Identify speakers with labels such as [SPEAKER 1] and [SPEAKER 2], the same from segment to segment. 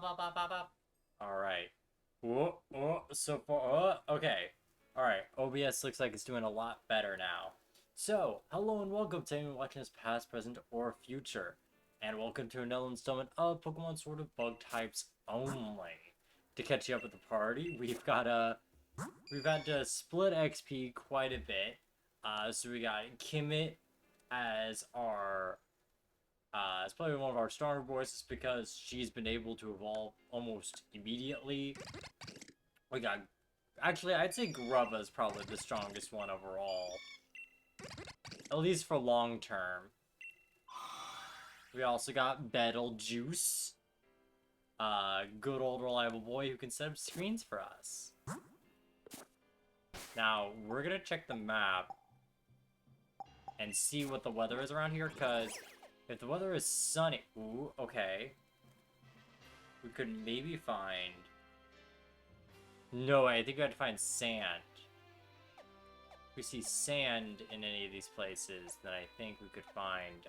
[SPEAKER 1] Up. Alright. So far. Okay. Alright. OBS looks like it's doing a lot better now. So, hello and welcome to anyone watching this past, present, or future. And welcome to another installment of Pokemon Sword of Bug types only. To catch you up with the party, we've had to split XP quite a bit. So we got Kimmit as our it's probably one of our stronger voices because she's been able to evolve almost immediately. We got... Actually, I'd say Grubba is probably the strongest one overall. At least for long term. We also got Betelgeuse. Good old reliable boy who can set up screens for us. Now, we're gonna check the map and see what the weather is around here, because if the weather is sunny... Ooh, okay. We could maybe find... No, I think we have to find sand. If we see sand in any of these places, then I think we could find,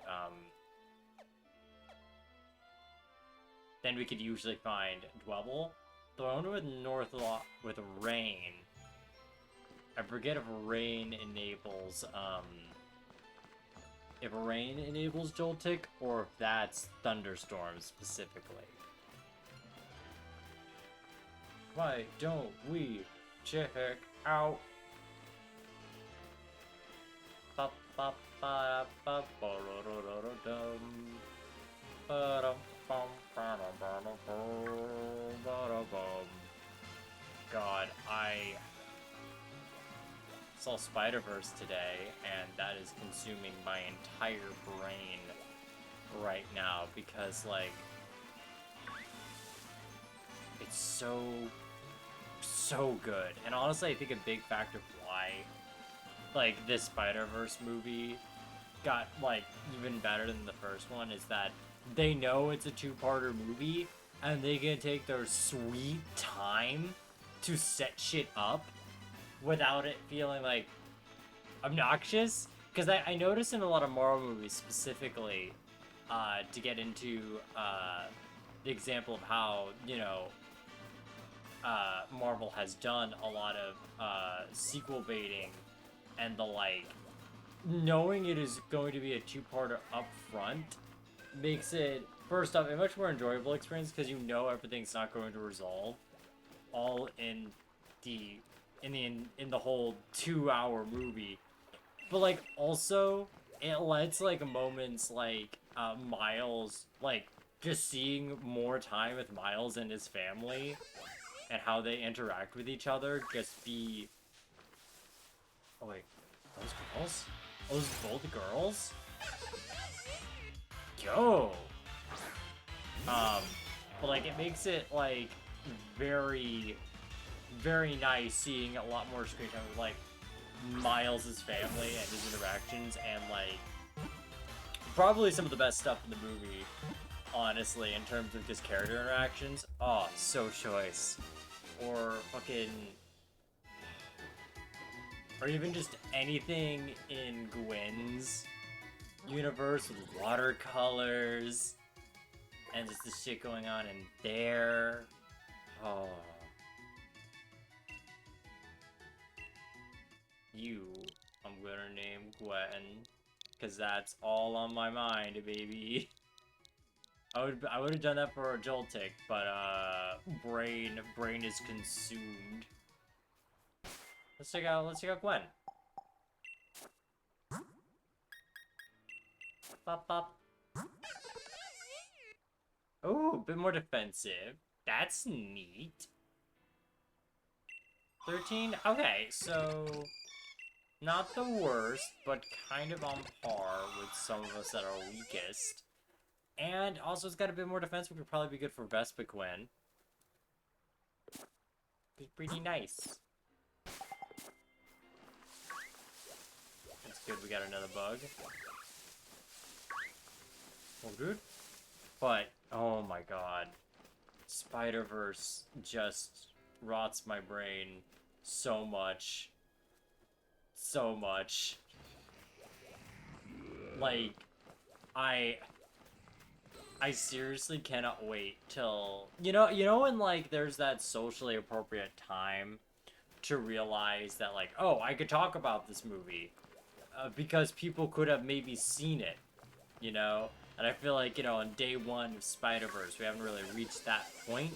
[SPEAKER 1] then we could usually find Dwebble. Though I wonder with North Law with rain. I forget if rain enables, if rain enables Joltik, or if that's thunderstorms specifically. Why don't we check out? God, I saw Spiderverse today, and that is consuming my entire brain right now because, like, it's so good. And honestly, I think a big factor of why, like, this Spider-Verse movie got, like, even better than the first one is that they know it's a two-parter movie, and they can take their sweet time to set shit up without it feeling, like, obnoxious. Because I noticed in a lot of Marvel movies specifically, to get into the example of how, you know, Marvel has done a lot of sequel baiting and the like, knowing it is going to be a two-parter up front makes it, first off, a much more enjoyable experience because you know everything's not going to resolve all in the whole 2-hour movie. But, like, also it lets, like, moments like Miles, like, just seeing more time with Miles and his family and how they interact with each other just be... Oh wait, those girls? Oh, those both girls? Yo! But, like, it makes it, like, very, very nice seeing a lot more screen time with, like, Miles' family and his interactions, and, like, probably some of the best stuff in the movie, honestly, in terms of just character interactions. Oh, so choice. Or fucking... Or even just anything in Gwen's universe with watercolors and just the shit going on in there. Oh. You, I'm gonna name Gwen, because that's all on my mind, baby. I would have done that for a Joltik, but brain is consumed. Let's check out Gwen. Bop bop. Oh, a bit more defensive. That's neat. 13? Okay, so not the worst, but kind of on par with some of us that are weakest. And also it's got a bit more defense, which would probably be good for Vespiquen. It's pretty nice. That's good, we got another bug. Oh, good. But, oh my god. Spider-Verse just rots my brain so much. So much. Like, I I seriously cannot wait till you know when like there's that socially appropriate time to realize that like, oh, I could talk about this movie because people could have maybe seen it, you know? And I feel like, on day one of Spider-Verse, we haven't really reached that point.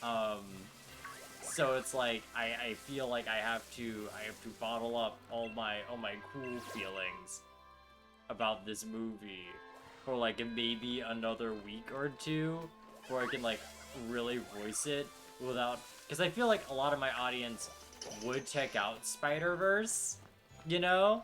[SPEAKER 1] Um, so it's like I feel like I have to bottle up all my cool feelings about this movie for like maybe another week or two before I can like really voice it without, because I feel like a lot of my audience would check out Spider-Verse, you know?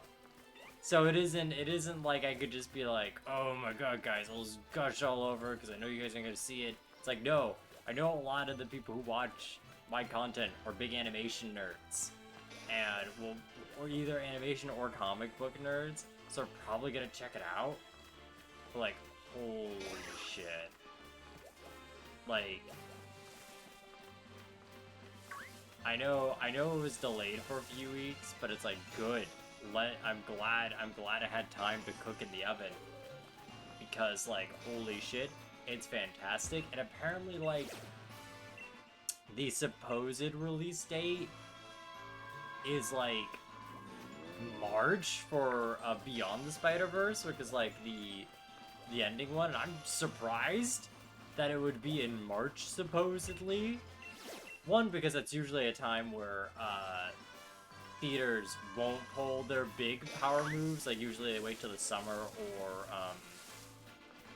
[SPEAKER 1] So it isn't like I could just be like, oh my god, guys, I'll just gush all over because I know you guys aren't gonna see it. It's like, no, I know a lot of the people who watch my content are big animation nerds, and well, or either animation or comic book nerds, so they're probably gonna check it out. But like, holy shit, like. I know it was delayed for a few weeks, but it's like good. I'm glad I had time to cook in the oven because like holy shit, it's fantastic. And apparently like the supposed release date is like March for Beyond the Spider-Verse, which is like the ending one, and I'm surprised that it would be in March supposedly. One, because that's usually a time where theaters won't pull their big power moves. Like usually they wait till the summer, or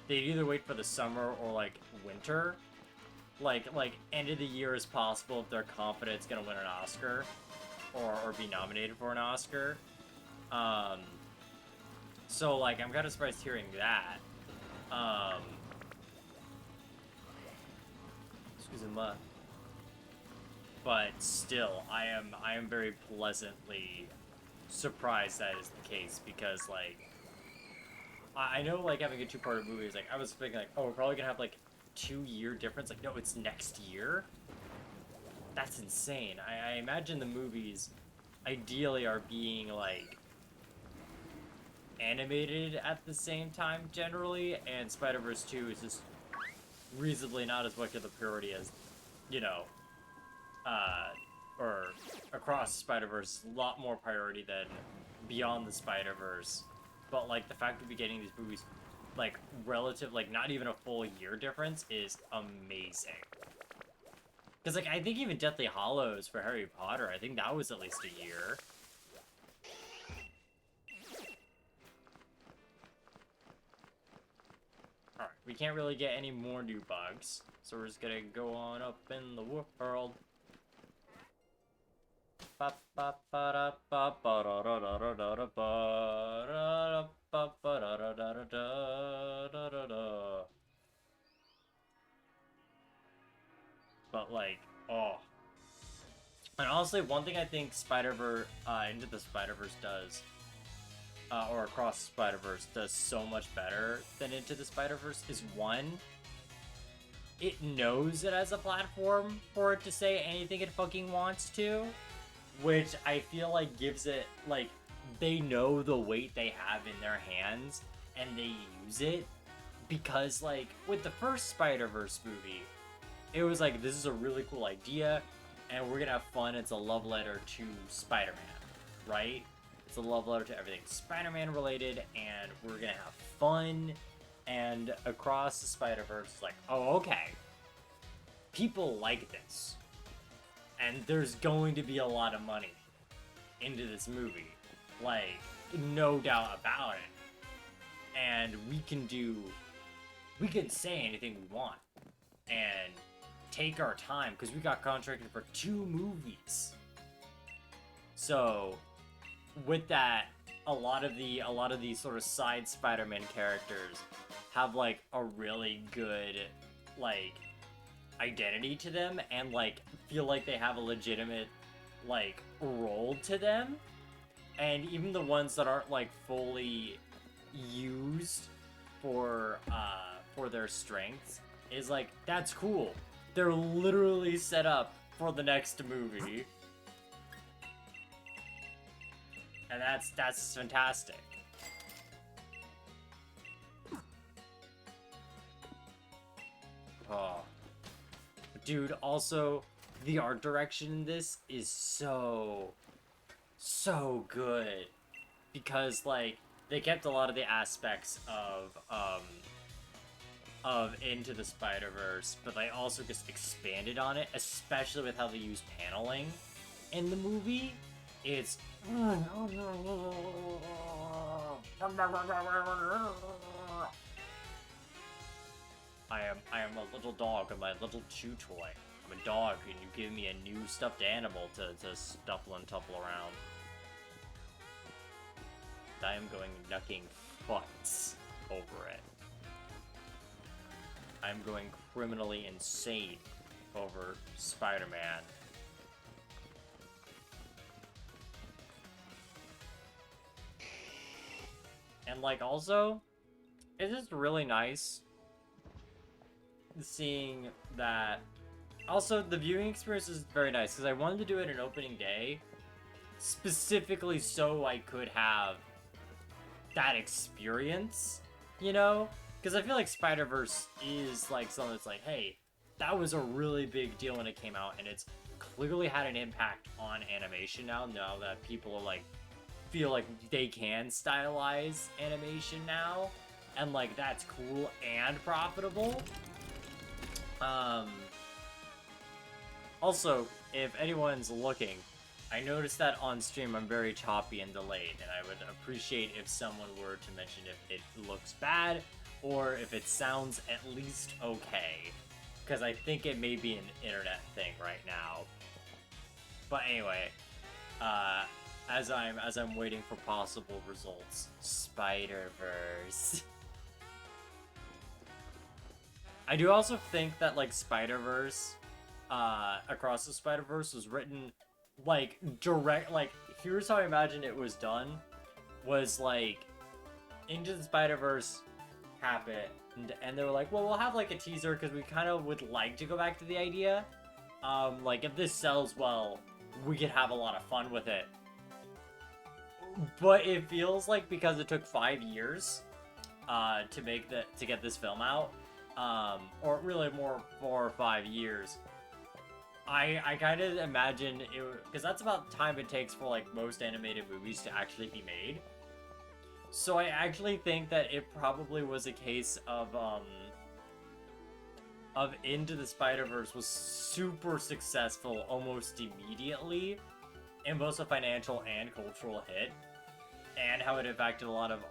[SPEAKER 1] they either wait for the summer or like winter. Like end of the year as possible if they're confident it's gonna win an Oscar or be nominated for an Oscar. So like I'm kind of surprised hearing that. Excuse me. But still, I am very pleasantly surprised that is the case, because like I know like having a two-part movie is like, I was thinking like, oh, we're probably gonna have like 2 year difference. Like, no, it's next year. That's insane. I imagine the movies ideally are being like animated at the same time generally, and Spider-Verse 2 is just reasonably not as much of a priority as, you know, or Across Spider-Verse, a lot more priority than Beyond the Spider-Verse. But like the fact that we're getting these movies like relative, like not even a full year difference is amazing. Because like I think even Deathly Hallows for Harry Potter, I think that was at least a year. Alright, we can't really get any more new bugs, so we're just gonna go on up in the world. But like, oh. And honestly, one thing I think Into the Spider-Verse does, or Across the Spider-Verse does so much better than Into the Spider-Verse is, one, it knows it as a platform for it to say anything it fucking wants to, which I feel like gives it, like, they know the weight they have in their hands, and they use it, because, like, with the first Spider-Verse movie, it was like, this is a really cool idea, and we're gonna have fun. It's a love letter to Spider-Man, right? It's a love letter to everything Spider-Man related, and we're gonna have fun. And Across the Spider-Verse is like, oh, okay, people like this, and there's going to be a lot of money into this movie, like, no doubt about it. And we can say anything we want, and take our time, because we got contracted for 2 movies. So with that, a lot of these sort of side Spider-Man characters have like a really good like identity to them, and like feel like they have a legitimate like role to them. And even the ones that aren't like fully used for their strengths is like, that's cool. They're literally set up for the next movie. And that's fantastic. Oh. Dude, also, the art direction in this is so good. Because, like, they kept a lot of the aspects of Into the Spider-Verse, but they also just expanded on it, especially with how they use paneling in the movie. It's I am a little dog and my little chew toy. I'm a dog and you give me a new stuffed animal to stuffle and tuffle around. I am going nucking butts over it. I'm going criminally insane over Spider-Man. And, like, also, it's just really nice seeing that. Also, the viewing experience is very nice, because I wanted to do it an opening day, specifically so I could have that experience, you know? Because I feel like Spider-Verse is, like, something that's like, hey, that was a really big deal when it came out, and it's clearly had an impact on animation now that people are, like, feel like they can stylize animation now, and, like, that's cool and profitable. Also, if anyone's looking, I noticed that on stream I'm very choppy and delayed, and I would appreciate if someone were to mention if it looks bad, or if it sounds at least okay, because I think it may be an internet thing right now. But anyway, as I'm waiting for possible results, Spiderverse. I do also think that, like, Spider-Verse, Across the Spider-Verse was written, like, direct, like, here's how I imagine it was done, was, like, Into the Spider-Verse happened, and they were like, well, we'll have, like, a teaser, because we kind of would like to go back to the idea. Like, if this sells well, we could have a lot of fun with it. But it feels like because it took 5 years, to get this film out, or really more 4 or 5 years, I kind of imagine it, because that's about the time it takes for, like, most animated movies to actually be made. So I actually think that it probably was a case of Into the Spider-Verse was super successful almost immediately, in both a financial and cultural hit, and how it impacted a lot of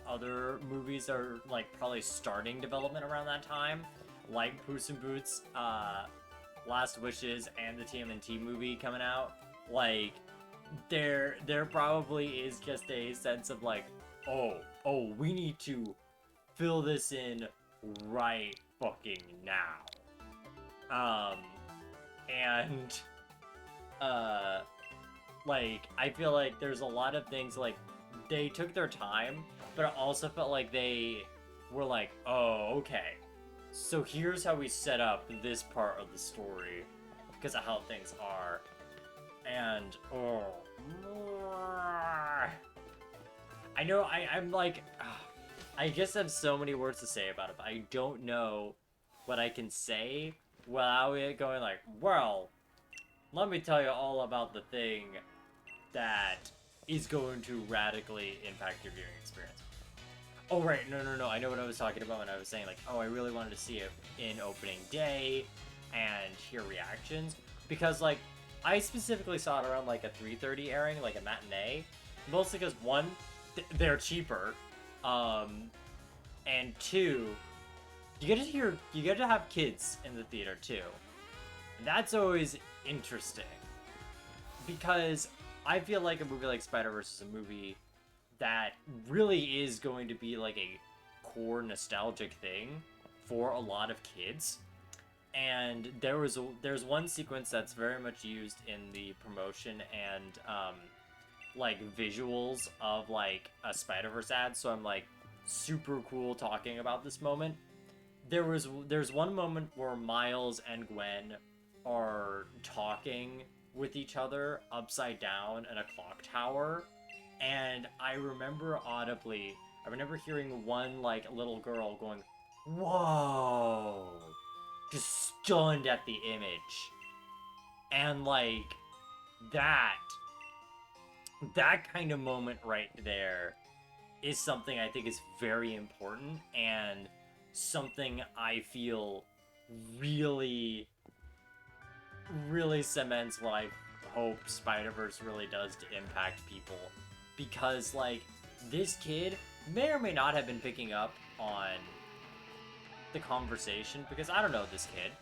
[SPEAKER 1] other movies that are, like, probably starting development around that time, like Puss in Boots, Last Wishes, and the TMNT movie coming out. Like, there probably is just a sense of, like, oh, we need to fill this in right fucking now. And, like, I feel like there's a lot of things, like, they took their time, but it also felt like they were like, oh, okay, so here's how we set up this part of the story, because of how things are. And, I know, I'm like, I guess I have so many words to say about it, but I don't know what I can say without it going like, well, let me tell you all about the thing that is going to radically impact your viewing experience. Oh, right, no, I know what I was talking about when I was saying, like, oh, I really wanted to see it in opening day and hear reactions, because, like, I specifically saw it around, like, a 3:30 airing, like a matinee, mostly because, one, they're cheaper, and two, you get to have kids in the theater, too. And that's always interesting, because I feel like a movie like Spider-Verse is a movie that really is going to be like a core nostalgic thing for a lot of kids. And there's one sequence that's very much used in the promotion and like visuals of like a Spider-Verse ad, so I'm like super cool talking about this moment. There's one moment where Miles and Gwen are talking with each other upside down in a clock tower, and I remember hearing one, like, little girl going, whoa, just stunned at the image. And like that that kind of moment right there is something I think is very important, and something I feel really really cements what I hope Spider-Verse really does to impact people. Because like this kid may or may not have been picking up on the conversation, because I don't know this kid.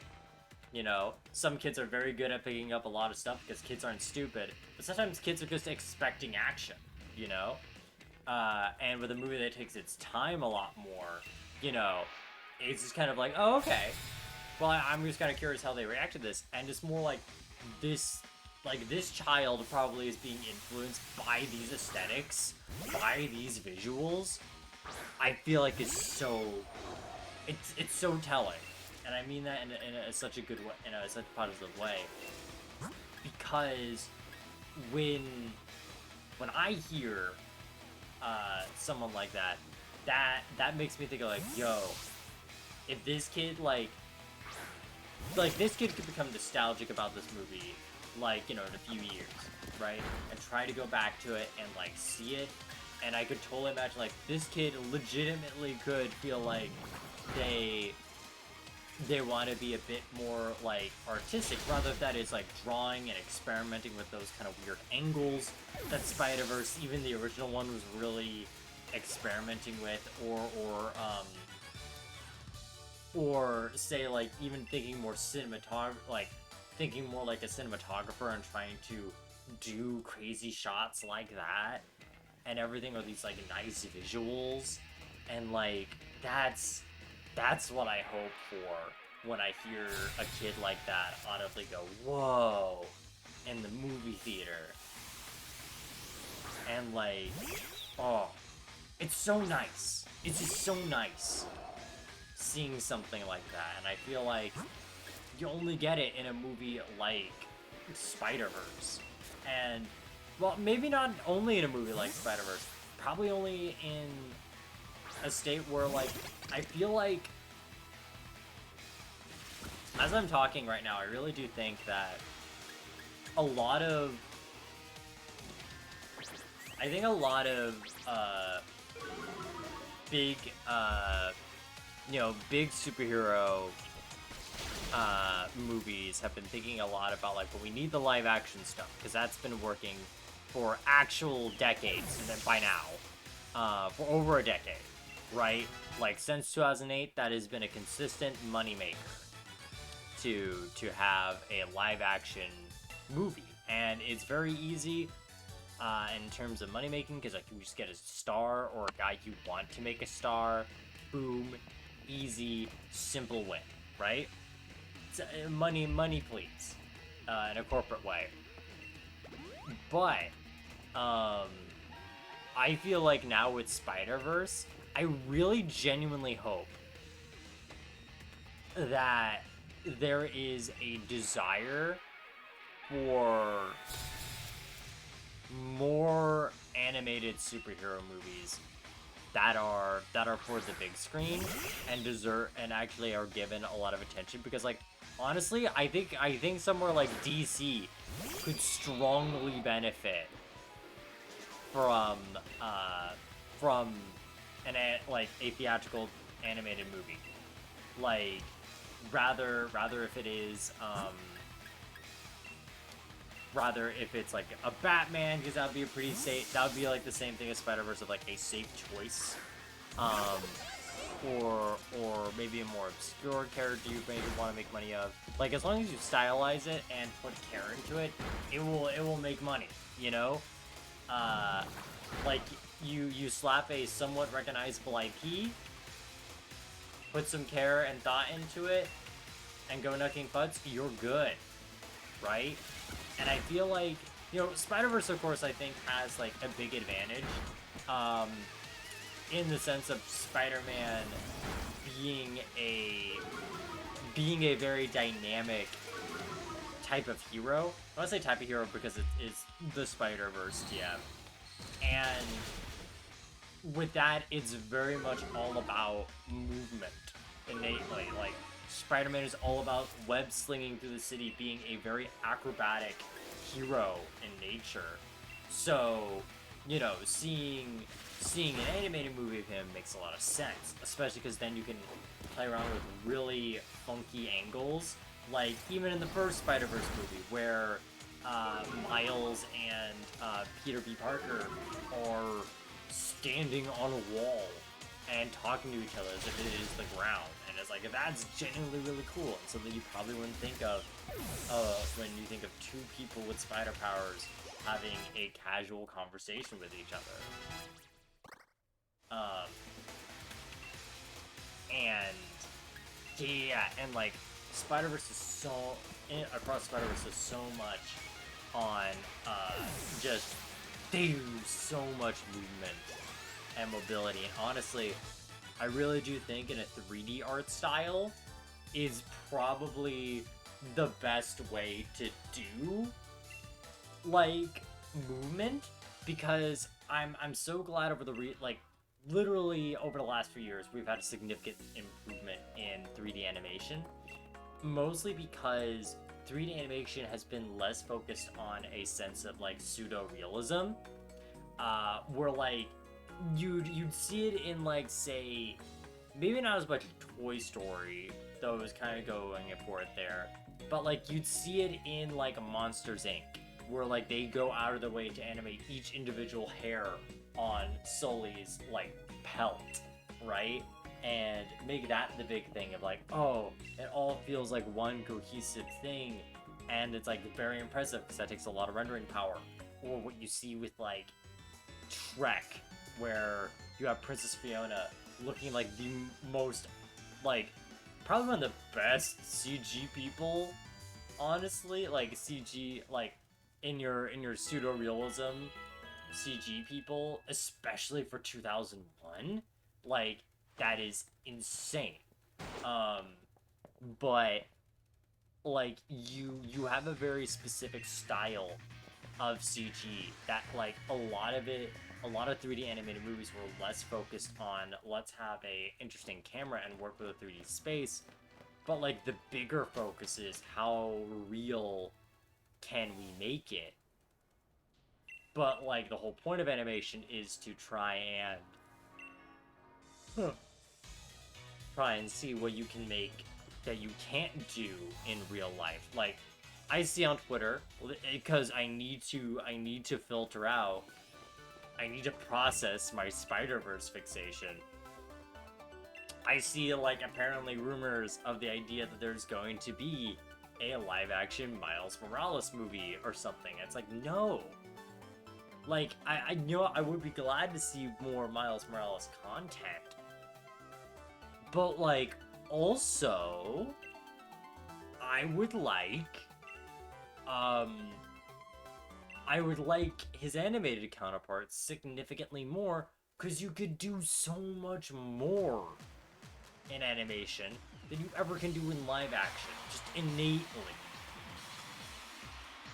[SPEAKER 1] You know, some kids are very good at picking up a lot of stuff because kids aren't stupid, but sometimes kids are just expecting action, you know? And with a movie that takes its time a lot more, you know, it's just kind of like, oh, okay. Well, I'm just kind of curious how they react to this, and it's more this, like this child probably is being influenced by these aesthetics, by these visuals. I feel like it's so telling, and I mean that in such a good way, in such a positive way, because when I hear someone like that makes me think of like, yo, if this kid like this kid could become nostalgic about this movie, like, you know, in a few years, right, and try to go back to it and like see it, and I could totally imagine like this kid legitimately could feel like they want to be a bit more like artistic, rather if that is like drawing and experimenting with those kind of weird angles that Spider-Verse, even the original one, was really experimenting with, or say like even thinking more thinking more like a cinematographer and trying to do crazy shots like that and everything, with these like nice visuals, and like that's what I hope for when I hear a kid like that audibly go, whoa, in the movie theater. And like, oh, it's so nice. It's just so nice seeing something like that. And I feel like you only get it in a movie like Spider-Verse. And, well, maybe not only in a movie like Spider-Verse, probably only in a state where, like, I feel like, as I'm talking right now, I really do think that a lot of big, big superhero movies have been thinking a lot about, like, well, we need the live action stuff, because that's been working for actual decades, and then by now, for over a decade, right? Like, since 2008, that has been a consistent moneymaker to have a live action movie. And it's very easy in terms of money making, because like you just get a star or a guy you want to make a star, boom, easy, simple win, right? It's, money please, in a corporate way. But I feel like now with Spider-Verse, I really genuinely hope that there is a desire for more animated superhero movies that are for the big screen and deserve and actually are given a lot of attention, because like honestly, I think somewhere like DC could strongly benefit from like a theatrical animated movie, like rather if it is rather if it's like a Batman, because that would be a pretty safe, that would be like the same thing as Spider-Verse, of like a safe choice, or maybe a more obscure character you maybe want to make money of. Like, as long as you stylize it and put care into it, it will make money, you know? Like you slap a somewhat recognizable IP, put some care and thought into it, and go knucking butts, you're good, right? And I feel like, you know, Spider-Verse, of course, I think has like a big advantage, in the sense of Spider-Man being a very dynamic type of hero. I want to say type of hero because it is the Spider-Verse, yeah. And with that, it's very much all about movement innately, like Spider-Man is all about web slinging through the city, being a very acrobatic hero in nature. So, you know, seeing an animated movie of him makes a lot of sense, especially because then you can play around with really funky angles, like even in the first Spider-Verse movie, where Miles and Peter B. Parker are standing on a wall and talking to each other as if it is the ground, and it's like, that's genuinely really cool, and something you probably wouldn't think of when you think of two people with spider powers having a casual conversation with each other. And yeah, and like Spider-Verse is so across Spider-Verse is so much on just they use so much movement and mobility, and honestly, I really do think in a 3D art style is probably the best way to do like movement, because I'm so glad over the literally over the last few years we've had a significant improvement in 3D animation, mostly because 3D animation has been less focused on a sense of like pseudo realism, where like you'd see it in like, say, maybe not as much Toy Story, though it was kind of going for it there, but like you'd see it in like Monsters Inc., where like they go out of their way to animate each individual hair on Sully's like pelt, right? And make that the big thing of like, oh, it all feels like one cohesive thing, and it's like very impressive because that takes a lot of rendering power. Or what you see with like Shrek, where you have Princess Fiona looking like the most, like, probably one of the best CG people, honestly, like CG, like in your pseudo realism CG people, especially for 2001, like that is insane. But like you have a very specific style of CG that like a lot of 3D animated movies were less focused on let's have a interesting camera and work with a 3D space, but like the bigger focus is how real can we make it. But like the whole point of animation is to try and see what you can make that you can't do in real life. Like I see on Twitter, because I need to filter out, I need to process my Spider-Verse fixation. I see like apparently rumors of the idea that there's going to be a live action Miles Morales movie or something. It's like, no. Like I know I would be glad to see more Miles Morales content. But like also I would like his animated counterparts significantly more, because you could do so much more in animation than you ever can do in live action, just innately.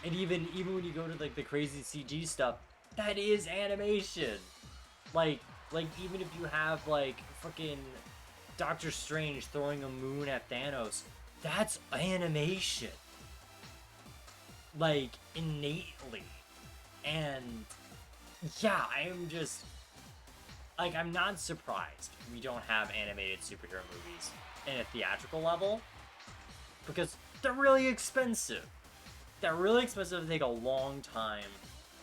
[SPEAKER 1] And even when you go to like the crazy CG stuff, that is animation. Like even if you have like freaking Doctor Strange throwing a moon at Thanos, that's animation. Like innately. And yeah, I am just like, I'm not surprised we don't have animated superhero movies in a theatrical level, because they're really expensive. They're really expensive, they take a long time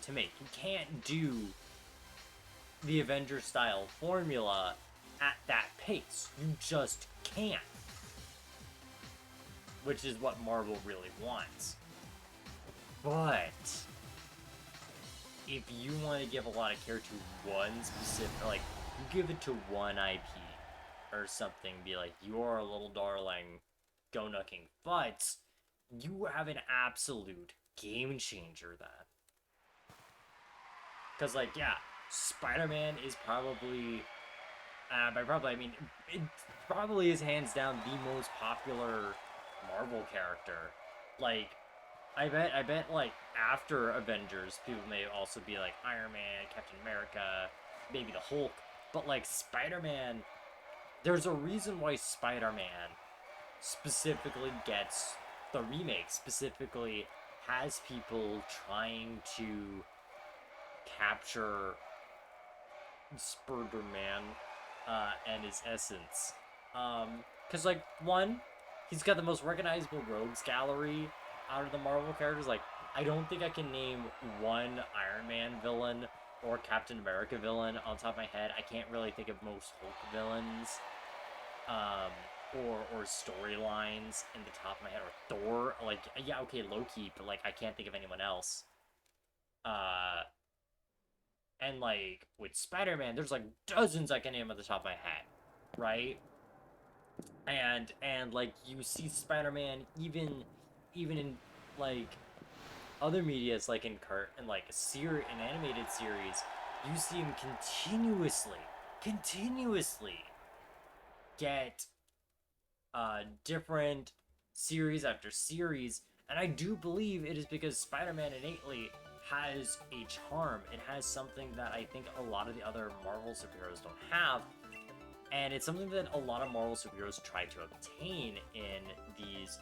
[SPEAKER 1] to make. You can't do the Avengers style formula at that pace. You just can't. Which is what Marvel really wants. But if you want to give a lot of care to one specific, like, you give it to one IP or something, be like, you're a little darling, go nucking. But you have an absolute game changer then. Because, like, yeah, Spider-Man is probably, by probably, I mean, it probably is hands down the most popular Marvel character. Like, I bet, like, after Avengers, people may also be like Iron Man, Captain America, maybe the Hulk, but, like, Spider-Man, there's a reason why Spider-Man specifically gets the remake, specifically has people trying to capture Spider-Man and his essence. Because, like, one, he's got the most recognizable rogues gallery out of the Marvel characters. Like, I don't think I can name one Iron Man villain or Captain America villain on top of my head. I can't really think of most Hulk villains, or storylines in the top of my head, or Thor. Like, yeah, okay, Loki, but like I can't think of anyone else. Uh, and like with Spider-Man, there's like dozens I can name at the top of my head, right? And like you see Spider-Man even in like other medias, like in like an animated series, you see him continuously get different series after series, and I do believe it is because Spider-Man innately has a charm. It has something that I think a lot of the other Marvel superheroes don't have, and it's something that a lot of Marvel superheroes try to obtain in these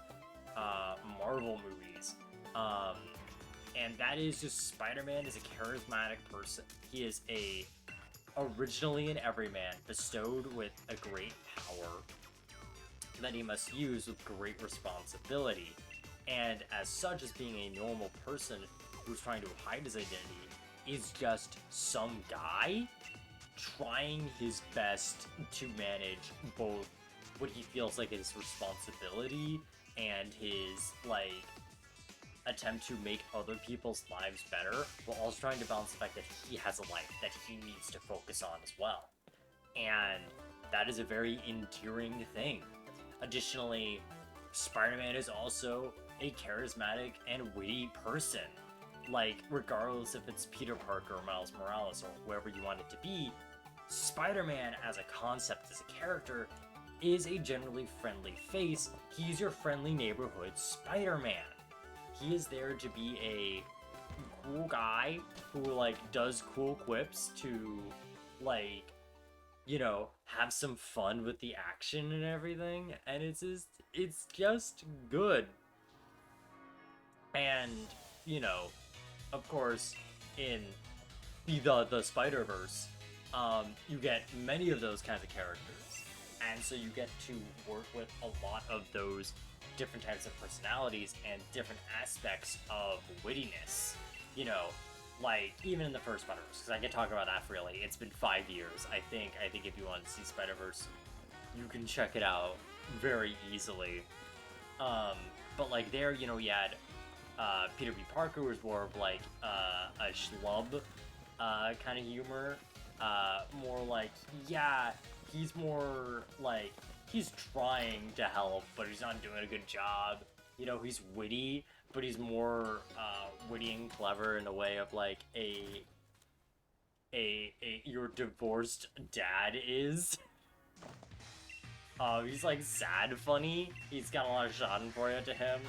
[SPEAKER 1] Marvel movies. And that is just Spider-Man is a charismatic person. He is originally an everyman, bestowed with a great power that he must use with great responsibility. And as such, as being a normal person who's trying to hide his identity, is just some guy trying his best to manage both what he feels like his responsibility and his, like, attempt to make other people's lives better, while also trying to balance the fact that he has a life that he needs to focus on as well. And that is a very endearing thing. Additionally, Spider-Man is also a charismatic and witty person. Like, regardless if it's Peter Parker or Miles Morales or whoever you want it to be, Spider-Man as a concept, as a character, is a generally friendly face. He's your friendly neighborhood Spider-Man. He is there to be a cool guy who, like, does cool quips to, like, you know, have some fun with the action and everything, and it's just good. And, you know, of course, in the Spider-Verse, you get many of those kinds of characters, and so you get to work with a lot of those different types of personalities and different aspects of wittiness. You know, like, even in the first Spider-Verse, because I can talk about that freely. It's been 5 years. I think if you want to see Spider-Verse, you can check it out very easily. But like there, you know, you had Peter B. Parker was more of like a schlub kind of humor. More like, yeah, he's more like, he's trying to help, but he's not doing a good job. You know, he's witty, but he's more witty and clever in the way of like your divorced dad is. He's like sad funny. He's got a lot of schadenfreude to him.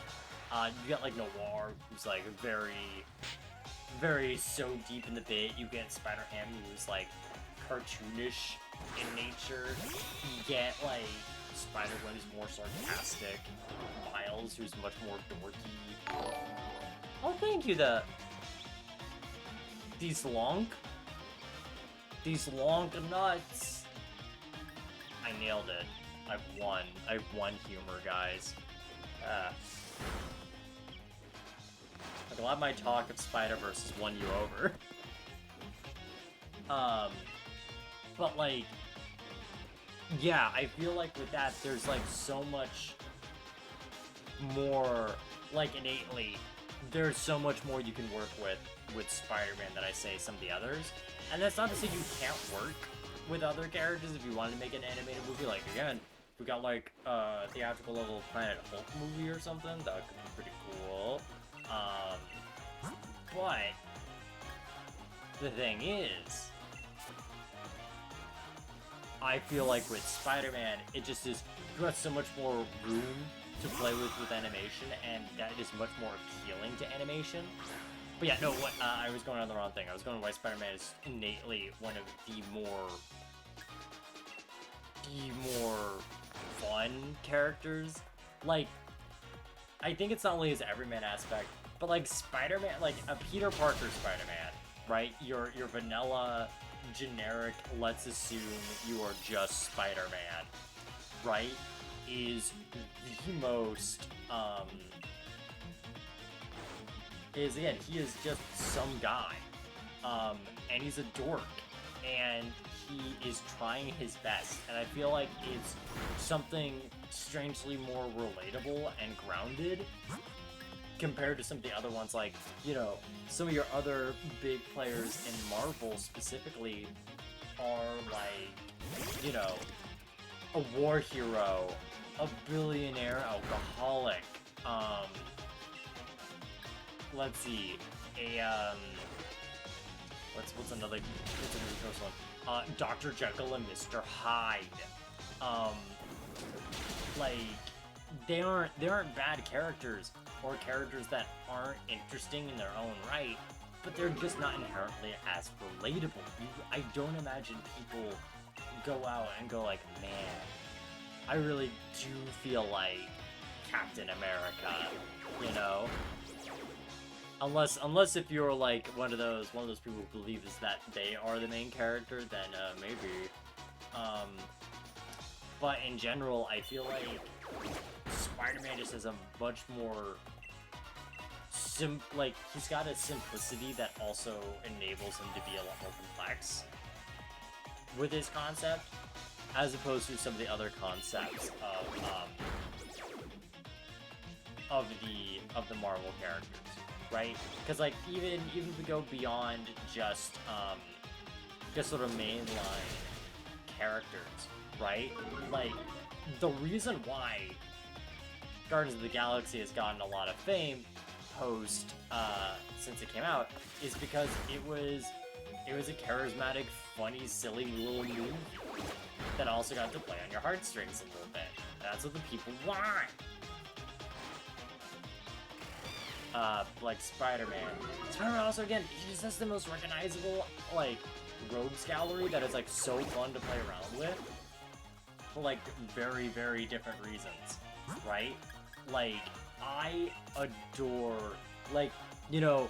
[SPEAKER 1] You get like Noir, who's like very so deep in the bit. You get Spider-Ham, who's like cartoonish in nature. You get like Spider-Gwen, who's more sarcastic. Miles, who's much more dorky. Oh, thank you, these long nuts. I nailed it. I've won humor, guys. I'm glad my talk of Spider-Verse has won you over. But like, yeah, I feel like with that, there's like so much more, like innately, there's so much more you can work with Spider-Man than I say some of the others. And that's not to say you can't work with other characters if you wanted to make an animated movie. Like, again, we got like theatrical level Planet Hulk movie or something, that could be pretty cool. But the thing is, I feel like with Spider-Man, it just is, you have so much more room to play with animation, and that is much more appealing to animation. But yeah, no, I was going on the wrong thing. I was going why Spider-Man is innately one of the more fun characters like, I think it's not only his everyman aspect, but like Spider-Man, like a Peter Parker Spider-Man, right? Your vanilla, generic, let's assume you are just Spider-Man, right? Is the most, again, he is just some guy, and he's a dork, and he is trying his best, and I feel like it's something strangely more relatable and grounded compared to some of the other ones, like, you know, some of your other big players in Marvel specifically are like, you know, a war hero, a billionaire alcoholic, let's see, what's another close one? Dr. Jekyll and Mr. Hyde. Like, they aren't bad characters, or characters that aren't interesting in their own right, but they're just not inherently as relatable. I don't imagine people go out and go like, man, I really do feel like Captain America, you know? Unless if you're like one of those people who believes that they are the main character, then maybe. But in general, I feel like Spider-Man just has a much more like, he's got a simplicity that also enables him to be a lot more complex with his concept, as opposed to some of the other concepts of the Marvel characters. Right? Because, like, even if we go beyond just sort of mainline characters, right? Like, the reason why Guardians of the Galaxy has gotten a lot of fame post since it came out is because it was a charismatic, funny, silly little movie that also got to play on your heartstrings a little bit. That's what the people want. Like Spider-Man. Spider-Man also, again, he just has the most recognizable, like, rogues gallery that is, like, so fun to play around with. For, like, very, very different reasons, right? Like, I adore, like, you know...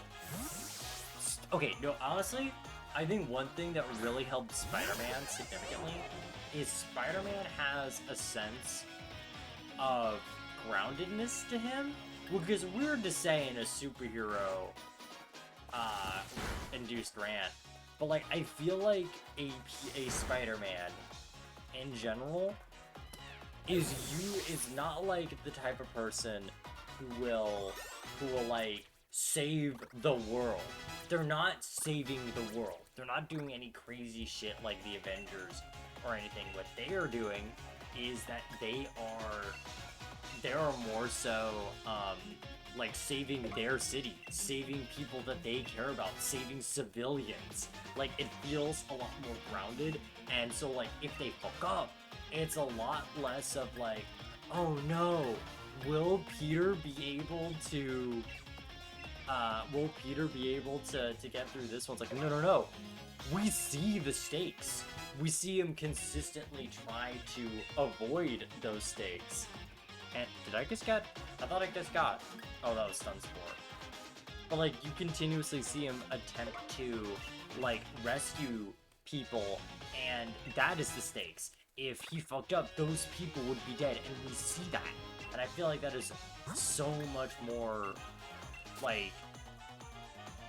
[SPEAKER 1] Okay, no, honestly, I think one thing that really helped Spider-Man significantly is Spider-Man has a sense of groundedness to him. Which is weird to say in a superhero induced rant, but like, I feel like a Spider-Man in general is not like the type of person who will like save the world. They're not saving the world. They're not doing any crazy shit like the Avengers or anything. What they are doing is that they are more so, like, saving their city, saving people that they care about, saving civilians. Like, it feels a lot more grounded, and so, like, if they fuck up, it's a lot less of, like, oh no, will Peter be able to get through this one? It's like, no. We see the stakes. We see him consistently try to avoid those stakes. And did I just get? I thought I just got. Oh, that was stun spore. But like, you continuously see him attempt to like rescue people, and that is the stakes. If he fucked up, those people would be dead, and we see that. And I feel like that is so much more like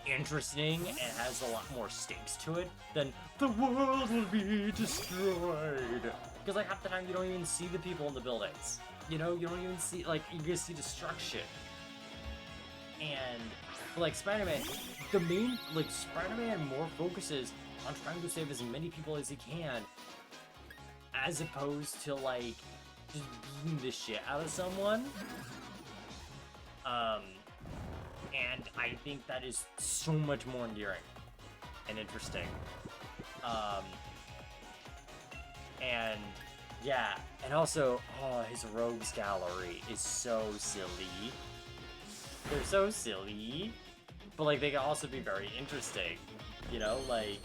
[SPEAKER 1] interesting and has a lot more stakes to it than the world will be destroyed. Because like half the time you don't even see the people in the buildings. You know, you don't even see, like, you just see destruction. And, like, Spider-Man, the main, like, Spider-Man more focuses on trying to save as many people as he can, as opposed to, like, just beating the shit out of someone. And I think that is so much more endearing and interesting. And... yeah, and also, oh, his rogues gallery is so silly. They're so silly, but like they can also be very interesting. You know, like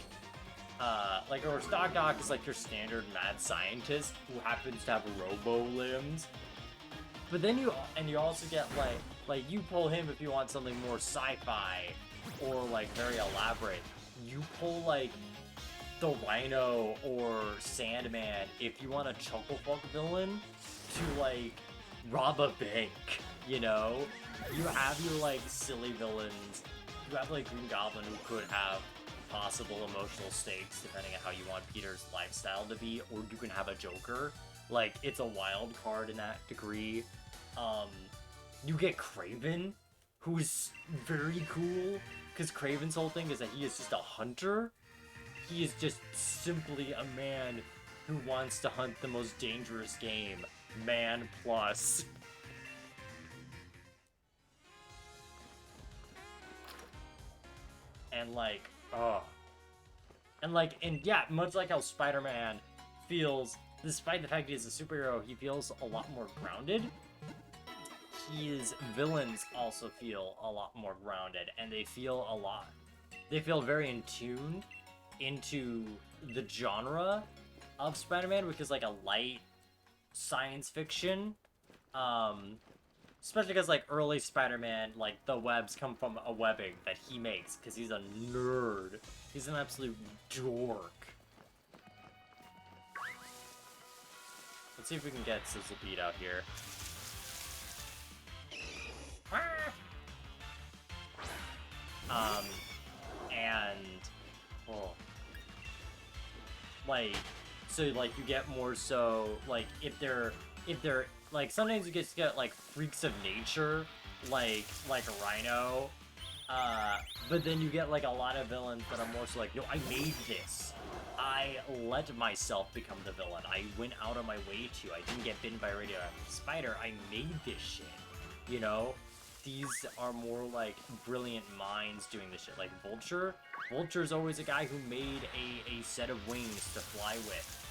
[SPEAKER 1] or Stock Doc is like your standard mad scientist who happens to have robo limbs. But then you also get like you pull him if you want something more sci-fi or like very elaborate. You pull like the Rhino or Sandman if you want a Chucklefuck villain to like rob a bank, you know? You have your like silly villains. You have like Green Goblin who could have possible emotional stakes depending on how you want Peter's lifestyle to be, or you can have a Joker. Like, it's a wild card in that degree. You get Kraven, who's very cool, because Kraven's whole thing is that he is just a hunter. He is just simply a man who wants to hunt the most dangerous game, Man Plus. And like, oh. And yeah, much like how Spider-Man feels, despite the fact he's a superhero, he feels a lot more grounded. His villains also feel a lot more grounded, and they feel very in tune into the genre of Spider-Man, which is like a light science fiction. Especially because, like, early Spider-Man, like, the webs come from a webbing that he makes, because he's a nerd. He's an absolute dork. Let's see if we can get Sizzle Beat out here. Like, so, like, you get more so, like, if they're, like, sometimes you get, like, freaks of nature, like a Rhino, but then you get, like, a lot of villains that are more so like, no, I made this. I let myself become the villain. I went out of my way to. I didn't get bitten by a radioactive spider. I made this shit. You know? These are more like brilliant minds doing this shit. Like Vulture. Vulture's always a guy who made a set of wings to fly with.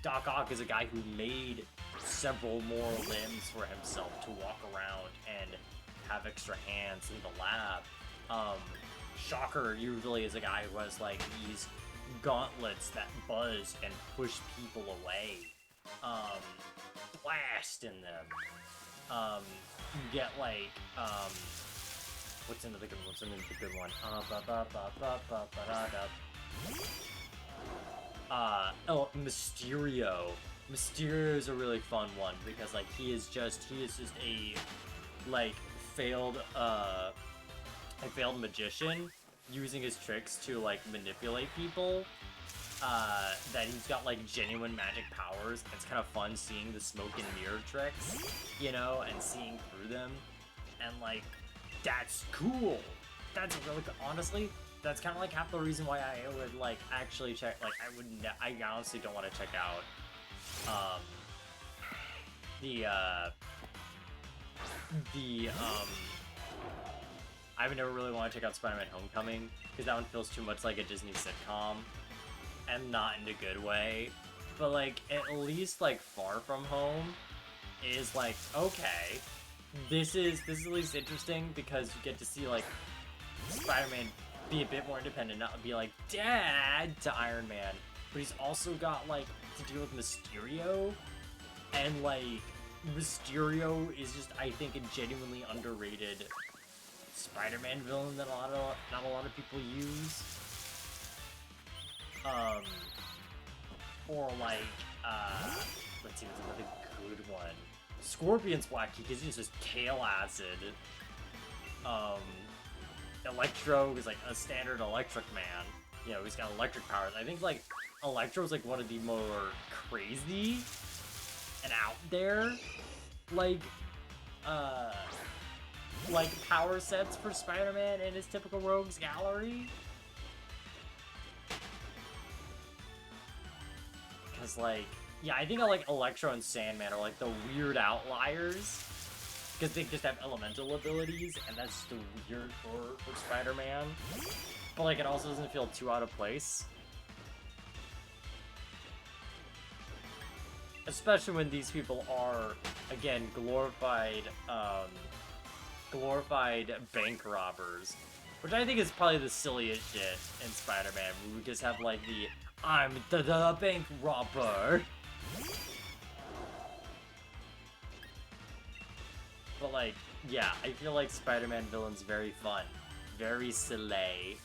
[SPEAKER 1] Doc Ock is a guy who made several more limbs for himself to walk around and have extra hands in the lab. Shocker usually is a guy who has like these gauntlets that buzz and push people away. Blast in them. You get like, what's another good one? Oh, Mysterio. Mysterio is a really fun one because like he is just a like failed magician using his tricks to like manipulate people. That he's got like genuine magic powers. It's kind of fun seeing the smoke and mirror tricks, you know, and seeing through them, and like that's cool. That's really honestly, that's kind of like half the reason why I would like actually check. Like I honestly don't want to check out I would never really want to check out Spider-Man Homecoming because that one feels too much like a Disney sitcom. And not in a good way, but like at least like Far From Home is like okay, this is at least interesting because you get to see like Spider-Man be a bit more independent, not be like dad to Iron Man, but he's also got like to deal with Mysterio, and like Mysterio is just I think a genuinely underrated Spider-Man villain that not a lot of people use. Or like, let's see, what's another good one? Scorpion's wacky because he's just tail acid. Electro is like a standard electric man. You know, he's got electric powers. I think like Electro's like one of the more crazy and out there, like power sets for Spider-Man in his typical rogues gallery. Because, like, yeah, I think I like Electro and Sandman are, like, the weird outliers. Because they just have elemental abilities, and that's just weird for Spider-Man. But, like, it also doesn't feel too out of place. Especially when these people are, again, glorified bank robbers. Which I think is probably the silliest shit in Spider-Man. We just have, like, I'm the bank robber. But, like, yeah, I feel like Spider-Man villain's very fun. Very silly.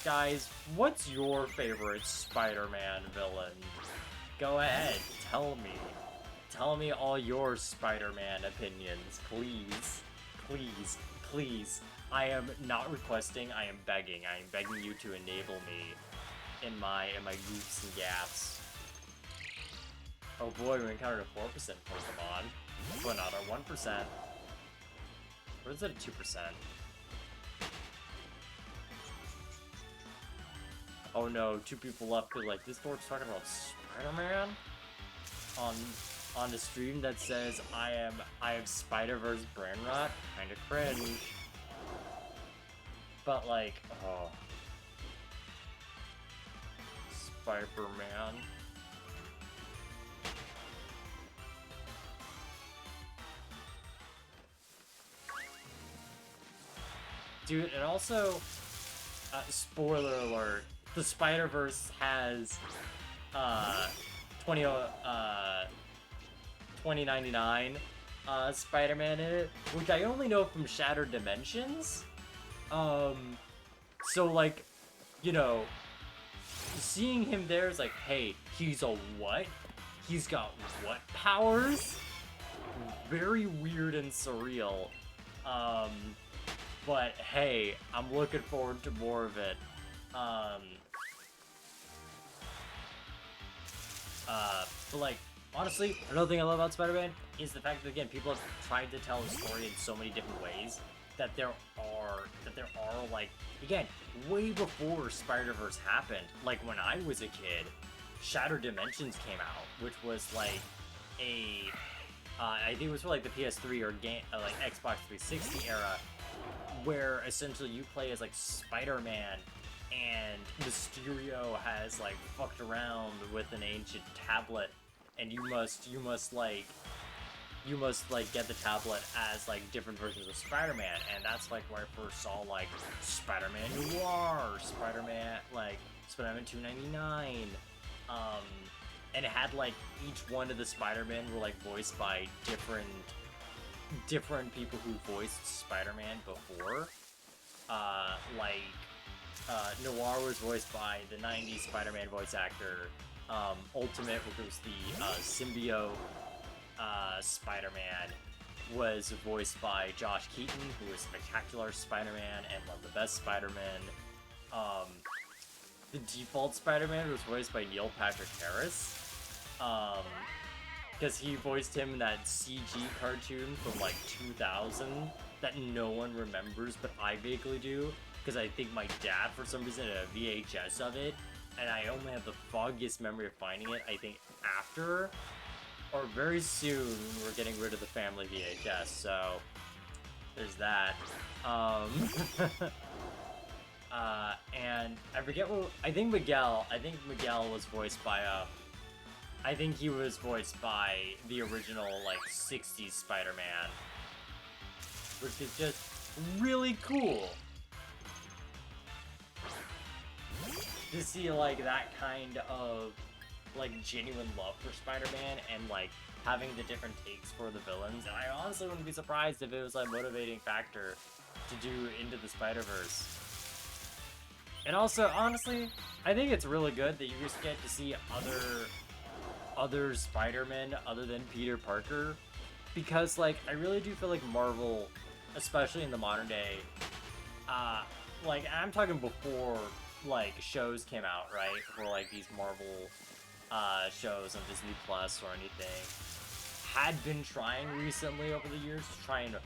[SPEAKER 1] Guys, what's your favorite Spider-Man villain? Go ahead, tell me. Tell me all your Spider-Man opinions, please. Please, please. I am not requesting, I am begging. I am begging you to enable me in my goofs and gaffs. Oh boy, we encountered a 4% Pokemon, but not a 1%. Or is it a 2%? Oh no, 2 people left, but like, this board's talking about Spider-Man? On the stream that says, I have Spiderverse Brainrot? Kinda cringe. But like, oh. Spider-Man. Dude, and also, spoiler alert, the Spider-Verse has, 2099, Spider-Man in it, which I only know from Shattered Dimensions. So, like, you know, seeing him there is like, hey, he's a what? He's got what powers? Very weird and surreal. But hey, I'm looking forward to more of it. But like, honestly, another thing I love about Spider-Man is the fact that, again, people have tried to tell the story in so many different ways that there are, like, again, way before Spider-Verse happened, like when I was a kid, Shattered Dimensions came out, which was like I think it was for like the PS3 or like Xbox 360 era, where essentially you play as like Spider-Man, and Mysterio has like fucked around with an ancient tablet, and you must get the tablet as like different versions of Spider-Man, and that's like where I first saw like Spider-Man Noir, Spider-Man 299, and it had like each one of the Spider-Man were like voiced by different people who voiced Spider-Man before. Noir was voiced by the 90s Spider-Man voice actor. Ultimate, which was the symbiote Spider-Man, was voiced by Josh Keaton, who was Spectacular Spider-Man and one of the best Spider-Men. The default Spider-Man was voiced by Neil Patrick Harris, because he voiced him in that CG cartoon from like 2000 that no one remembers, but I vaguely do, because I think my dad, for some reason, had a VHS of it, and I only have the foggiest memory of finding it, I think, after, or very soon, when we're getting rid of the family VHS, so there's that. And I forget what, I think Miguel was voiced by, I think he was voiced by the original, like, 60s Spider-Man, which is just really cool to see, like, that kind of, like, genuine love for Spider-Man and, like, having the different takes for the villains. And I honestly wouldn't be surprised if it was, like, a motivating factor to do Into the Spider-Verse. And also, honestly, I think it's really good that you just get to see other Spider-Men other than Peter Parker, because, like, I really do feel like Marvel, especially in the modern day, like, I'm talking before, like, shows came out, right, for, like, these Marvel shows on Disney Plus or anything, had been trying recently over the years to try and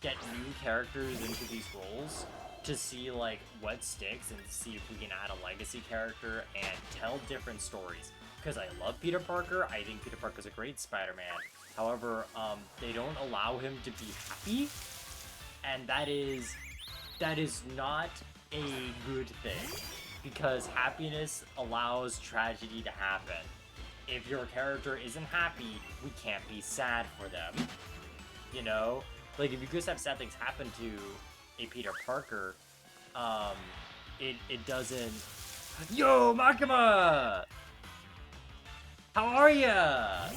[SPEAKER 1] get new characters into these roles to see, like, what sticks and see if we can add a legacy character and tell different stories. Because I love Peter Parker, I think Peter Parker's a great Spider-Man. However, they don't allow him to be happy, and that is not a good thing, because happiness allows tragedy to happen. If your character isn't happy, we can't be sad for them. You know? Like, if you just have sad things happen to a Peter Parker, it doesn't... Yo, Makima! How are ya?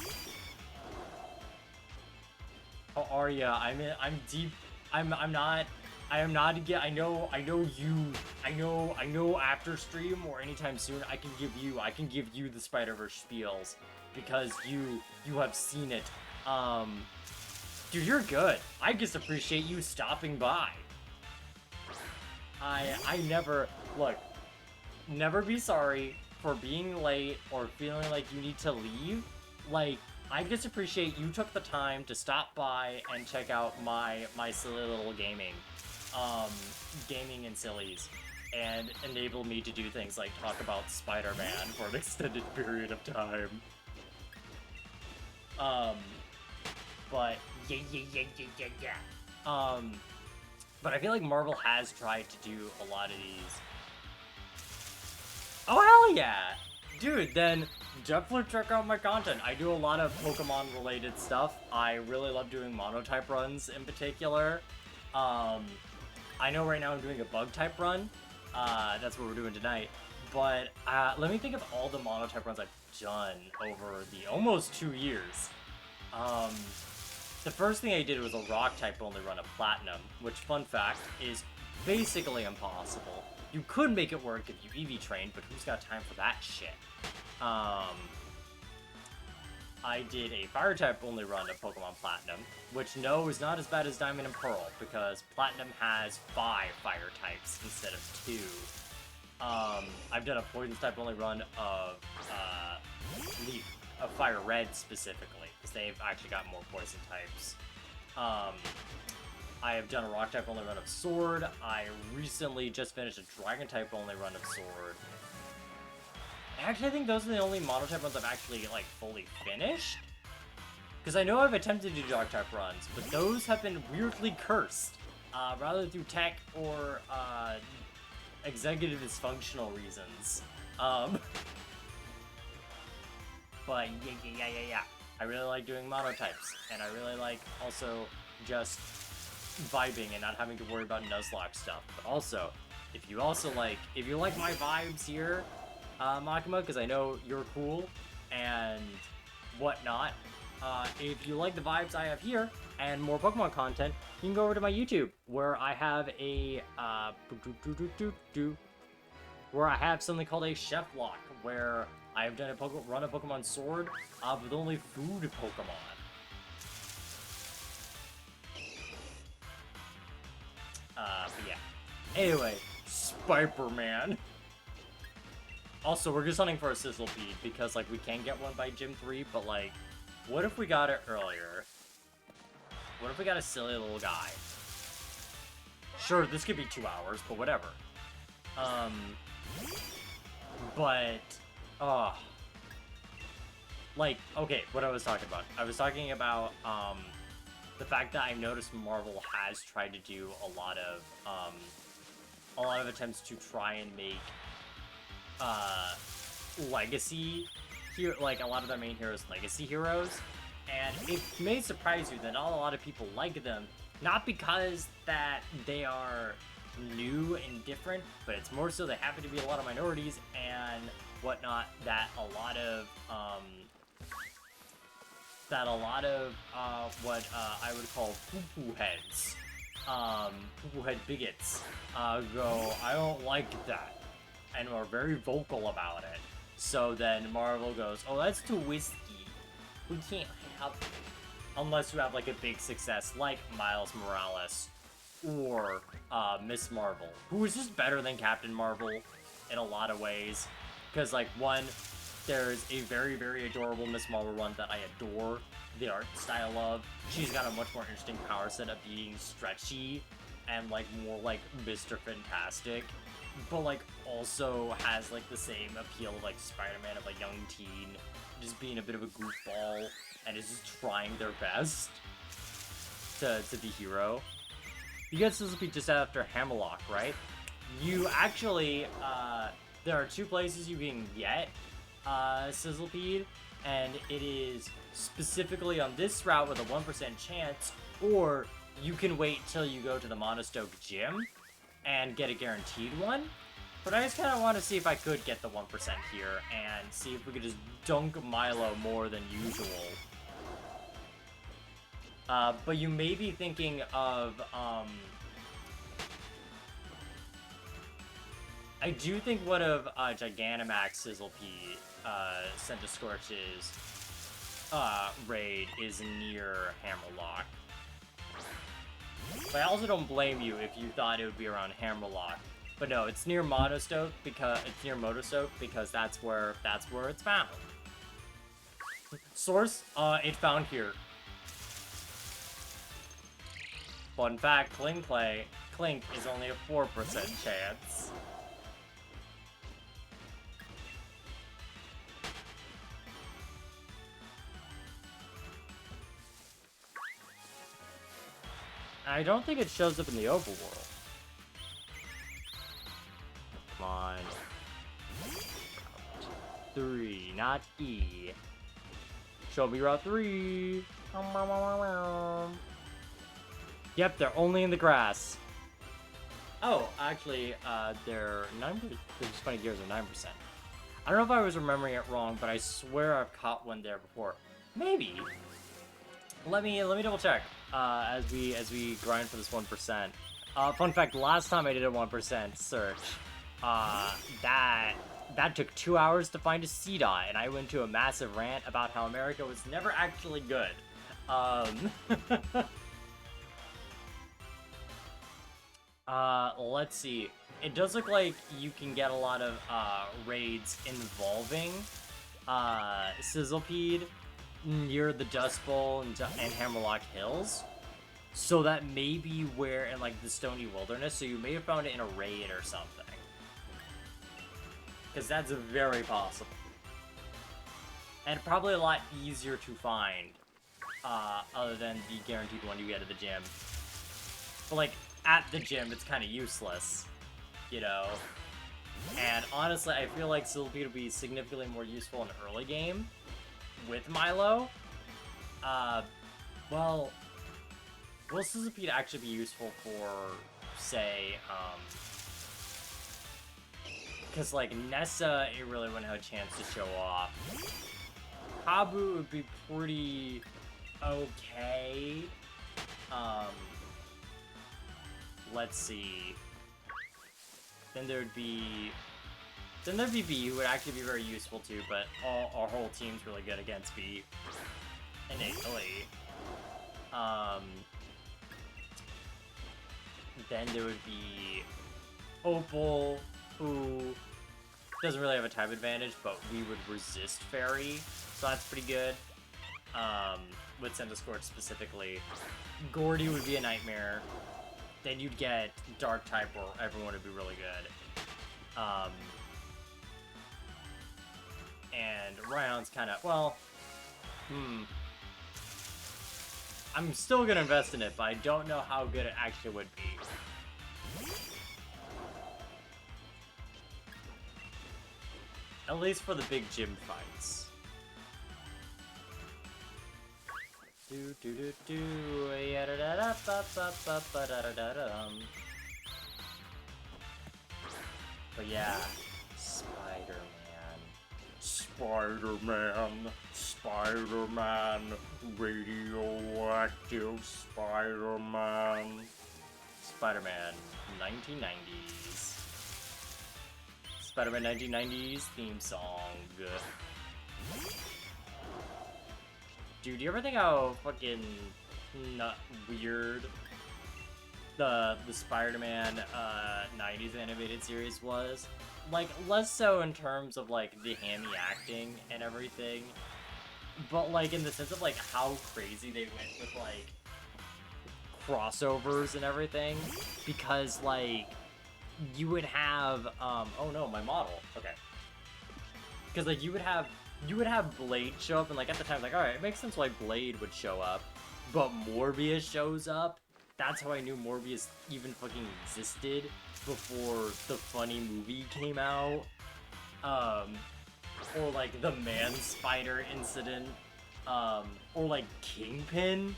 [SPEAKER 1] How are ya? I'm deep. I'm not. I am not again. I know you. I know after stream or anytime soon I can give you the Spider-Verse spiels because you have seen it. Dude, you're good. I just appreciate you stopping by. I never look. Never be sorry for being late or feeling like you need to leave. Like, I just appreciate you took the time to stop by and check out my silly little gaming and sillies, and enable me to do things like talk about Spider-Man for an extended period of time. But yeah. But I feel like Marvel has tried to do a lot of these. Oh, hell yeah! Dude, then definitely check out my content. I do a lot of Pokemon-related stuff. I really love doing monotype runs in particular. I know right now I'm doing a bug-type run. That's what we're doing tonight. But let me think of all the monotype runs I've done over the almost 2 years. The first thing I did was a rock-type only run of Platinum, which, fun fact, is basically impossible. You could make it work if you EV trained, but who's got time for that shit? I did a Fire-type only run of Pokemon Platinum, which, no, is not as bad as Diamond and Pearl, because Platinum has 5 Fire types instead of 2. I've done a Poison-type only run of Leaf, of Fire Red specifically, because they've actually got more Poison types. I have done a Rock-type only run of Sword. I recently just finished a Dragon-type only run of Sword. Actually, I think those are the only Mono-type runs I've actually, like, fully finished. Because I know I've attempted to do Dark-type runs, but those have been weirdly cursed. Rather through tech or, executive dysfunctional reasons. But, yeah. I really like doing monotypes, and I really like also just vibing and not having to worry about Nuzlocke stuff. But also, if you like my vibes here, Makima, because I know you're cool and whatnot, if you like the vibes I have here and more Pokemon content, you can go over to my YouTube, where I have a, where I have something called a Chef Lock, where I have done a run of Pokemon Sword, with only food Pokemon. But yeah. Anyway, Spider-Man. Also, we're just hunting for a Sizzlepede, because, like, we can get one by Gym 3, but, like, what if we got it earlier? What if we got a silly little guy? Sure, this could be 2 hours, but whatever. Like, okay, what I was talking about. I was talking about, the fact that I noticed Marvel has tried to do a lot of attempts to try and make, legacy here, like, a lot of their main heroes legacy heroes, and it may surprise you that not a lot of people like them, not because that they are new and different, but it's more so they happen to be a lot of minorities and whatnot, that a lot of what I would call poo-poo heads, poo-poo head bigots, go, I don't like that, and are very vocal about it. So then Marvel goes, oh, that's too whiskey. We can't have it. Unless you have, like, a big success like Miles Morales or Miss Marvel, who is just better than Captain Marvel in a lot of ways. Because, like, one, there's a very, very adorable Miss Marvel run that I adore the art style of. She's got a much more interesting power set of being stretchy and, like, more like Mr. Fantastic, but, like, also has, like, the same appeal of, like, Spider-Man, of a young teen just being a bit of a goofball and is just trying their best to be hero. You get Sizzlepede just after Hammerlock, right? You actually, there are 2 places you can get Sizzlepede, and it is specifically on this route with a 1% chance, or you can wait till you go to the Monostoke Gym and get a guaranteed one. But I just kind of want to see if I could get the 1% here and see if we could just dunk Milo more than usual. But you may be thinking of, I do think one of Gigantamax Sizzlepede, Centiskorch's raid is near Hammerlock. But I also don't blame you if you thought it would be around Hammerlock. But no, it's near Motostoke because that's where it's found. Source, it found here. Fun fact, Clink is only a 4% chance. I don't think it shows up in the overworld. Come on. 3, not E. Show me Route 3. Yep, they're only in the grass. Oh, actually, their spiny gears are 9%. I don't know if I was remembering it wrong, but I swear I've caught one there before. Maybe. Let me double check. As we grind for this 1%. Fun fact: last time I did a 1% search, that took 2 hours to find a CDOT, and I went to a massive rant about how America was never actually good. Let's see. It does look like you can get a lot of raids involving Sizzlepede near the Dust Bowl and Hammerlock Hills. So that may be where in like the Stony Wilderness, so you may have found it in a raid or something. Because that's very possible. And probably a lot easier to find, other than the guaranteed one you get at the gym. But like, at the gym, it's kind of useless, you know? And honestly, I feel like Sizzlepede would be significantly more useful in early game with Milo. Well, will Sizzlepede actually be useful for, say, because like Nessa, it really wouldn't have a chance to show off. Kabu would be pretty okay. Let's see. Then there'd be B, who would actually be very useful too, but our whole team's really good against B. Innately. Then there would be Opal, who doesn't really have a type advantage, but we would resist Fairy, so that's pretty good. With Centiskorch specifically. Gordy would be a nightmare. Then you'd get Dark type, where everyone would be really good. And Rhydon's kind of, well, I'm still gonna invest in it, but I don't know how good it actually would be. At least for the big gym fights. But yeah, Spider-Man, radioactive Spider-Man. Spider-Man 1990s. Spider-Man 1990s theme song. Dude, do you ever think how fucking weird the Spider-Man 90s animated series was? Like, less so in terms of, like, the hammy acting and everything, but, like, in the sense of, like, how crazy they went with, like, crossovers and everything, because, like, you would have, oh no, my model, okay. Because, like, you would have Blade show up, and, like, at the time, like, alright, it makes sense why Blade would show up, but Morbius shows up. That's how I knew Morbius even fucking existed before the funny movie came out. Or, like, the Man-Spider incident. Or, like, Kingpin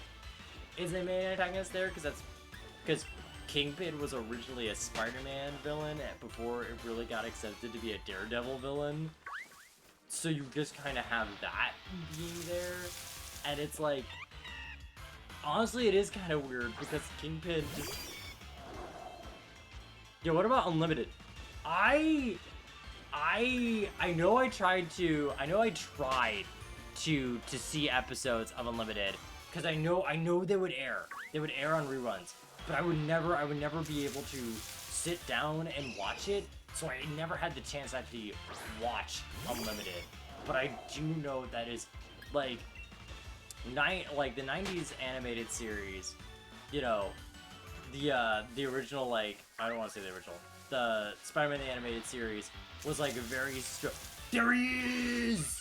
[SPEAKER 1] is a main antagonist there, because Kingpin was originally a Spider-Man villain before it really got accepted to be a Daredevil villain. So you just kind of have that being there, and it's like, Honestly, it is kind of weird because Kingpin just... Yo, what about Unlimited? I know I tried to see episodes of Unlimited because I know they would air. They would air on reruns, but I would never be able to sit down and watch it. So I never had the chance to actually watch Unlimited. But I do know that is like the 90s animated series, you know, the original, like, I don't want to say the original, the Spider-Man the animated series was like a very there he is!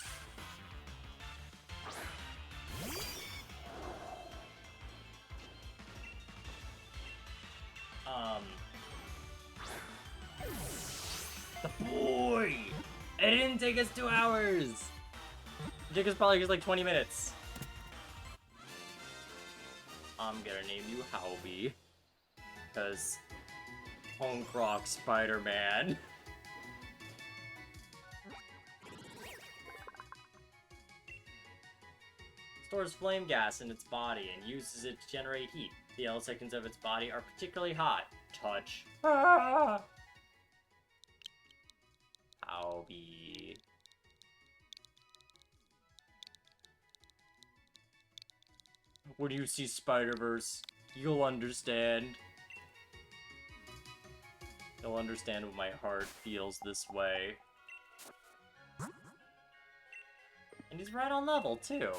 [SPEAKER 1] The boy! It didn't take us 2 hours! It took us probably just like 20 minutes. I'm gonna name you Howby. Because punk rock Spider-Man. Stores flame gas in its body and uses it to generate heat. The L sections of its body are particularly hot. Touch. Ah! Howby. When you see Spiderverse, you'll understand. You'll understand why my heart feels this way. And he's right on level, too.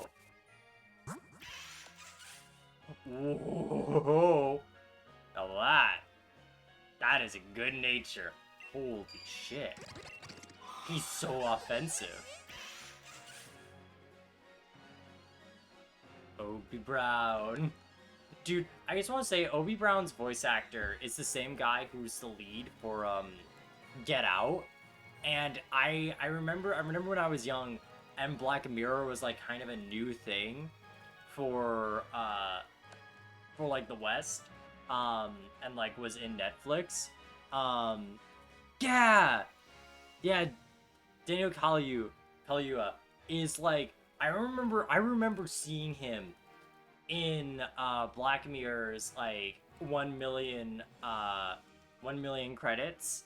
[SPEAKER 1] Whoa! Now that is a good nature. Holy shit. He's so offensive. Obi Brown. Dude, I just want to say, Obi Brown's voice actor is the same guy who's the lead for, Get Out. And I remember when I was young, and Black Mirror was, like, kind of a new thing for like, the West. And, like, was in Netflix. Yeah! Yeah, Daniel Kaluuya is, like, I remember seeing him in Black Mirror's like 1 million credits,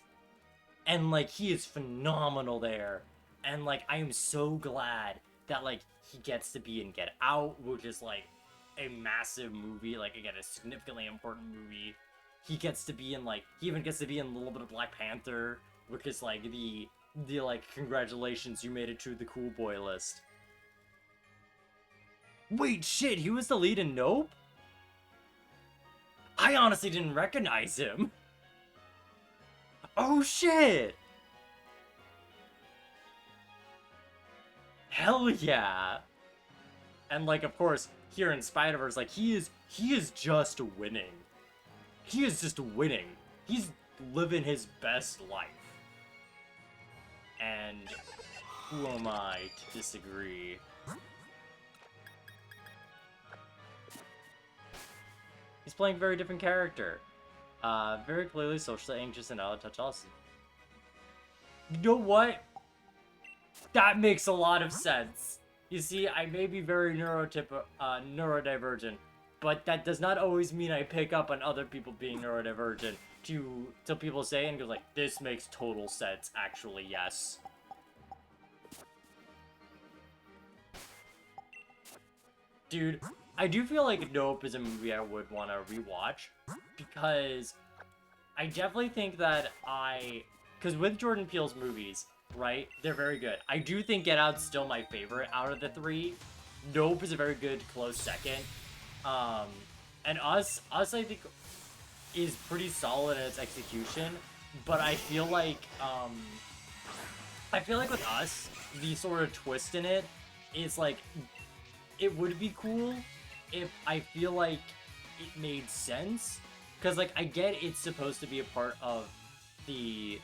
[SPEAKER 1] and like he is phenomenal there, and like I am so glad that like he gets to be in Get Out, which is like a massive movie, like again a significantly important movie. He gets to be in like he even gets to be in a little bit of Black Panther, which is like the like congratulations, you made it to the cool boy list. Wait, shit, he was the lead in Nope? I honestly didn't recognize him. Oh, shit! Hell yeah! And, like, of course, here in Spider-Verse, like, he is just winning. He is just winning. He's living his best life. And who am I to disagree? He's playing a very different character. Very clearly socially anxious and out of touch also. You know what? That makes a lot of sense. You see, I may be very neurodivergent, but that does not always mean I pick up on other people being neurodivergent till people say and go like, this makes total sense, actually, yes. Dude, I do feel like Nope is a movie I would want to rewatch, because I definitely think that because with Jordan Peele's movies, right, they're very good. I do think Get Out's still my favorite out of the three. Nope is a very good close second. And Us I think is pretty solid in its execution, but I feel like with Us, the sort of twist in it is like, it would be cool if I feel like it made sense, because like I get it's supposed to be a part of the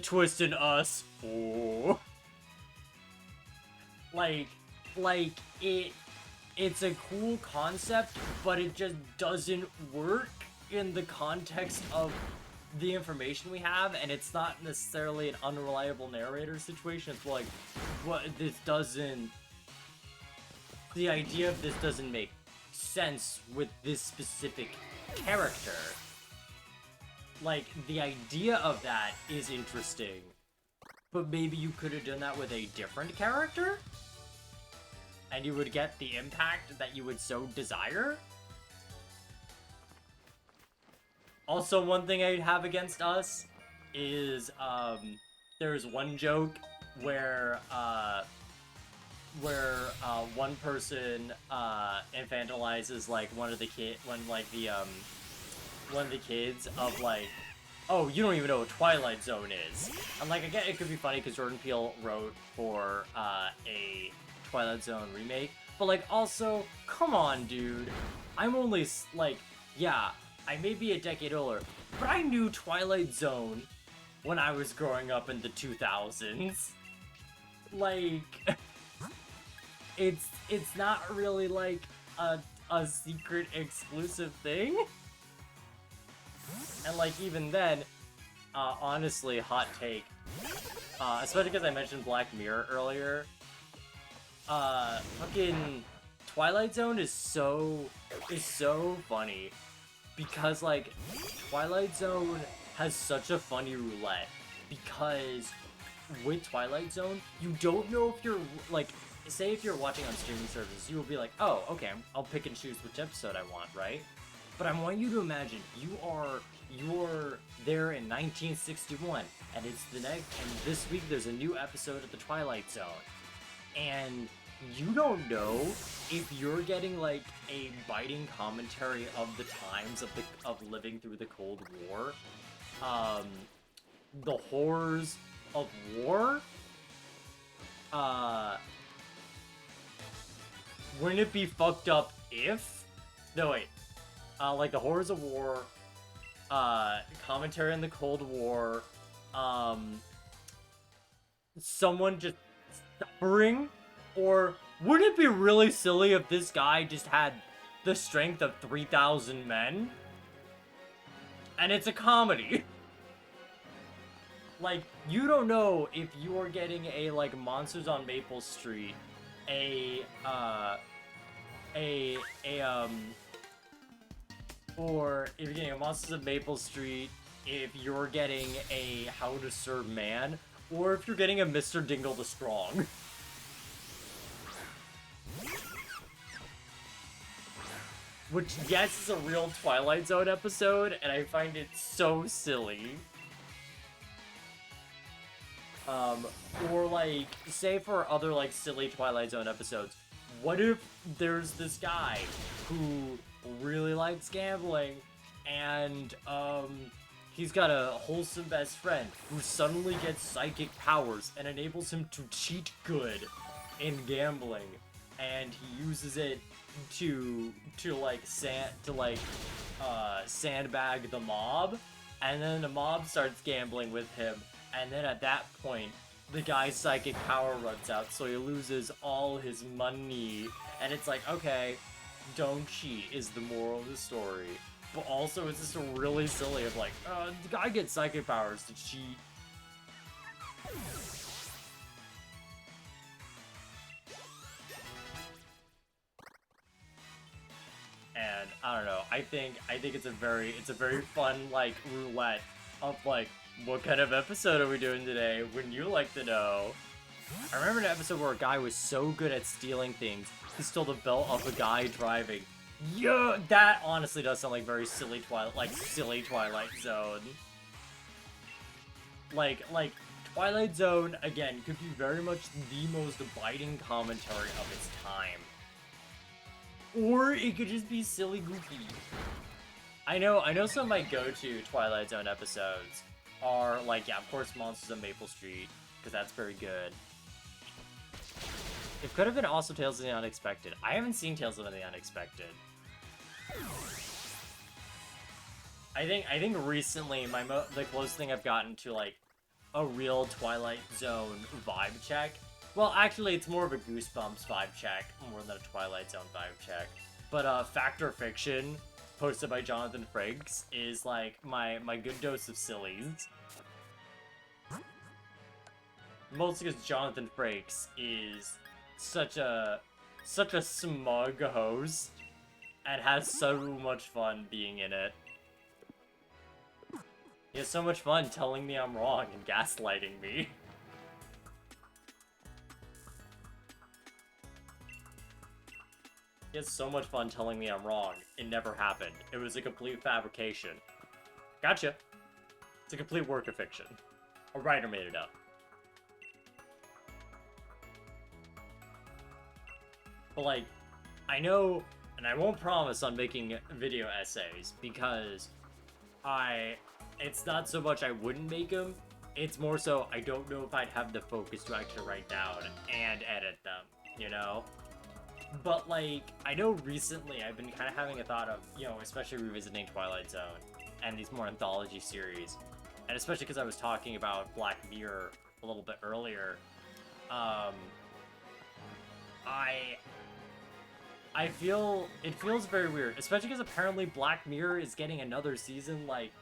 [SPEAKER 1] twist in Us. Oh. Like it's a cool concept, but it just doesn't work in the context of the information we have, and it's not necessarily an unreliable narrator situation. It's like, what, this doesn't the idea of this doesn't make sense with this specific character. Like, the idea of that is interesting, but maybe you could have done that with a different character? And you would get the impact that you would so desire? Also, one thing I'd have against us is, there's one joke where one person, infantilizes, like, one of the kids of, like, oh, you don't even know what Twilight Zone is. And, like, again, it could be funny because Jordan Peele wrote for, a Twilight Zone remake, but, like, also, come on, dude. I'm only, like, yeah, I may be a decade older, but I knew Twilight Zone when I was growing up in the 2000s. Like, it's not really, like, a secret exclusive thing. And, like, even then, honestly, hot take, especially because I mentioned Black Mirror earlier, fucking Twilight Zone is so funny, because, like, Twilight Zone has such a funny roulette, because with Twilight Zone, you don't know if you're, like, say if you're watching on streaming services, you will be like, oh, okay, I'll pick and choose which episode I want, right? But I want you to imagine you're there in 1961, and it's the next, and this week there's a new episode of the Twilight Zone, and you don't know if you're getting, like, a biting commentary of the times of living through the Cold War, the horrors of war. Wouldn't it be fucked up if? No, wait. Like the horrors of war, commentary on the Cold War, someone just suffering? Or wouldn't it be really silly if this guy just had the strength of 3,000 men? And it's a comedy. Like, you don't know if you're getting a, like, Monsters on Maple Street, or if you're getting a Monsters of Maple Street, if you're getting a How to Serve Man, or if you're getting a Mr. Dingle the Strong. Which, yes, is a real Twilight Zone episode, and I find it so silly. Or, like, say for other, like, silly Twilight Zone episodes, what if there's this guy who really likes gambling, and, he's got a wholesome best friend who suddenly gets psychic powers and enables him to cheat good in gambling, and he uses it to sandbag the mob, and then the mob starts gambling with him, and then at that point, the guy's psychic power runs out, so he loses all his money, and it's like, okay, don't cheat is the moral of the story. But also, it's just really silly of like, the guy gets psychic powers to cheat. And I don't know. I think it's a very fun, like, roulette of like, what kind of episode are we doing today? Wouldn't you like to know? I remember an episode where a guy was so good at stealing things, he stole the belt off a guy driving. Yeah, that honestly does sound like very silly silly Twilight Zone. Like Twilight Zone again could be very much the most biting commentary of its time. Or it could just be silly goofy. I know some of my go-to Twilight Zone episodes are, like, yeah, of course, Monsters on Maple Street, because that's very good. It could have been also Tales of the Unexpected. I haven't seen Tales of the Unexpected. I think recently, the closest thing I've gotten to, like, a real Twilight Zone vibe check. Well, actually, it's more of a Goosebumps vibe check, more than a Twilight Zone vibe check. But, Fact or Fiction, posted by Jonathan Frakes, is, like, my good dose of sillies. Mostly because Jonathan Frakes is such a such a smug host and has so much fun being in it. He has so much fun telling me I'm wrong and gaslighting me. He has so much fun telling me I'm wrong. It never happened. It was a complete fabrication. Gotcha. It's a complete work of fiction. A writer made it up. But like, I know, and I won't promise on making video essays because it's not so much I wouldn't make them, it's more so I don't know if I'd have the focus to actually write down and edit them, you know? But like, I know recently I've been kind of having a thought of, you know, especially revisiting Twilight Zone and these more anthology series, and especially because I was talking about Black Mirror a little bit earlier, I feel, it feels very weird, especially because apparently Black Mirror is getting another season, like,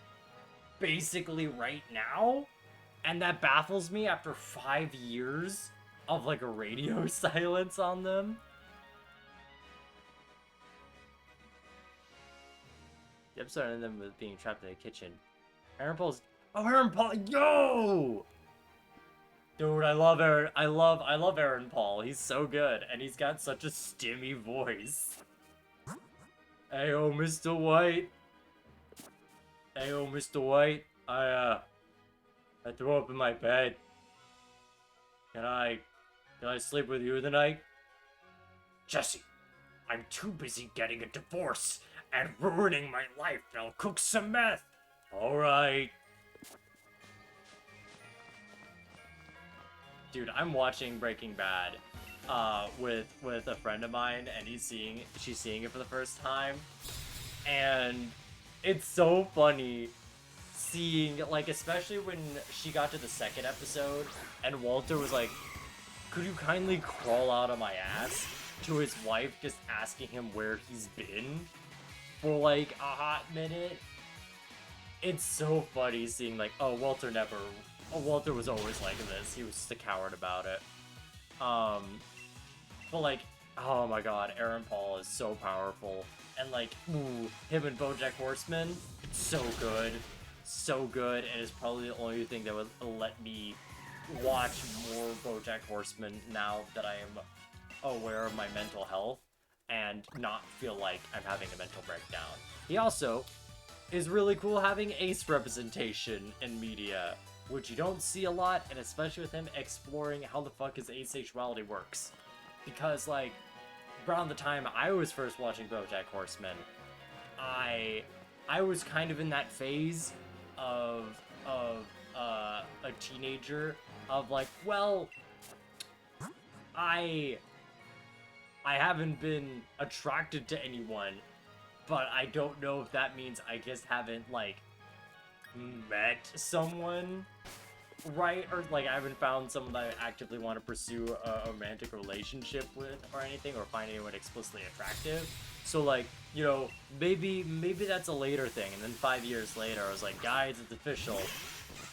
[SPEAKER 1] basically right now, and that baffles me after 5 years of, like, a radio silence on them. The episode ended them with being trapped in a kitchen. Aaron Paul's... Oh, Aaron Paul! Yo! Dude, I love Aaron. I love Aaron Paul. He's so good, and he's got such a stimmy voice. Ayo, Mr. White. Ayo, Mr. White. I threw up in my bed. Can I sleep with you tonight? Jesse, I'm too busy getting a divorce and ruining my life. I'll cook some meth. All right. Dude, I'm watching Breaking Bad with a friend of mine, and she's seeing it for the first time, and it's so funny seeing, like, especially when she got to the second episode and Walter was like, could you kindly crawl out of my ass, to his wife just asking him where he's been for like a hot minute. It's so funny seeing like, oh, Walter was always like this. He was just a coward about it. But like, oh my god, Aaron Paul is so powerful. And like, ooh, him and BoJack Horseman, so good. So good, and it's probably the only thing that would let me watch more BoJack Horseman now that I am aware of my mental health and not feel like I'm having a mental breakdown. He also is really cool having ace representation in media, which you don't see a lot, and especially with him exploring how the fuck his asexuality works. Because, like, around the time I was first watching BoJack Horseman, I was kind of in that phase of a teenager of like, well, I haven't been attracted to anyone, but I don't know if that means I just haven't like met someone, right? Or like I haven't found someone that I actively want to pursue a romantic relationship with or anything, or find anyone explicitly attractive. So like, you know, maybe that's a later thing. And then 5 years later, I was like, guys, it's official.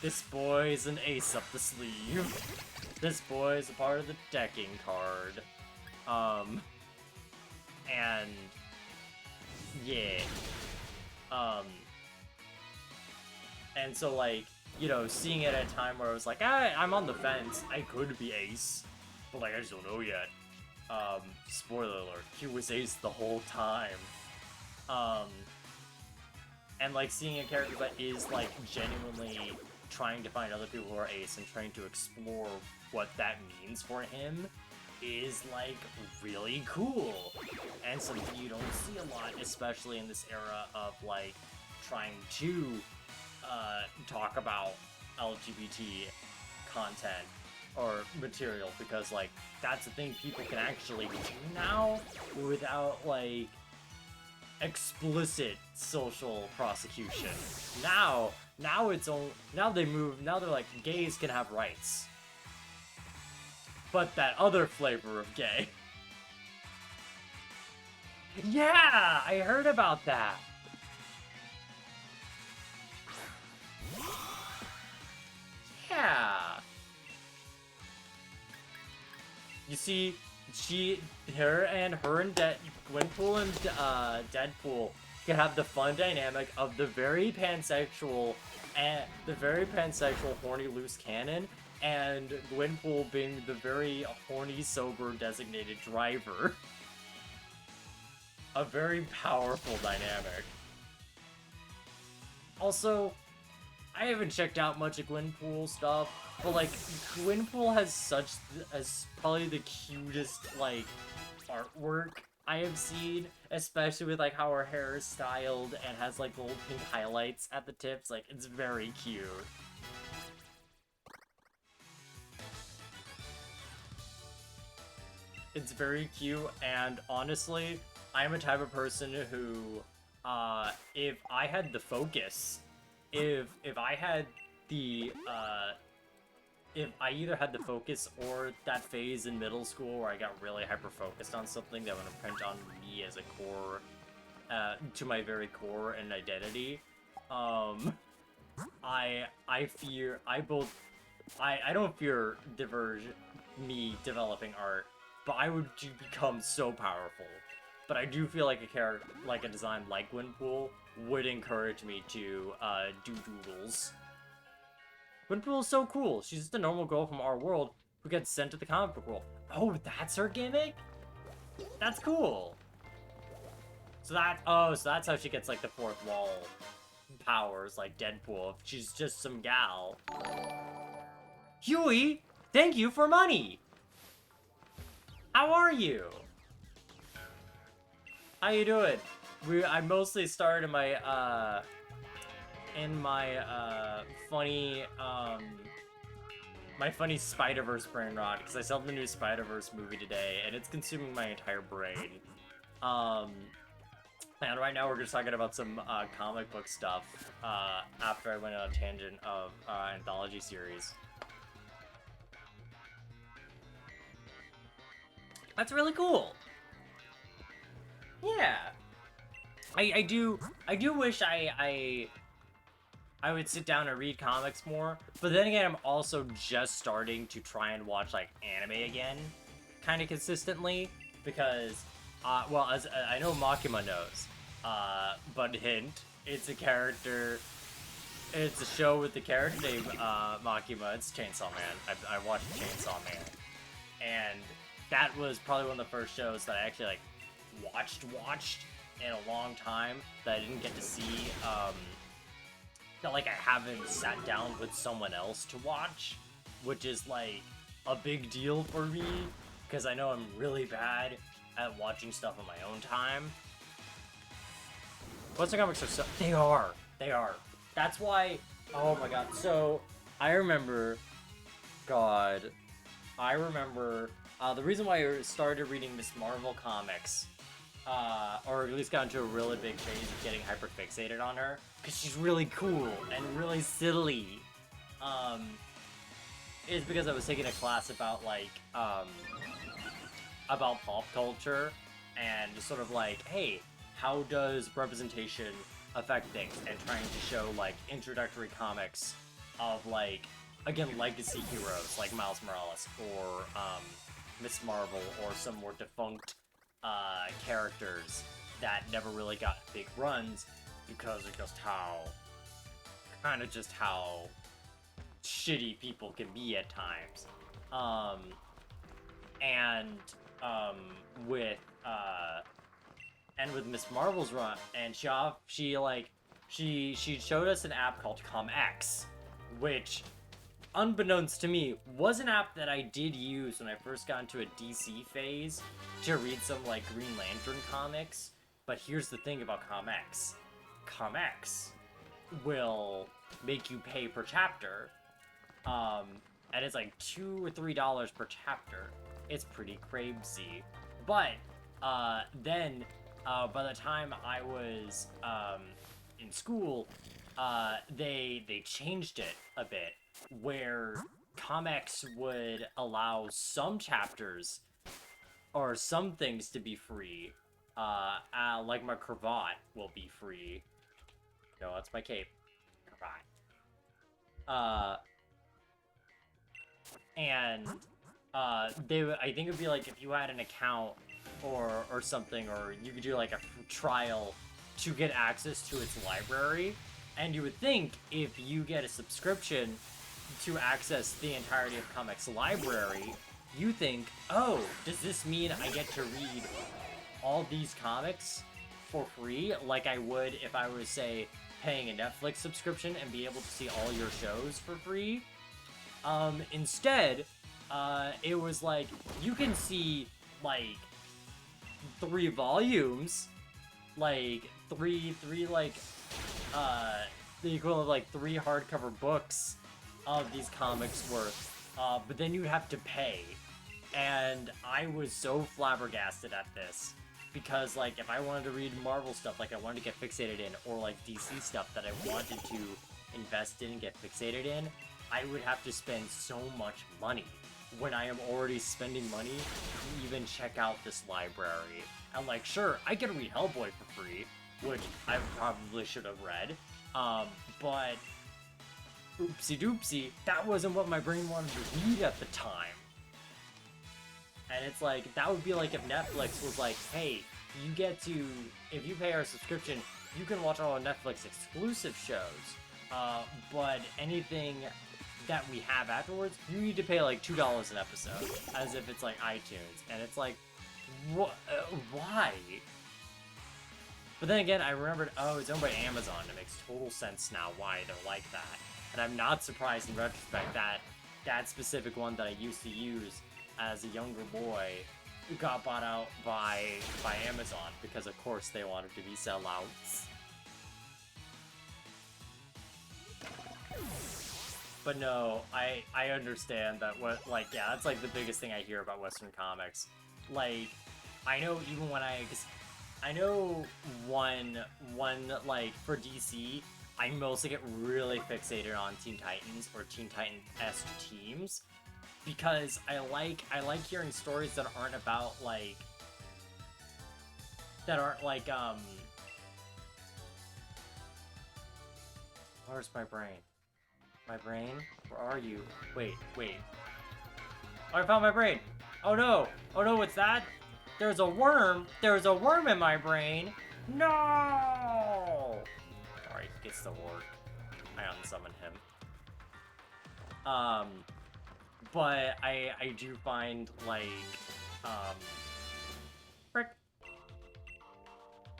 [SPEAKER 1] This boy's an ace up the sleeve. This boy's a part of the decking card. And yeah. And so like, you know, seeing it at a time where I was like, I'm on the fence. I could be ace, but like I just don't know yet. Spoiler alert, he was ace the whole time. And like seeing a character that is like genuinely trying to find other people who are ace and trying to explore what that means for him is like really cool. And something you don't see a lot, especially in this era of like trying to talk about LGBT content or material, because like that's the thing people can actually do now without like explicit social prosecution. Now they're like, gays can have rights, but that other flavor of gay. Yeah, I heard about that. Yeah. You see, her and Gwenpool and Deadpool can have the fun dynamic of the very pansexual horny loose cannon, and Gwenpool being the very horny sober designated driver. A very powerful dynamic. Also, I haven't checked out much of Gwenpool stuff, but like Gwenpool has probably the cutest like artwork I have seen, especially with like how her hair is styled and has like little pink highlights at the tips. Like, it's very cute. It's very cute, and honestly, I'm a type of person who, if I had the focus, if I had the, if I either had the focus or that phase in middle school where I got really hyper-focused on something that would imprint on me as a core, to my very core and identity, I don't fear me developing art, but I would become so powerful. But I do feel like a design like Gwenpool would encourage me to do doodles. Gwenpool is so cool. She's just a normal girl from our world who gets sent to the comic book world. Oh, that's her gimmick? That's cool. So that's how she gets like the fourth wall powers like Deadpool. If she's just some gal. Huey, thank you for money. How are you? How you doing? I mostly started funny Spiderverse Brainrot because I saw the new Spiderverse movie today and it's consuming my entire brain. And right now we're just talking about some comic book stuff after I went on a tangent of anthology series. That's really cool. Yeah. I do wish I would sit down and read comics more, but then again, I'm also just starting to try and watch like anime again, kind of consistently, because, well, as I know Makima knows, but hint, it's a show with the character named Makima. It's Chainsaw Man. I watched Chainsaw Man, and that was probably one of the first shows that I actually like watched in a long time that I didn't get to see. That like I haven't sat down with someone else to watch, which is like a big deal for me because I know I'm really bad at watching stuff on my own time. Western comics are so they are. That's why. Oh my god. So I remember. The reason why I started reading Miss Marvel comics, or at least got into a really big phase of getting hyper fixated on her, because she's really cool and really silly, is because I was taking a class about like about pop culture and just sort of like, hey, how does representation affect things, and trying to show like introductory comics of like, again, legacy heroes like Miles Morales or Miss Marvel or some more defunct characters that never really got big runs because of just how shitty people can be at times. With Miss Marvel's run, and she showed us an app called ComX, which, unbeknownst to me, was an app that I did use when I first got into a DC phase to read some like Green Lantern comics. But here's the thing about ComX. ComX will make you pay per chapter, and it's like $2 or $3 per chapter. It's pretty crazy. But then by the time I was in school, they changed it a bit, where comics would allow some chapters or some things to be free. Like my cravat will be free. No, that's my cape. Cravat. I think it'd be like if you had an account or something, or you could do like a trial to get access to its library. And you would think if you get a subscription to access the entirety of Comics library, you think, oh, does this mean I get to read all these comics for free like I would if I was, say, paying a Netflix subscription and be able to see all your shows for free? Instead, it was like, you can see, like, 3 volumes, like, the equivalent of, like, 3 hardcover books of these comics worth, but then you have to pay. And I was so flabbergasted at this, because, like, if I wanted to read Marvel stuff, like, I wanted to get fixated in, or, like, DC stuff that I wanted to invest in and get fixated in, I would have to spend so much money when I am already spending money to even check out this library. And, like, sure, I can read Hellboy for free, which I probably should have read, but oopsie doopsie, that wasn't what my brain wanted to read at the time. And it's like, that would be like if Netflix was like, hey, you get to, if you pay our subscription, you can watch all our Netflix exclusive shows, but anything that we have afterwards, you need to pay like $2 an episode, as if it's like iTunes. And it's like, why? But then again, I remembered, oh, it's owned by Amazon. It makes total sense now why they're like that. And I'm not surprised in retrospect that that specific one that I used to use as a younger boy got bought out by Amazon, because of course they wanted to be sellouts. But no, I understand that what, like, yeah, that's like the biggest thing I hear about Western comics. Like, I know even when I know one, like, for DC, I mostly get really fixated on Teen Titans or Teen Titan-esque teams, because I like hearing stories that aren't about, like, where's my brain? My brain? Where are you? Wait. Oh, I found my brain! Oh no, what's that? There's a worm in my brain! No! Alright, he gets to work. I unsummoned him. But I do find, like, frick.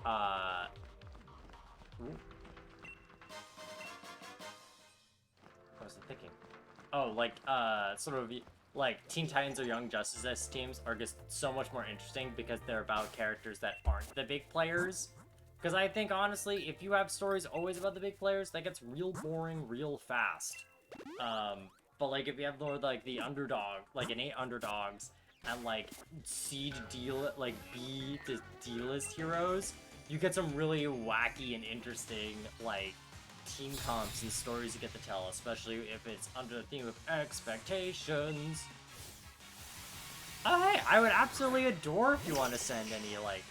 [SPEAKER 1] Ooh. What was I thinking? Oh, like, sort of, like, Teen Titans or Young Justice teams are just so much more interesting because they're about characters that aren't the big players. Because I think, honestly, if you have stories always about the big players, that gets real boring real fast. But, like, if you have more, like, the underdog, like, innate underdogs, and, like, C to D, like, B to D-list heroes, you get some really wacky and interesting, like, team comps and stories you get to tell, especially if it's under the theme of expectations. Oh, hey, I would absolutely adore if you want to send any, like,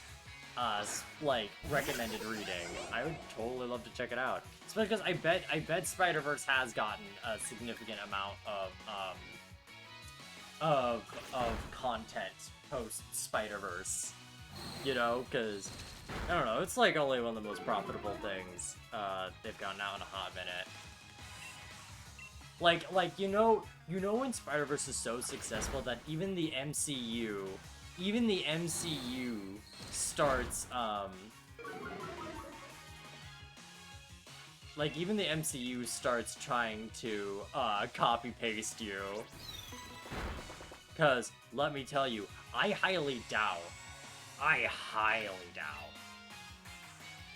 [SPEAKER 1] recommended reading. I would totally love to check it out. Especially because I bet Spiderverse has gotten a significant amount of content post Spiderverse. You know, because I don't know, it's like only one of the most profitable things they've gotten out in a hot minute. Like you know when Spider-Verse is so successful that even the MCU starts even the MCU starts trying to copy paste you. Cause let me tell you, I highly doubt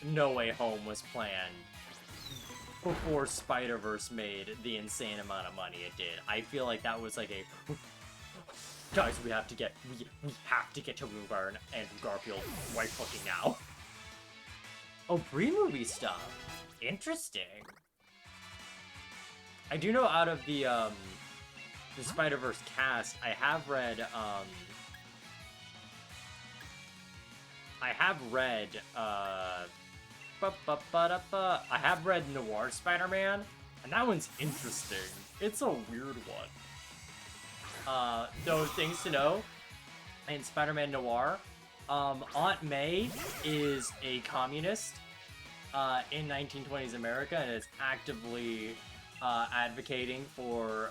[SPEAKER 1] No Way Home was planned before Spider-Verse made the insane amount of money it did. I feel like that was like a guys, we have to get Tobey Maguire and Andrew Garfield right fucking now. Oh, pre-movie stuff. Interesting. I do know out of the Spider-Verse cast, I have read Noir Spider-Man, and that one's interesting. It's a weird one. those things to know in Spider-Man Noir. Aunt May is a communist in 1920s America, and is actively advocating for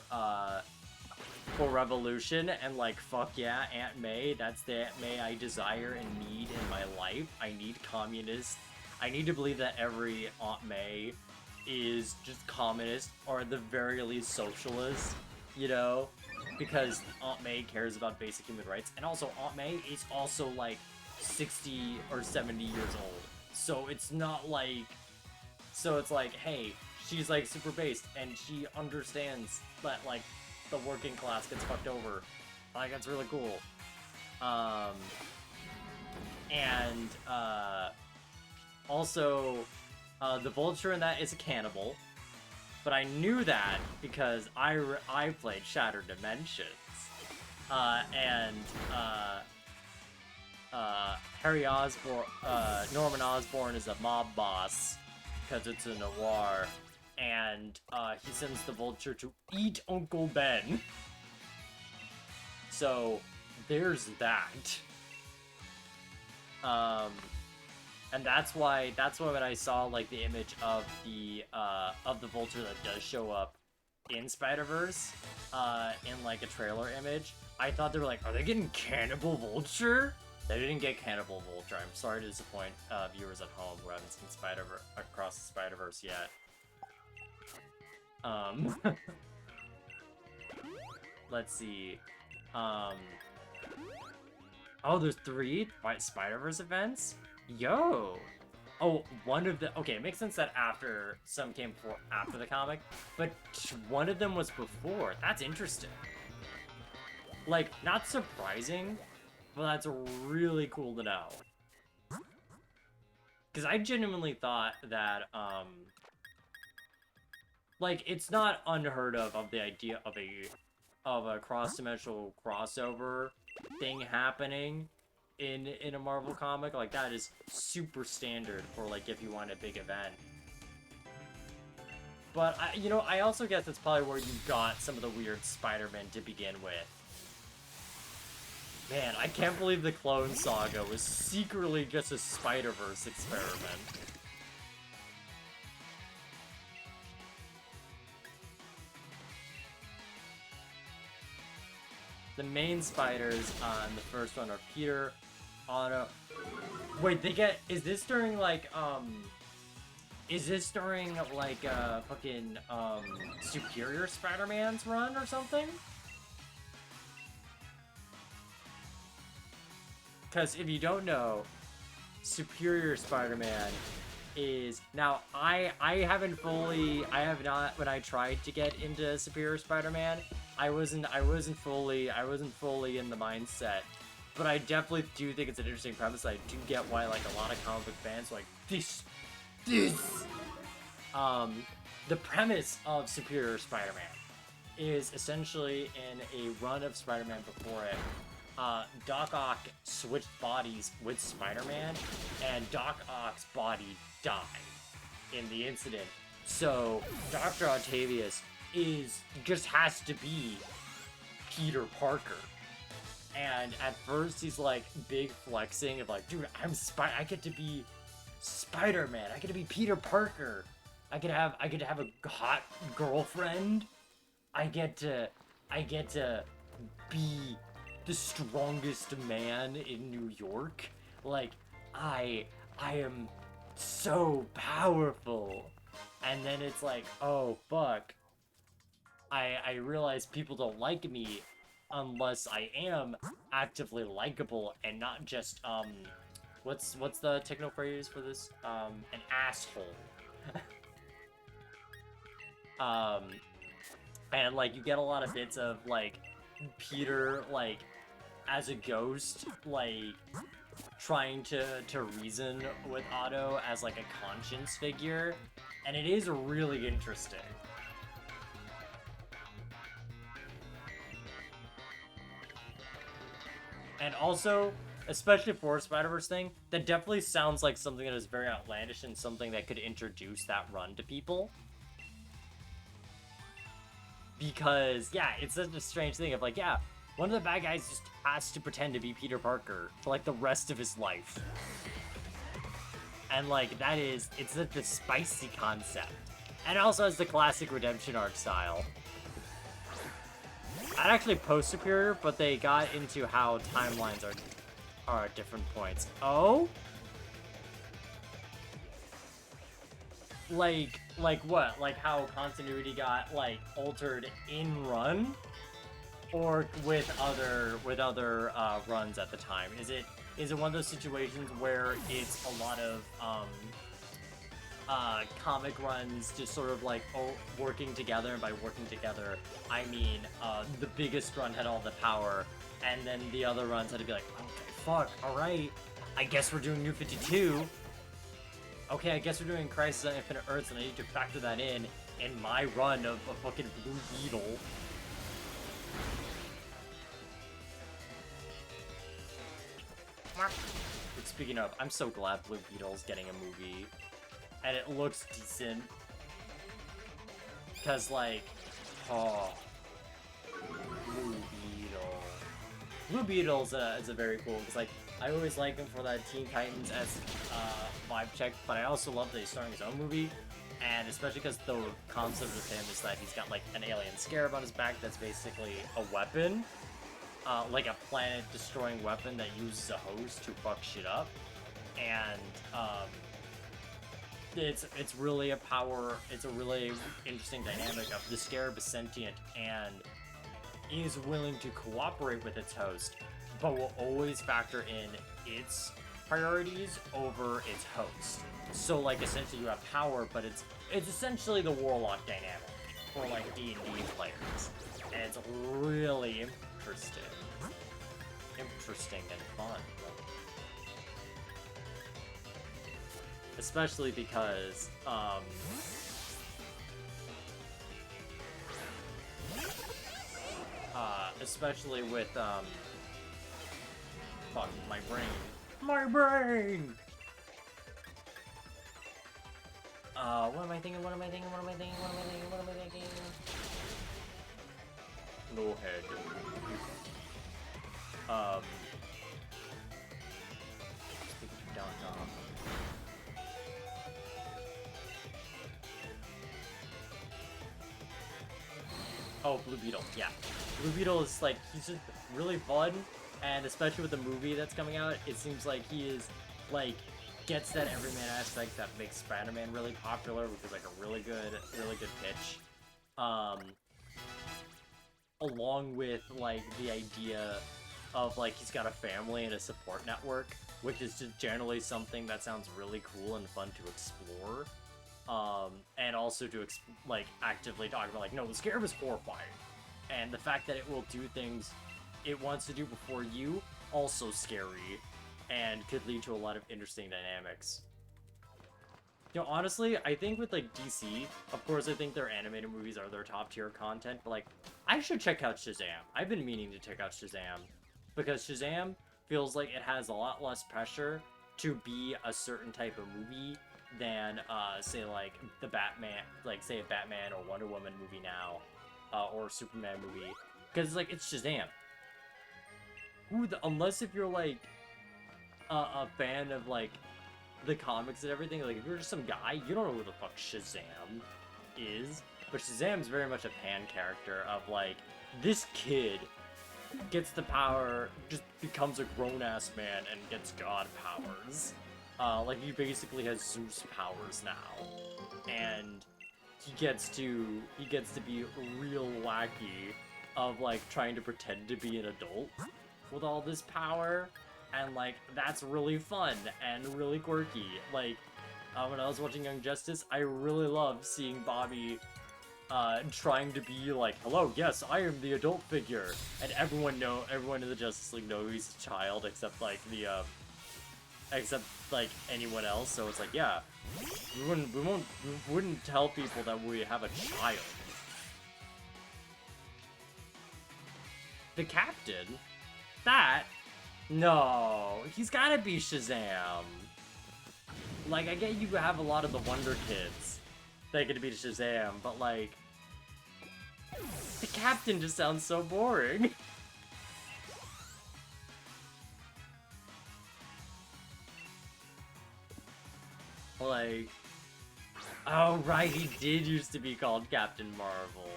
[SPEAKER 1] revolution, and like, fuck yeah, Aunt May, that's the Aunt May I desire and need in my life. I need communists. I need to believe that every Aunt May is just communist, or at the very least socialist, you know? Because Aunt May cares about basic human rights, and also Aunt May is also like 60 or 70 years old. So it's not like, so it's like, hey, she's like super based, and she understands that like the working class gets fucked over. Like, that's really cool. And also, the Vulture in that is a cannibal, but I knew that because I played Shattered Dimensions, Harry Osborn, Norman Osborn is a mob boss because it's a noir. And he sends the Vulture to eat Uncle Ben. So there's that. And that's why when I saw like the image of the Vulture that does show up in Spiderverse, in like a trailer image, I thought they were like, are they getting Cannibal Vulture? They didn't get Cannibal Vulture. I'm sorry to disappoint viewers at home who haven't seen Across the Spider-Verse yet. Let's see. Oh, there's 3 Spider-Verse events? Yo! Oh, one of the... Okay, it makes sense that some came after the comic, but one of them was before. That's interesting. Like, not surprising, but that's really cool to know. Because I genuinely thought that, like, it's not unheard of the idea of a cross-dimensional crossover thing happening in a Marvel comic. Like, that is super standard for, like, if you want a big event. But, I also guess that's probably where you got some of the weird Spider-Man to begin with. Man, I can't believe the Clone Saga was secretly just a Spiderverse experiment. The main spiders on the first one are Peter, Otto... Wait, is this during, like, fucking, Superior Spider-Man's run or something? Because if you don't know, Superior Spider-Man is... Now, I have not, when I tried to get into Superior Spider-Man, I wasn't fully in the mindset, but I definitely do think it's an interesting premise. I do get why, like, a lot of comic book fans are like, this. The premise of Superior Spider-Man is essentially in a run of Spider-Man before it, Doc Ock switched bodies with Spider-Man, and Doc Ock's body died in the incident. So Dr. Octavius just has to be Peter Parker. And at first he's like big flexing of like, dude, I get to be Spider-Man. I get to be Peter Parker. I get to have a hot girlfriend. I get to be the strongest man in New York. Like, I am so powerful. And then it's like, oh fuck. I realize people don't like me unless I am actively likable and not just what's the techno phrase for this? An asshole. And like you get a lot of bits of like Peter like as a ghost, like trying to reason with Otto as like a conscience figure, and it is really interesting. And also, especially for a Spider-Verse thing, that definitely sounds like something that is very outlandish and something that could introduce that run to people. Because, yeah, it's such a strange thing of, like, yeah, one of the bad guys just has to pretend to be Peter Parker for, like, the rest of his life. And, like, it's such a spicy concept. And also has the classic redemption arc style. I'd actually post Superior, but they got into how timelines are at different points. Oh? Like what? Like how continuity got, like, altered in Run? Or with other runs at the time? Is it one of those situations where it's a lot of comic runs just sort of like working together, and by working together I mean the biggest run had all the power, and then the other runs had to be like, okay, fuck, alright, I guess we're doing New 52. Okay, I guess we're doing Crisis on Infinite Earths, and I need to factor that in my run of a fucking Blue Beetle. But speaking of, I'm so glad Blue Beetle's getting a movie. And it looks decent. Because, like, oh, Blue Beetle. Blue Beetle's is a very cool, because, like, I always like him for that Teen Titans-esque vibe check, but I also love that he's starting his own movie. And especially because the concept of him is that he's got, like, an alien scarab on his back that's basically a weapon. Like a planet-destroying weapon that uses a hose to fuck shit up. And, it's really it's a really interesting dynamic of the scarab is sentient and is willing to cooperate with its host, but will always factor in its priorities over its host. So, like, essentially you have power, but it's essentially the warlock dynamic for, like, D&D players. And it's really interesting and fun. Especially because, especially with, fuck, my brain. My brain! What am I thinking? No head. Oh, Blue Beetle, yeah. Blue Beetle is, like, he's just really fun, and especially with the movie that's coming out, it seems like he is, like, gets that everyman aspect that makes Spider-Man really popular, which is, like, a really good pitch. Along with, like, the idea of, like, he's got a family and a support network, which is just generally something that sounds really cool and fun to explore. And also to, like, actively talk about, like, no, the scarab is horrifying. And the fact that it will do things it wants to do before you, also scary. And could lead to a lot of interesting dynamics. You know, honestly, I think with, like, DC, of course, I think their animated movies are their top-tier content, but, like, I should check out Shazam. I've been meaning to check out Shazam. Because Shazam feels like it has a lot less pressure to be a certain type of movie than, say, like, the Batman, like, say, a Batman or Wonder Woman movie now, or a Superman movie. Because, like, it's Shazam. Unless if you're, like, a fan of, like, the comics and everything, like, if you're just some guy, you don't know who the fuck Shazam is. But Shazam's very much a pan character of, like, this kid gets the power, just becomes a grown-ass man and gets god powers. Like, he basically has Zeus powers now. And he gets to be real wacky of, like, trying to pretend to be an adult with all this power. And, like, that's really fun and really quirky. Like, when I was watching Young Justice, I really loved seeing Bobby trying to be like, hello, yes, I am the adult figure. And everyone in the Justice League knows he's a child, except, like, anyone else. So it's like, yeah, we wouldn't tell people that we have a child. The Captain? No, he's gotta be Shazam. Like, I get you have a lot of the Wonder Kids that get to be Shazam, but, like, The captain just sounds so boring. Like, oh right, he did used to be called Captain Marvel.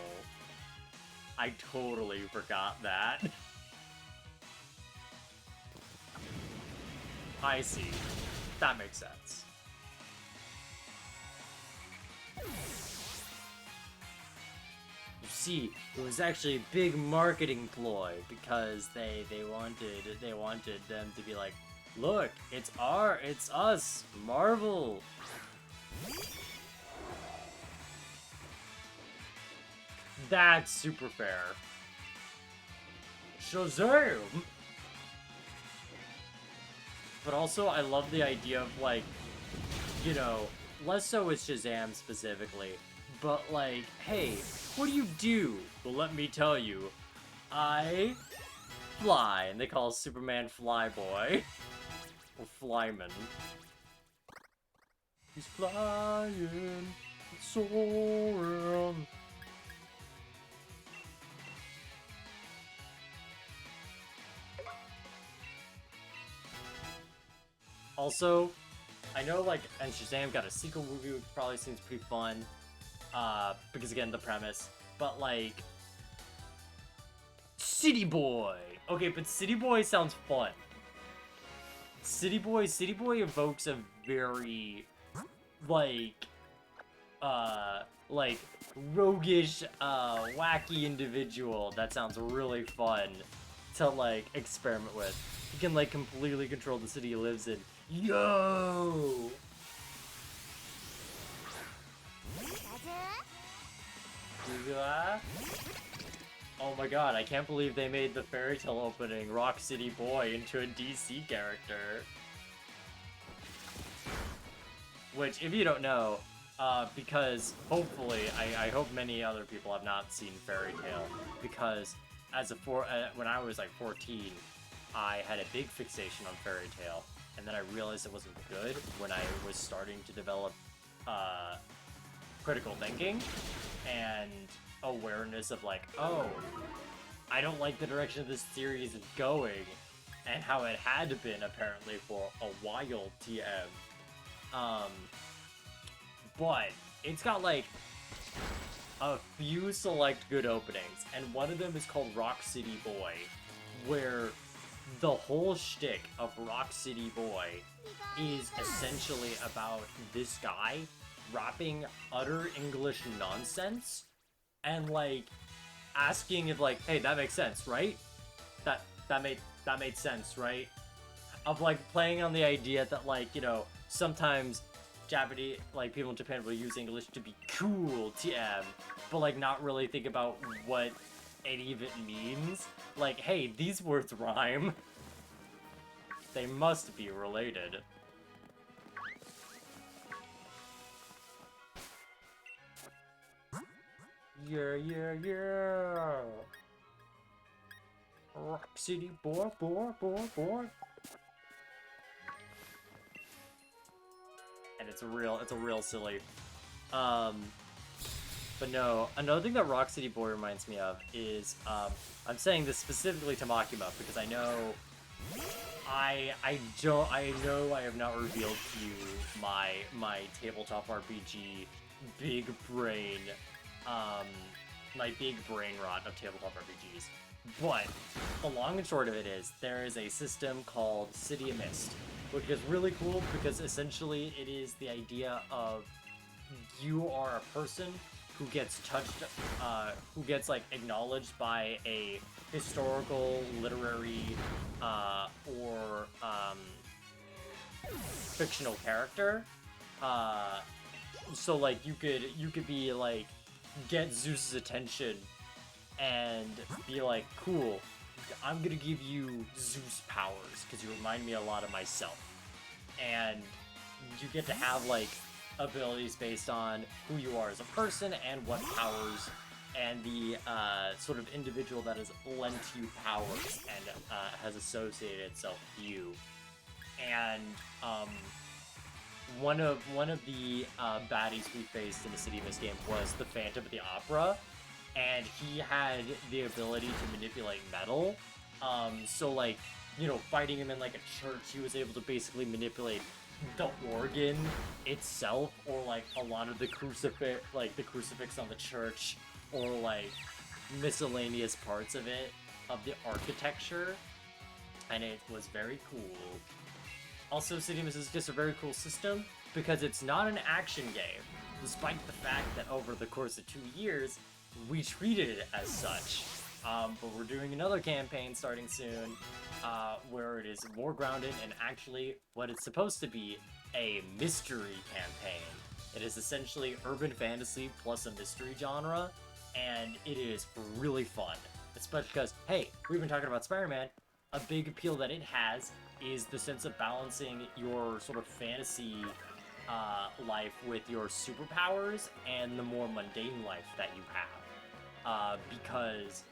[SPEAKER 1] I totally forgot that. I see. That makes sense. You see, it was actually a big marketing ploy because they wanted them to be like, look, it's us, Marvel. That's super fair. Shazam! But also, I love the idea of, like, you know, less so with Shazam specifically, but like, hey, what do you do? Well, let me tell you. I fly, and they call Superman Flyboy. Or Flyman. He's flying, soaring. Also, I know, like, and Shazam got a sequel movie, which probably seems pretty fun, because, again, the premise, but, like, City Boy! Okay, but City Boy sounds fun. City Boy evokes a very, like, roguish, wacky individual that sounds really fun to, like, experiment with. He can, like, completely control the city he lives in. Yo! Oh my god, I can't believe they made the fairy tale opening Rock City Boy into a DC character. Which, if you don't know, because hopefully, I hope many other people have not seen Fairy Tail, because when I was like 14, I had a big fixation on Fairy Tail, and then I realized it wasn't good when I was starting to develop critical thinking and awareness of like, oh, I don't like the direction this series is going, and how it had been apparently for a while, TM. But it's got like a few select good openings, and one of them is called Rock City Boy, where the whole shtick of Rock City Boy is essentially about this guy rapping utter English nonsense and like asking if like, hey, that makes sense, right? That made sense, right? Of like playing on the idea that like, you know, sometimes Japanese, like, people in Japan will use English to be cool, TM, but, like, not really think about what any of it means. Like, hey, these words rhyme. They must be related. Yeah, yeah, yeah! Rock City boy, boy, boy, boy! And it's a real silly. But no, another thing that Rock City Boy reminds me of is, I'm saying this specifically to Makima because I know I know I have not revealed to you my tabletop RPG big brain, my big brain rot of tabletop RPGs. But the long and short of it is there is a system called City of Mist, which is really cool because essentially it is the idea of you are a person who gets touched, who gets like acknowledged by a historical, literary, or fictional character. So like you could be like get Zeus's attention and be like, cool, I'm gonna give you Zeus powers because you remind me a lot of myself, and you get to have like abilities based on who you are as a person and what powers and the sort of individual that has lent you powers and has associated itself with you. And one of the baddies we faced in the City of Mist game was the Phantom of the Opera, and he had the ability to manipulate metal. So like, you know, fighting him in like a church, he was able to basically manipulate the organ itself, or like a lot of the crucifix on the church, or like miscellaneous parts of it, of the architecture, and it was very cool. Also, Citymus is just a very cool system because it's not an action game, despite the fact that over the course of 2 years, we treated it as such. But we're doing another campaign starting soon, where it is more grounded and actually what it's supposed to be, a mystery campaign. It is essentially urban fantasy plus a mystery genre, and it is really fun. Especially because, hey, we've been talking about Spider-Man. A big appeal that it has is the sense of balancing your sort of fantasy life with your superpowers and the more mundane life that you have. Because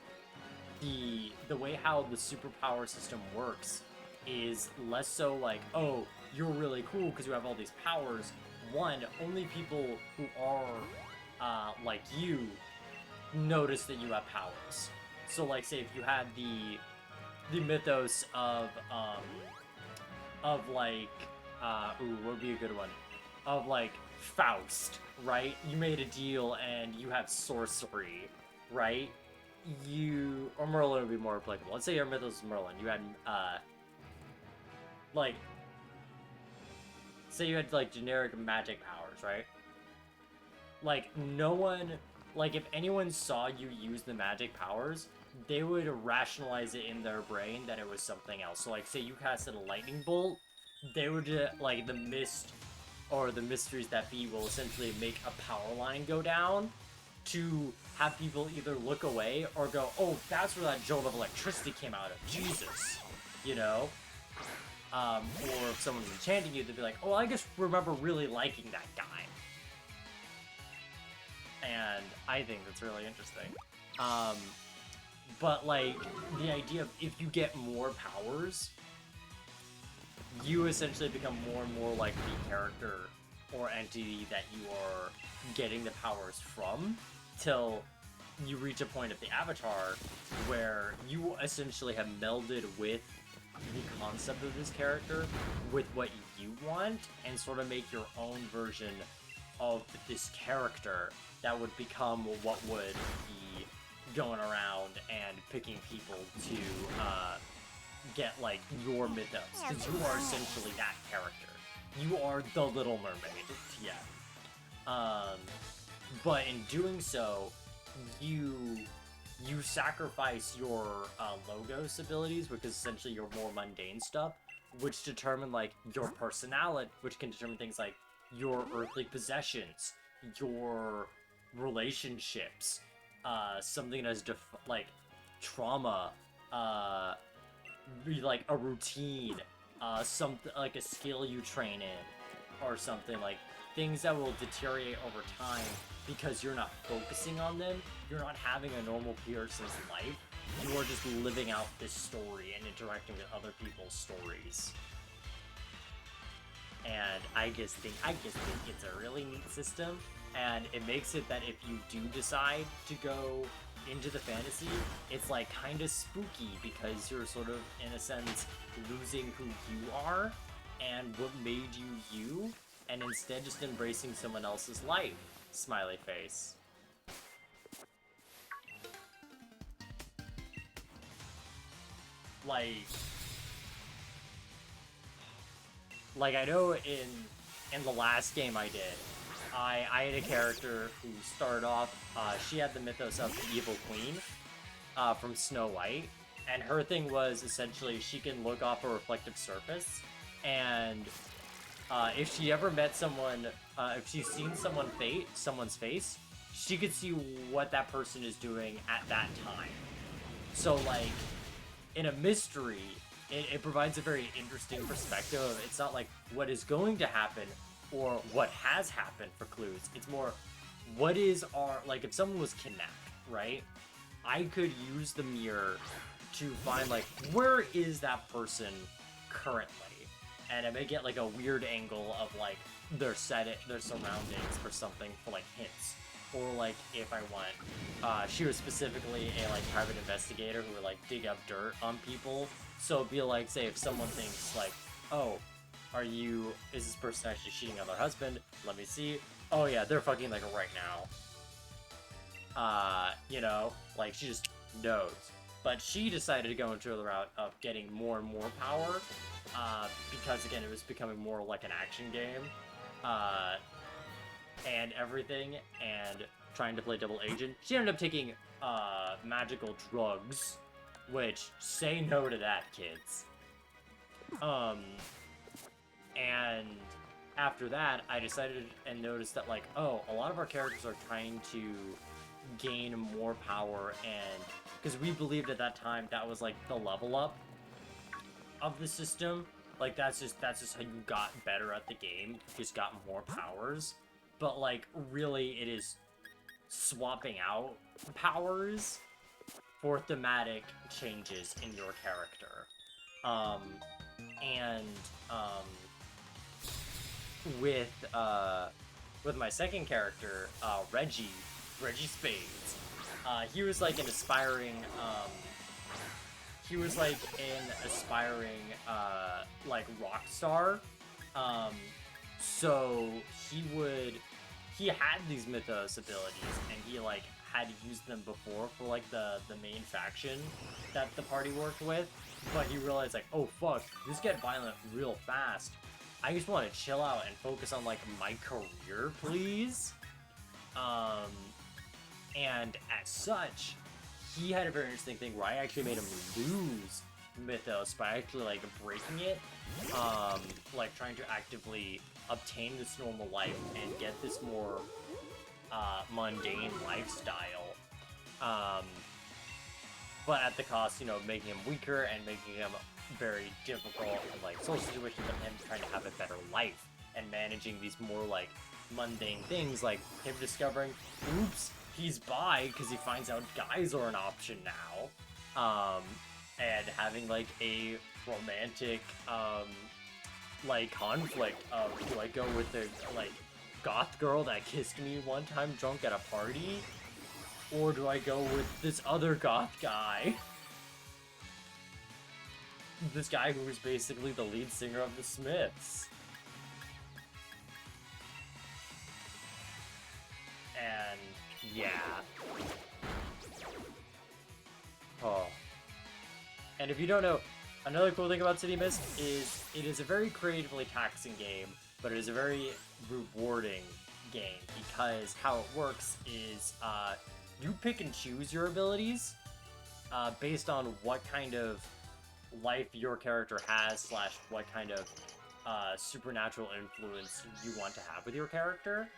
[SPEAKER 1] the way how the superpower system works is less so like, oh, you're really cool because you have all these powers. One, only people who are like you notice that you have powers. So like, say if you had the mythos of like what would be a good one, of like Faust, right? You made a deal and you have sorcery, right? Or Merlin would be more applicable. Let's say your mythos is Merlin. You had like, say you had like generic magic powers, right? Like, no one, like, if anyone saw you use the magic powers, they would rationalize it in their brain that it was something else. So like, say you casted a lightning bolt, they would like, the mist or the mysteries that be will essentially make a power line go down to have people either look away or go, oh, that's where that jolt of electricity came out of, Jesus, you know? Or if someone was enchanting you, they'd be like, oh, I just remember really liking that guy. And I think that's really interesting. But like, the idea of if you get more powers, you essentially become more and more like the character or entity that you are getting the powers from, till you reach a point of the avatar where you essentially have melded with the concept of this character with what you want, and sort of make your own version of this character that would become what would be going around and picking people to get like your mythos, because you are essentially that character. You are the Little Mermaid, yeah. But in doing so, you sacrifice your Logos abilities, which is essentially your more mundane stuff, which determine like your personality, which can determine things like your earthly possessions, your relationships, something as like trauma, like a routine, something like a skill you train in, or something like things that will deteriorate over time because you're not focusing on them. You're not having a normal person's life. You are just living out this story and interacting with other people's stories. And I just think it's a really neat system, and it makes it that if you do decide to go into the fantasy, it's like kind of spooky because you're sort of, in a sense, losing who you are and what made you you, and instead just embracing someone else's life. Smiley face. Like I know in the last game I did, I had a character who started off, she had the mythos of the Evil Queen from Snow White, and her thing was essentially she can look off a reflective surface, and if she ever met someone, if she's seen someone's face, she could see what that person is doing at that time. So like, in a mystery, it provides a very interesting perspective. It's not like what is going to happen or what has happened for clues. It's more, what is like if someone was kidnapped, right? I could use the mirror to find like, where is that person currently? And I may get like a weird angle of like their surroundings or something for like hints. or like if I want, she was specifically a like private investigator who would like dig up dirt on people. So it'd be like, say if someone thinks like, oh, is this person actually cheating on their husband? Let me see. Oh yeah, they're fucking like right now. You know, like she just knows. But she decided to go into the route of getting more and more power, because again, it was becoming more like an action game, and everything, and trying to play double agent. She ended up taking, magical drugs, which, say no to that, kids. And after that, I decided and noticed that, like, oh, a lot of our characters are trying to gain more power, and because we believed at that time that was like the level up of the system, like that's just how you got better at the game, just got more powers. But like really it is swapping out powers for thematic changes in your character. um and with my second character, Reggie Spades. He was like an aspiring, like rock star. So he had these mythos abilities, and he like had used them before for like the main faction that the party worked with. But he realized like, oh fuck, this get violent real fast. I just want to chill out and focus on like my career, please. And as such, he had a very interesting thing where I actually made him lose Mythos by actually like breaking it, like trying to actively obtain this normal life and get this more mundane lifestyle, but at the cost, you know, making him weaker and making him very difficult in like social situations, and him trying to have a better life and managing these more like mundane things, like him discovering, oops, he's bi because he finds out guys are an option now, and having like a romantic like conflict of, do I go with the like goth girl that kissed me one time drunk at a party, or do I go with this other goth guy, this guy who is basically the lead singer of the Smiths? And yeah. Oh. And if you don't know, another cool thing about City Mist is it is a very creatively taxing game, but it is a very rewarding game, because how it works is you pick and choose your abilities based on what kind of life your character has, slash what kind of supernatural influence you want to have with your character.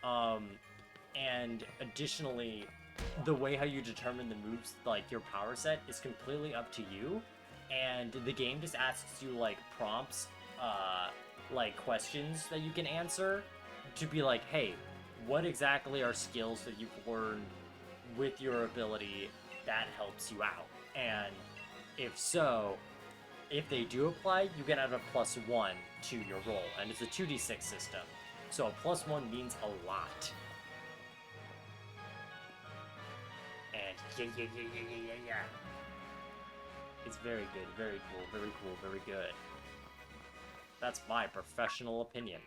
[SPEAKER 1] And additionally, the way how you determine the moves, like your power set, is completely up to you. And the game just asks you like prompts, like questions that you can answer to be like, hey, what exactly are skills that you've learned with your ability that helps you out? And if so, if they do apply, you get out a +1 to your roll, and it's a 2d6 system. So a +1 means a lot. And yeah. It's very good, very cool, very good. That's my professional opinion.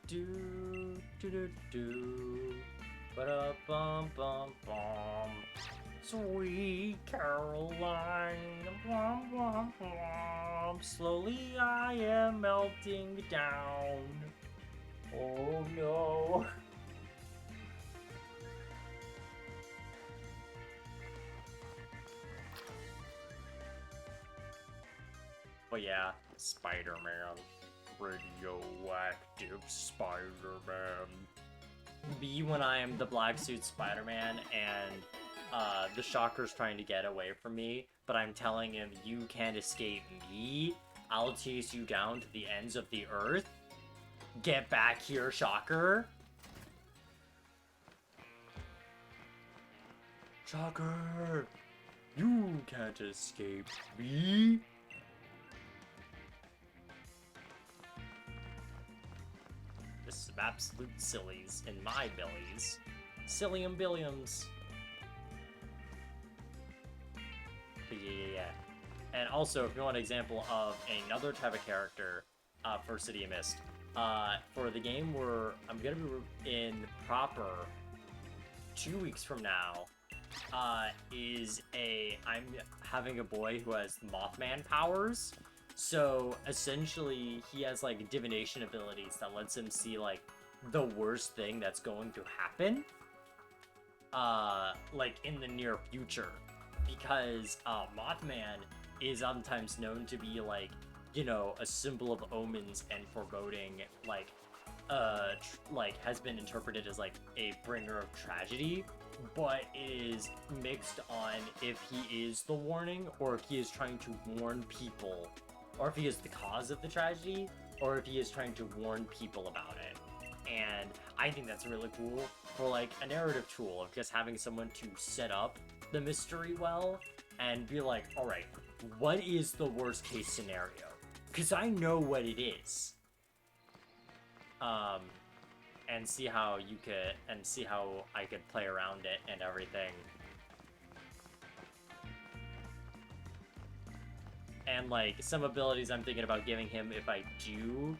[SPEAKER 1] Do. Ba-da-bum bum bum. Sweet Caroline, bum bum bum. Slowly I am melting down. Oh no. But yeah, Spider-Man. Radioactive Spider-Man. Me when I am the black suit Spider-Man and the Shocker's trying to get away from me, but I'm telling him, you can't escape me. I'll chase you down to the ends of the earth. Get back here, Shocker. Shocker! You can't escape me. This is some absolute sillies in my billies. Sillium billiums. But yeah. And also, if you want an example of another type of character for City of Mist, for the game where I'm gonna be in proper 2 weeks from now, I'm having a boy who has Mothman powers. So essentially, he has like divination abilities that lets him see like the worst thing that's going to happen, like in the near future, because Mothman is sometimes known to be like, you know, a symbol of omens and foreboding, like has been interpreted as like a bringer of tragedy, but is mixed on if he is the warning or if he is trying to warn people, or if he is the cause of the tragedy, or if he is trying to warn people about it. And I think that's really cool for like a narrative tool of just having someone to set up the mystery well and be like, all right, what is the worst case scenario? Because I know what it is. And see how I could play around it and everything. And like some abilities I'm thinking about giving him if I do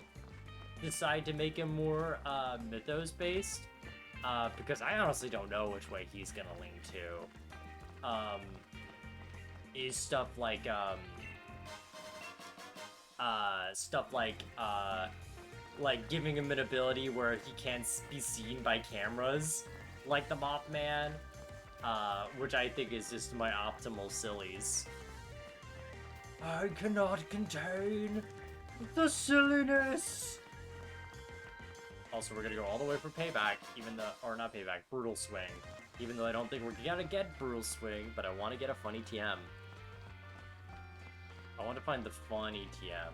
[SPEAKER 1] decide to make him more mythos based, because I honestly don't know which way he's gonna lean to. Is stuff like giving him an ability where he can't be seen by cameras, like the Mothman, which I think is just my optimal sillies. I cannot contain the silliness. Also, we're gonna go all the way for payback, not payback, brutal swing. Even though I don't think we're gonna get brutal swing, but I want to get a funny TM. I want to find the funny TM.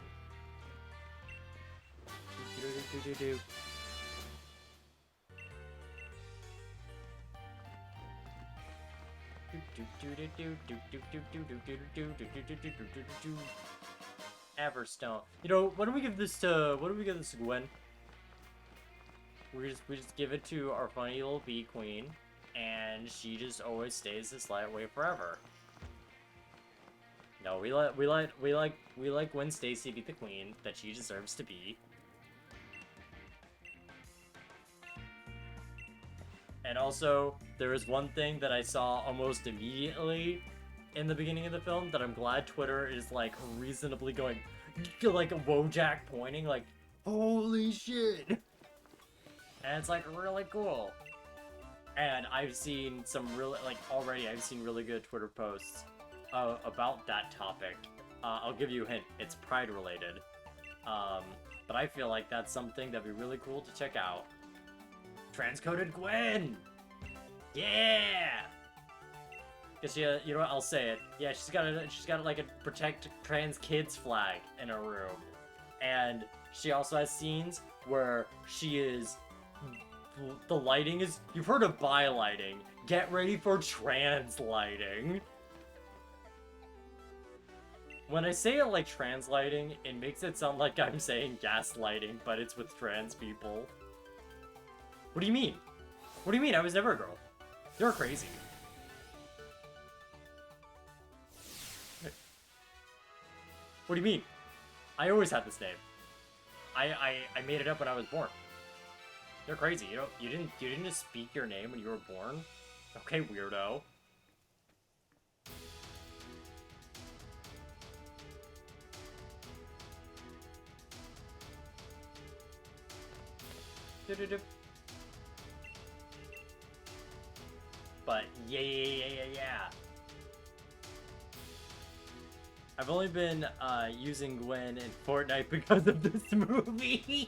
[SPEAKER 1] Everstone. You know, why don't we give this to Gwen? We just give it to our funny little bee queen, and she just always stays this light way forever. No, we like Gwen Stacy be the queen that she deserves to be. And also, there is one thing that I saw almost immediately in the beginning of the film that I'm glad Twitter is like reasonably going, like a Wojak pointing, like, holy shit! And it's like really cool. And I've seen some really, like, already I've seen really good Twitter posts about that topic. I'll give you a hint, it's Pride related. But I feel like that's something that'd be really cool to check out. Transcoded Gwen! Yeah! Cause you know what, I'll say it. Yeah, she's got like a protect trans kids flag in her room. And she also has scenes where the lighting is, you've heard of bi lighting. Get ready for trans lighting. When I say it like trans lighting, it makes it sound like I'm saying gaslighting, but it's with trans people. What do you mean? What do you mean? I was never a girl. You're crazy. What do you mean? I always had this name. I made it up when I was born. You're crazy. You didn't just speak your name when you were born? Okay, weirdo. But yeah. I've only been using Gwen in Fortnite because of this movie.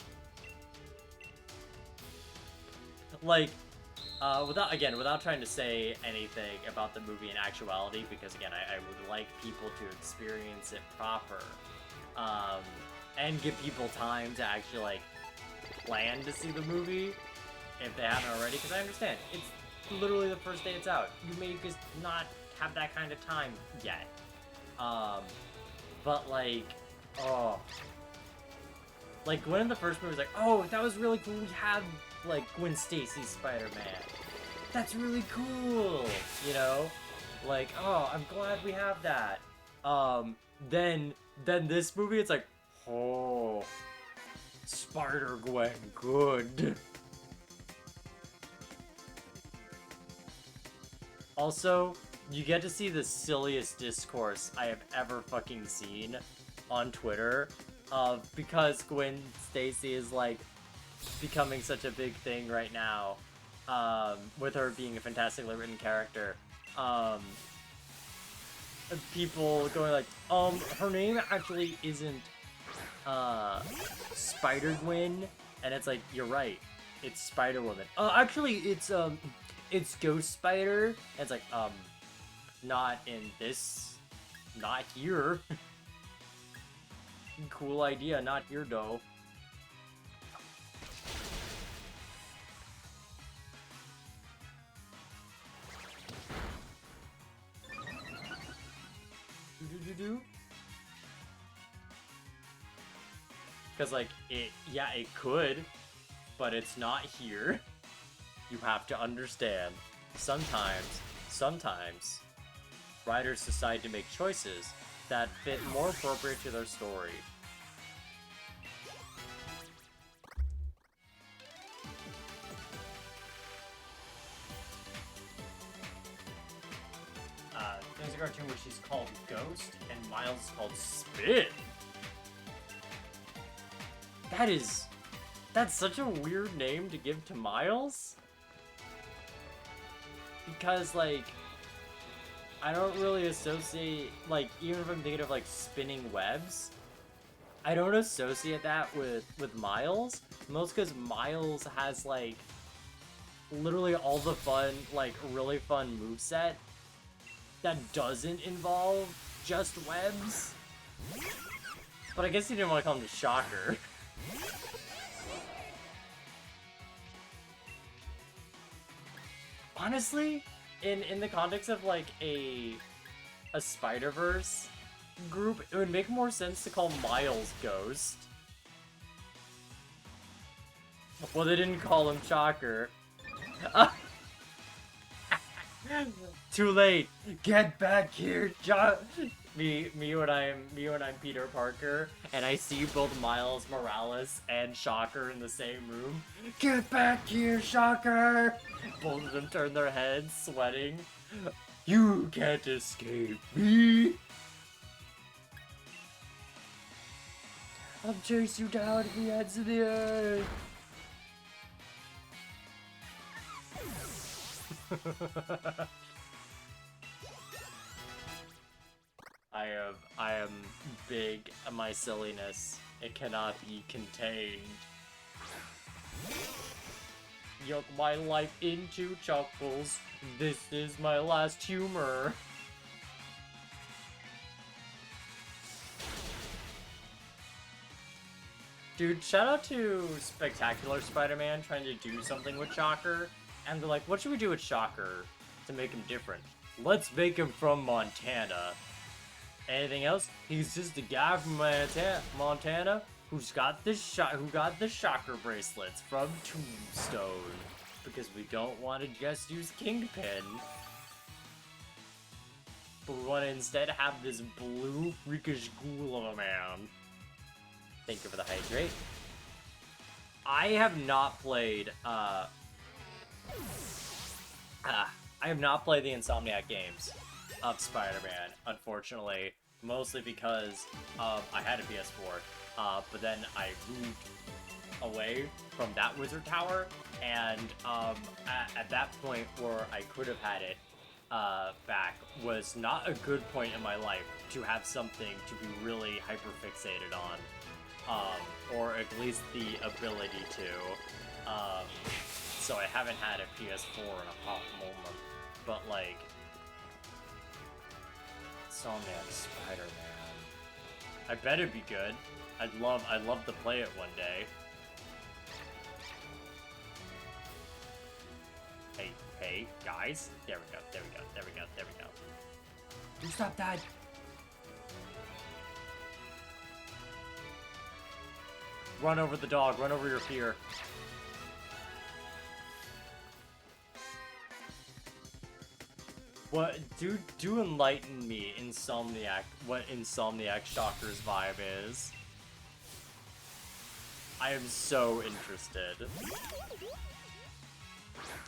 [SPEAKER 1] Like, without trying to say anything about the movie in actuality, because again, I would like people to experience it proper, and give people time to actually like plan to see the movie if they haven't already. Because I understand literally the first day it's out. You may just not have that kind of time yet. But like, oh, like Gwen in the first movie was like, oh, that was really cool. We had like Gwen Stacy Spider-Man. That's really cool, you know? Like, oh, I'm glad we have that. Then this movie, it's like, oh, Spider-Gwen, good. Also, you get to see the silliest discourse I have ever fucking seen on Twitter, because Gwen Stacy is like becoming such a big thing right now, with her being a fantastically written character. People going like, her name actually isn't Spider-Gwen, and it's like, you're right, it's Spider-Woman. Actually, it's Ghost Spider, and it's like, not in this, not here. Cool idea, not here though. Because like, it could, but it's not here. You have to understand, sometimes, writers decide to make choices that fit more appropriate to their story. There's a cartoon where she's called Ghost, and Miles is called Spin. That's such a weird name to give to Miles. Because, like, I don't really associate, like, even if I'm thinking of, like, spinning webs, I don't associate that with Miles. Most because Miles has, like, literally all the fun, like, really fun moveset that doesn't involve just webs. But I guess he didn't want to call him the Shocker. Honestly, in the context of like a Spiderverse group, it would make more sense to call Miles Ghost. Well, they didn't call him Shocker. Too late. Get back here, Me when I'm Peter Parker, and I see both Miles Morales and Shocker in the same room. Get back here, Shocker! Both of them turn their heads, sweating. You can't escape me! I'll chase you down to the ends of the earth! I am big on my silliness. It cannot be contained. Yoke my life into chuckles. This is my last humor. Dude, shout out to Spectacular Spider-Man trying to do something with Shocker. And they're like, what should we do with Shocker to make him different? Let's make him from Montana. Anything else? He's just a guy from Montana who got the Shocker bracelets from Tombstone. Because we don't want to just use Kingpin. But we want to instead have this blue freakish ghoul of a man. Thank you for the hydrate. I have not played, I have not played the Insomniac games of Spider-Man, unfortunately. Mostly because I had a PS4, but then I moved away from that Wizard Tower, and at that point where I could have had it back was not a good point in my life to have something to be really hyper-fixated on, or at least the ability to. So I haven't had a PS4 in a hot moment, but like, Insomniac Spider-Man. I bet it'd be good. I'd love to play it one day. Hey, Okay, guys. There we go, there we go, there we go, there we go. You stop that! Run over the dog, run over your fear. What, do enlighten me, Insomniac, what Insomniac Shocker's vibe is. I am so interested.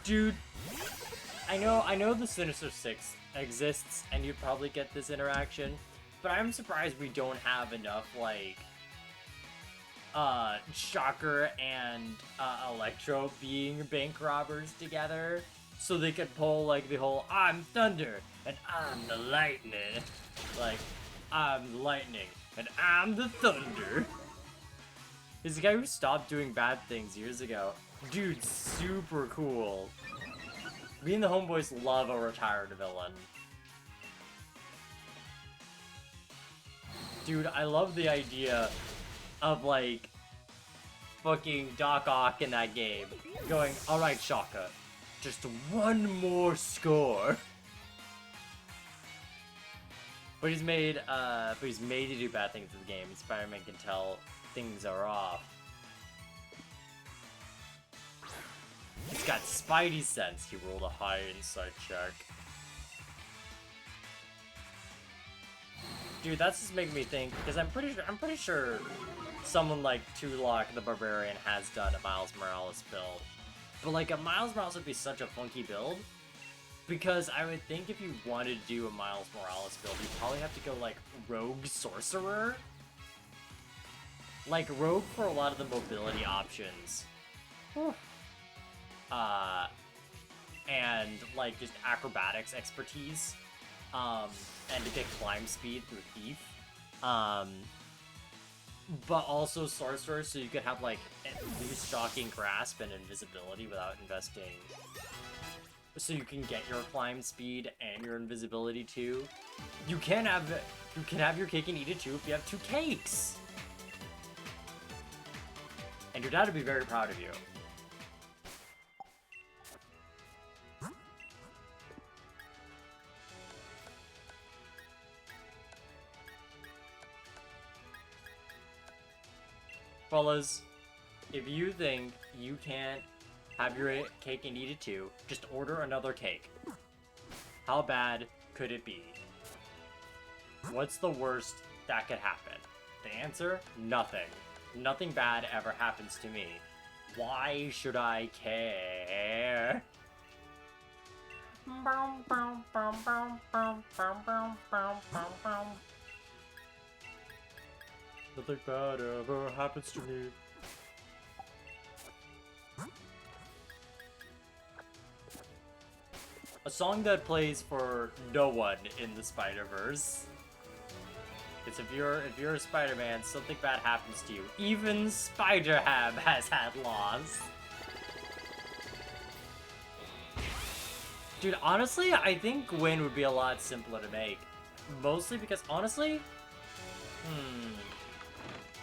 [SPEAKER 1] Dude, I know the Sinister Six exists, and you'd probably get this interaction, but I'm surprised we don't have enough, like, Shocker and, Electro being bank robbers together, so they could pull, like, the whole, I'm Thunder, and I'm the Lightning. Like, I'm the Lightning, and I'm the Thunder. He's the guy who stopped doing bad things years ago. Dude, super cool. Me and the homeboys love a retired villain. Dude, I love the idea of, like, fucking Doc Ock in that game going, alright, Shaka, just one more score. But he's made to do bad things in the game, and Spider-Man can tell things are off. He's got Spidey sense. He rolled a high insight check. Dude, that's just making me think, because I'm pretty sure someone like Tulok the Barbarian has done a Miles Morales build. But like a Miles Morales would be such a funky build, because I would think if you wanted to do a Miles Morales build, you'd probably have to go like Rogue Sorcerer. Like Rogue for a lot of the mobility options. And like just acrobatics expertise. And to get climb speed through Thief. But also Sorcerer, so you could have like at least Shocking Grasp and Invisibility without investing. So you can get your climb speed and your invisibility too. You can have your cake and eat it too if you have 2 cakes. And your dad would be very proud of you. Fellas, if you think you can't have your cake and eat it too, just order another cake. How bad could it be? What's the worst that could happen? The answer? Nothing. Nothing bad ever happens to me. Why should I care? Nothing bad ever happens to me. A song that plays for no one in the Spiderverse. It's if you're a Spider-Man, something bad happens to you. Even Spider-Ham has had loss. Dude, honestly, I think Gwen would be a lot simpler to make. Mostly because, honestly,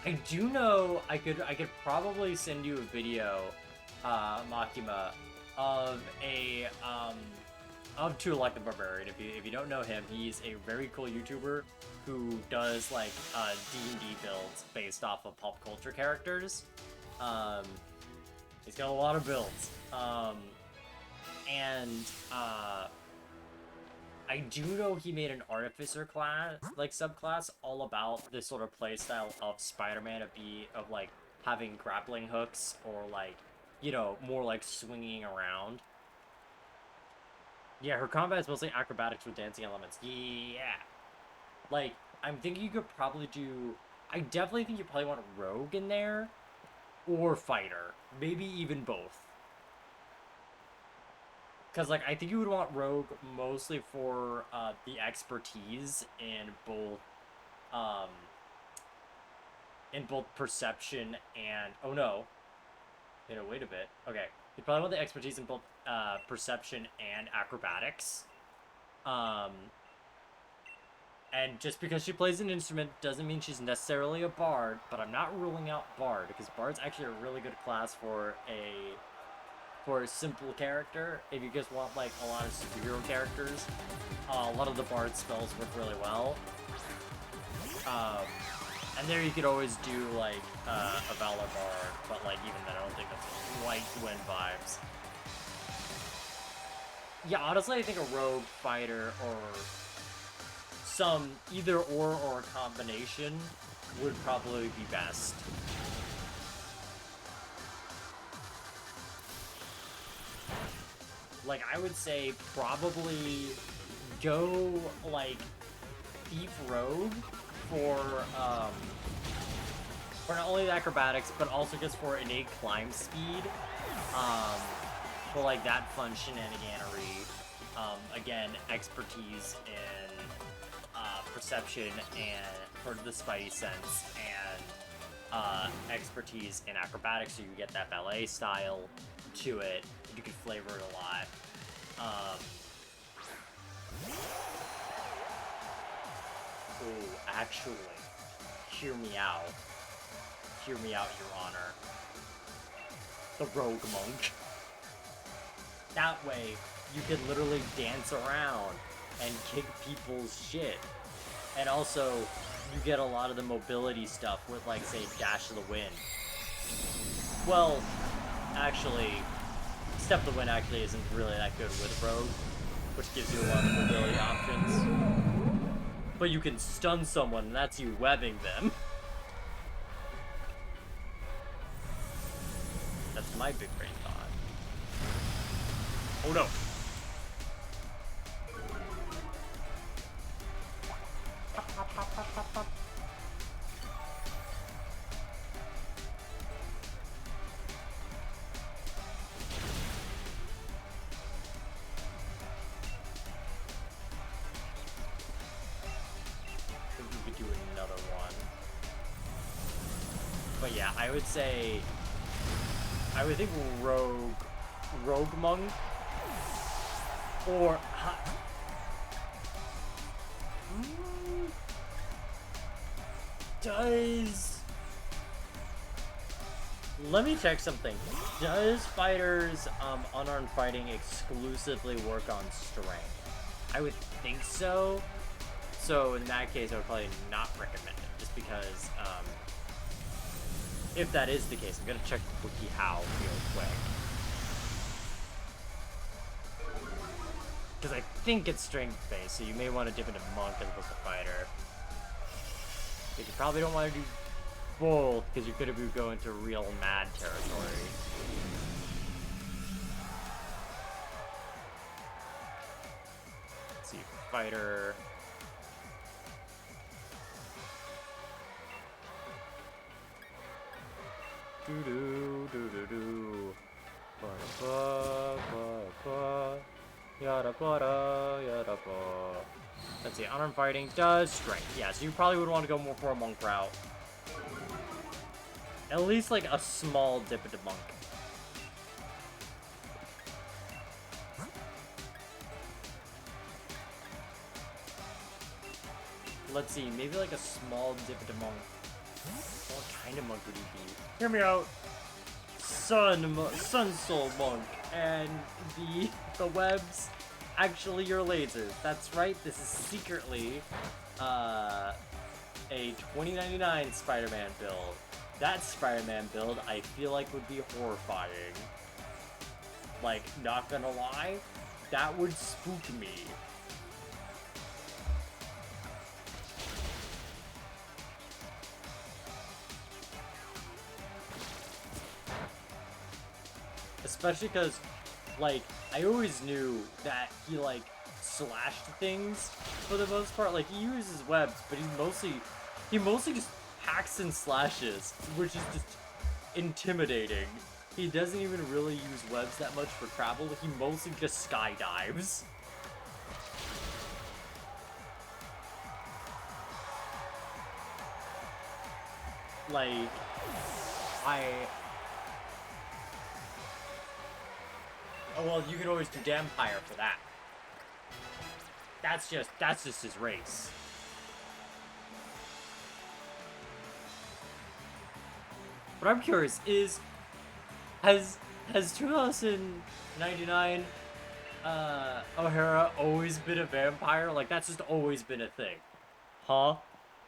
[SPEAKER 1] I do know I could probably send you a video, Makima, of Tulok the Barbarian. If you don't know him, he's a very cool YouTuber who does like D&D builds based off of pop culture characters. He's got a lot of builds. I do know he made an Artificer class, like subclass, all about this sort of playstyle of Spider-Man of like having grappling hooks or like, you know, more like swinging around. Yeah, her combat is mostly acrobatics with dancing elements. Yeah. Like, I'm thinking you could probably do... I definitely think you probably want a Rogue in there. Or Fighter. Maybe even both. Because, like, I think you would want Rogue mostly for the expertise in both perception and... Oh, no. Wait a bit. Okay. You probably want the expertise in both perception and acrobatics. And just because she plays an instrument doesn't mean she's necessarily a bard, but I'm not ruling out bard, because bard's actually a really good class for for a simple character. If you just want like a lot of superhero characters, a lot of the bard spells work really well. And there you could always do like a Valor Bard, but like even then I don't think that's quite win vibes. Yeah, honestly I think a rogue fighter or some either or a combination would probably be best. Like I would say probably go like Thief Rogue for not only the acrobatics, but also just for innate climb speed. For like that fun shenaniganery. Again, expertise in perception and for the spidey sense, and expertise in acrobatics, so you get that ballet style to it. You can flavor it a lot. Oh, actually, hear me out. Hear me out, Your Honor. The Rogue Monk. That way, you can literally dance around and kick people's shit. And also, you get a lot of the mobility stuff with, like, say, Dash of the Wind. Well, actually, Step of the Wind actually isn't really that good with Rogue, which gives you a lot of mobility options. But you can stun someone, and that's you webbing them. That's my big brain thought. Oh no! Pop, pop, pop, pop, pop. I think we could do another one. But yeah, I would say... I would think Rogue Monk, or... Does... Let me check something. Does fighters unarmed fighting exclusively work on strength? I would think so. So in that case, I would probably not recommend it, just because if that is the case, I'm gonna check WikiHow real quick. Because I think it's strength-based, so you may want to dip into Monk as opposed to Fighter. But you probably don't want to do both, because you're going to be going to real mad territory. Let's see, Fighter... Do-do-do-do-do. Ba-da-ba-ba-ba. Yada-ba-da, yada-ba. Let's see, unarmed fighting does strength. Yeah, so you probably would want to go more for a monk route. At least like a small dip into monk. Let's see, maybe like a small dip into monk. What kind of monk would you be? Hear me out. Sun Soul Monk, and the webs actually your lasers. That's right, this is secretly a 2099 Spider-Man build. That Spider-Man build I feel like would be horrifying. Like, not gonna lie, that would spook me. Especially because, like, I always knew that he, like, slashed things for the most part. Like, he uses webs, but he mostly just hacks and slashes, which is just intimidating. He doesn't even really use webs that much for travel. He mostly just skydives. Like, oh, well, you can always do Dampire for that. That's just his race. But I'm curious, has Has 2099 O'Hara always been a vampire? Like, that's just always been a thing. Huh?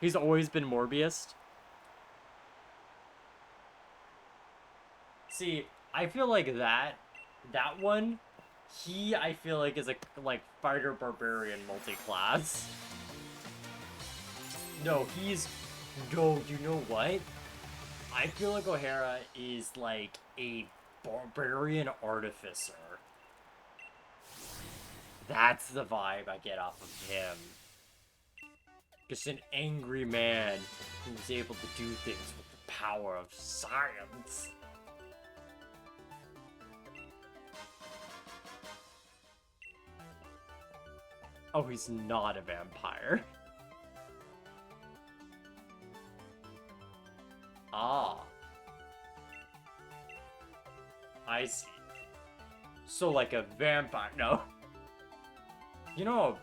[SPEAKER 1] He's always been Morbius? See, I feel like that one, I feel like is a, like, fighter barbarian multi-class. No, you know what? I feel like O'Hara is like a barbarian artificer. That's the vibe I get off of him. Just an angry man who's able to do things with the power of science. Oh, he's not a vampire. Ah. I see. So, like a vampire. No. You know,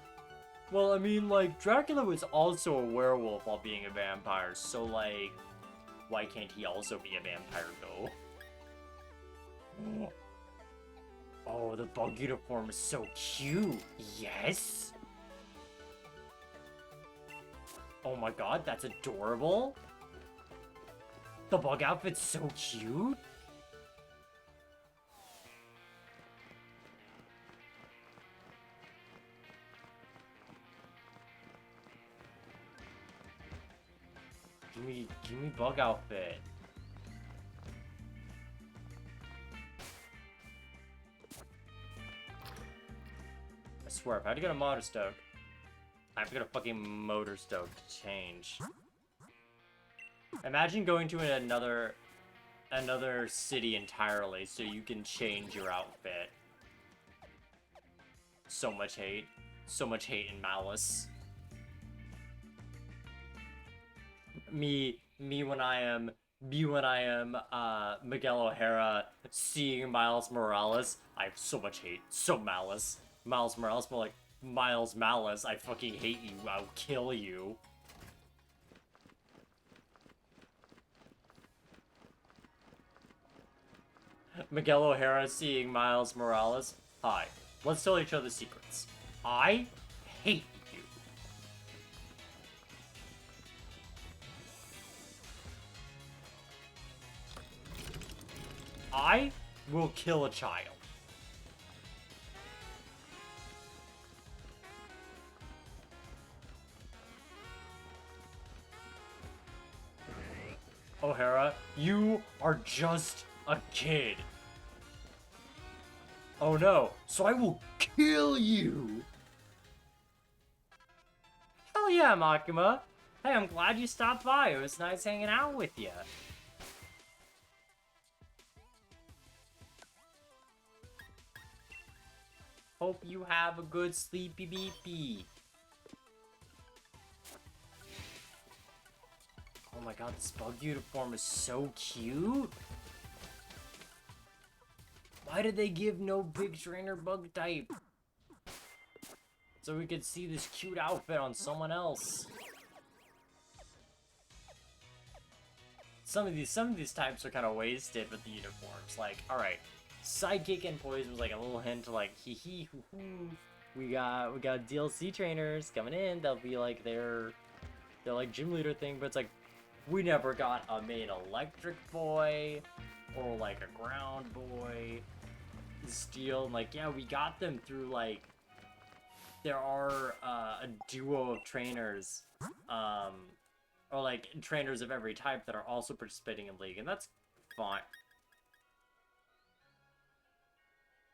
[SPEAKER 1] well, I mean, like, Dracula was also a werewolf while being a vampire, so, like, why can't he also be a vampire, though? Oh, the bug uniform is so cute. Yes? Oh my god, that's adorable. The bug outfit's so cute. Give me bug outfit. I swear, if I had to get a motor stoke, I have to get a fucking motor stoke to change. Imagine going to another city entirely so you can change your outfit. So much hate. So much hate and malice. Me when I am Miguel O'Hara seeing Miles Morales, I have so much hate, so malice. Miles Morales, more like Miles Malice. I fucking hate you. I'll kill you. Miguel O'Hara seeing Miles Morales. Hi, let's tell each other secrets. I hate you. I will kill a child. O'Hara, you are just a kid. Oh no, so I will kill you! Hell yeah, Makima! Hey, I'm glad you stopped by. It was nice hanging out with you. Hope you have a good sleepy beepy. Oh my god, this bug uniform is so cute. Why did they give no big trainer bug type? So we could see this cute outfit on someone else. Some of these types are kind of wasted with the uniforms. Like, alright, Sidekick and Poison was like a little hint to like, hee hee hoo hoo. We got DLC trainers coming in. They'll be like they're like gym leader thing, but it's like we never got a main electric boy or like a ground boy. Steel, and like, yeah, we got them through like there are a duo of trainers, or like trainers of every type that are also participating in League, and that's fine.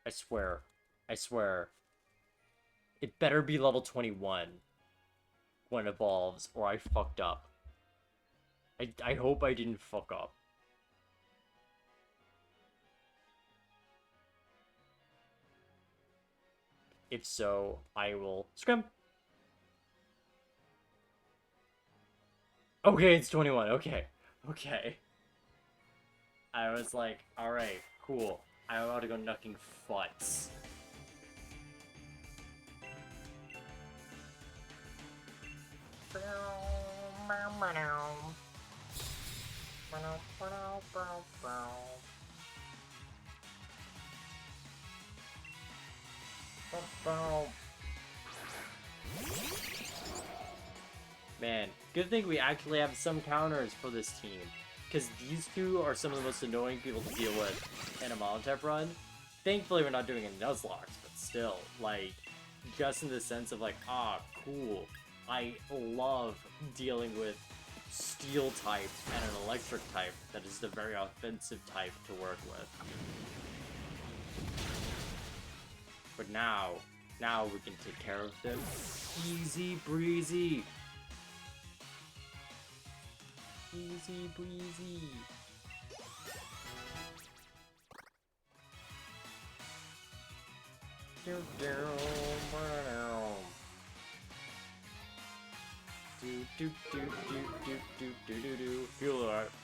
[SPEAKER 1] I swear, it better be level 21 when it evolves, or I fucked up. I hope I didn't fuck up. If so, I will scrim. Okay, it's 21. Okay. I was like, alright, cool. I'm about to go knucking futs. Boom. Man, good thing we actually have some counters for this team. Because these two are some of the most annoying people to deal with in a Molotov run. Thankfully, we're not doing any Nuzlocke, but still, like, just in the sense of, like, ah, cool. I love dealing with steel type and an electric type that is the very offensive type to work with. But now we can take care of them. Easy breezy. Easy breezy.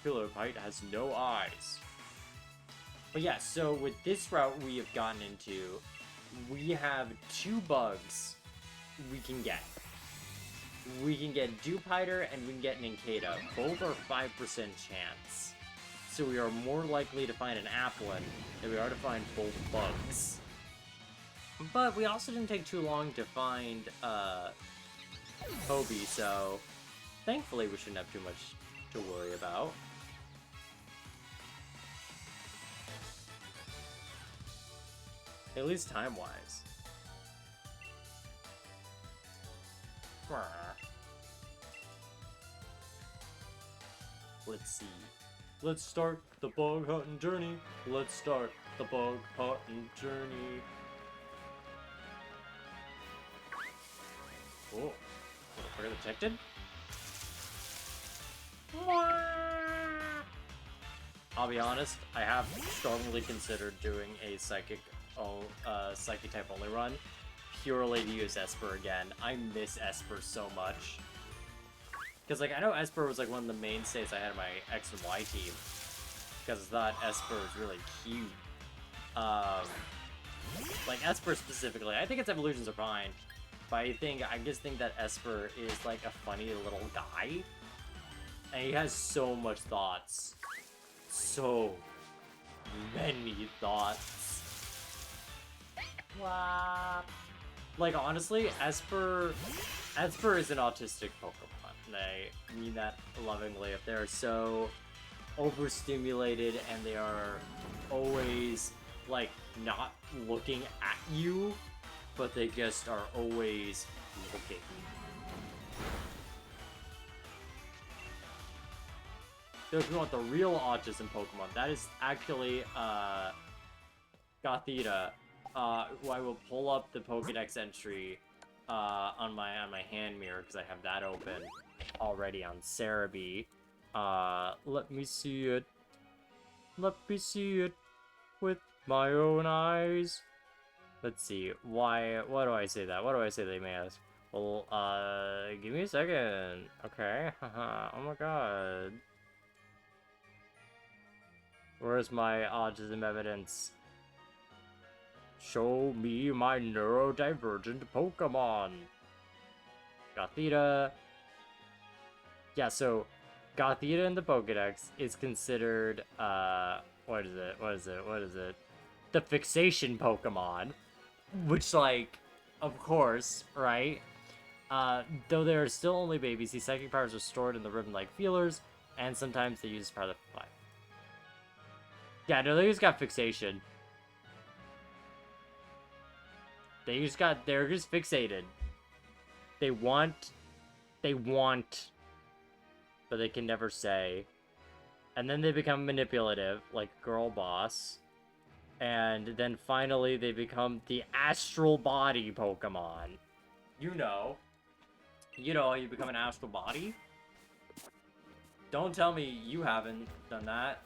[SPEAKER 1] Pillar Bite has no eyes. But yeah, so with this route we have gotten into, we have 2 bugs we can get. We can get Dupe Hider and we can get Ninkata. Both are 5% chance. So we are more likely to find an Applin than we are to find both bugs. But we also didn't take too long to find Hobie, so thankfully we shouldn't have too much to worry about. At least time-wise. Let's see. Let's start the bug hunting journey. Let's start the bug hunting journey. Oh, we're detected. I'll be honest, I have strongly considered doing a psychic type only run, purely to use Esper again. I miss Esper so much. Because, like, I know Esper was, like, one of the mainstays I had in my X and Y team. Because I thought Esper was really cute. Like, Esper specifically. I think its evolutions are fine. But I just think that Esper is, like, a funny little guy. And he has so much thoughts. So many thoughts. Wow. Like, honestly, Esper is an autistic Pokemon. And I mean that lovingly. If they're so overstimulated and they are always, like, not looking at you, but they just are always looking. So if you want the real autism Pokemon, that is actually, Gothita, who I will pull up the Pokedex entry, on my hand mirror, because I have that open already on Cerebi. Let me see it. Let me see it with my own eyes. Let's see. Why do I say that? What do I say they may ask? Well, give me a second. Okay. Oh my god. Where's my autism evidence? Show me my neurodivergent Pokemon. Gothita. Yeah, so Gothita in the Pokedex is considered, what is it? The fixation Pokemon. Which, like, of course, right? Though they are still only babies, these psychic powers are stored in the ribbon-like feelers, and sometimes they use part of the fly. Yeah, no, they just got fixation. They're just fixated. They want, but they can never say. And then they become manipulative, like Girl Boss. And then finally they become the Astral Body Pokemon. You know how you become an Astral Body? Don't tell me you haven't done that.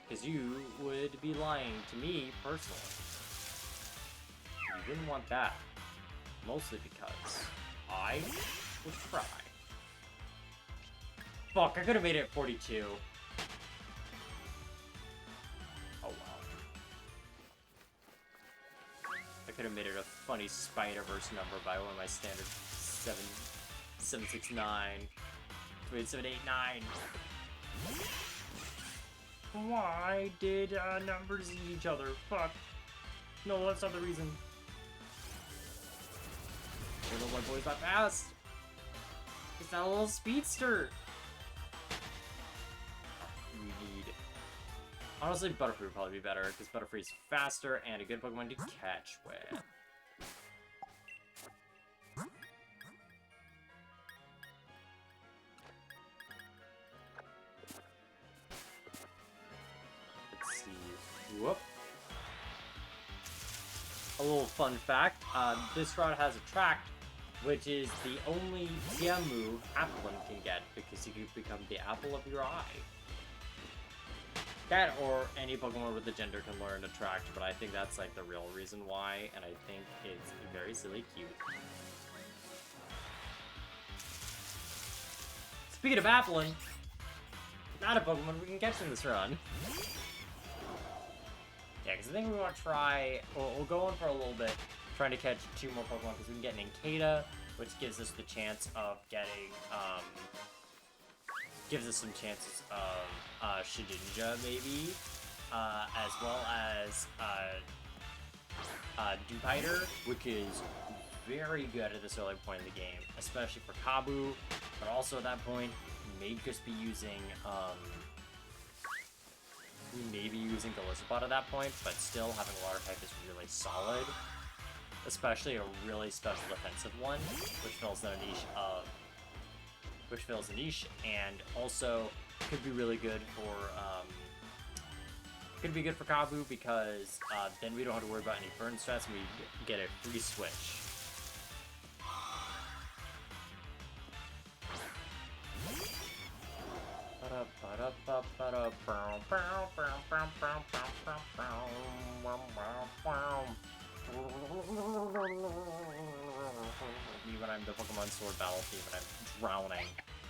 [SPEAKER 1] Because you would be lying to me personally. You wouldn't want that. Mostly because I would try. Fuck, I could have made it 42. Oh wow. I could have made it a funny Spiderverse number by one of my standard 769. Wait, 789. Why did numbers eat each other? Fuck. No, that's not the reason. Even though my boy's not fast. He's not a little speedster. We need... Honestly, Butterfree would probably be better, because Butterfree is faster and a good Pokemon to catch with. Let's see. Whoop. A little fun fact, this route has Attract, which is the only TM move Applin can get, because he can become the apple of your eye. That, or any Pokemon with a gender can learn Attract, but I think that's like the real reason why, and I think it's very silly cute. Speaking of Applin, not a Pokemon we can catch in this run. Yeah, because I think we want to try, we'll go on for a little bit, trying to catch 2 more Pokemon, because we can get an Inkata, which gives us the chance of getting, gives us some chances of, Shedinja, maybe, as well as, Dewpider, which is very good at this early point in the game, especially for Kabu, but also at that point, we may just be using, we may be using Golisopod at that point, but still having a Water type is really solid. Especially a really special defensive one, which fills the niche of... Which fills the niche, and also could be really good for, could be good for Kabu, because, then we don't have to worry about any burn stress, and we get a free switch. Me when I'm the Pokemon Sword battle team and I'm drowning.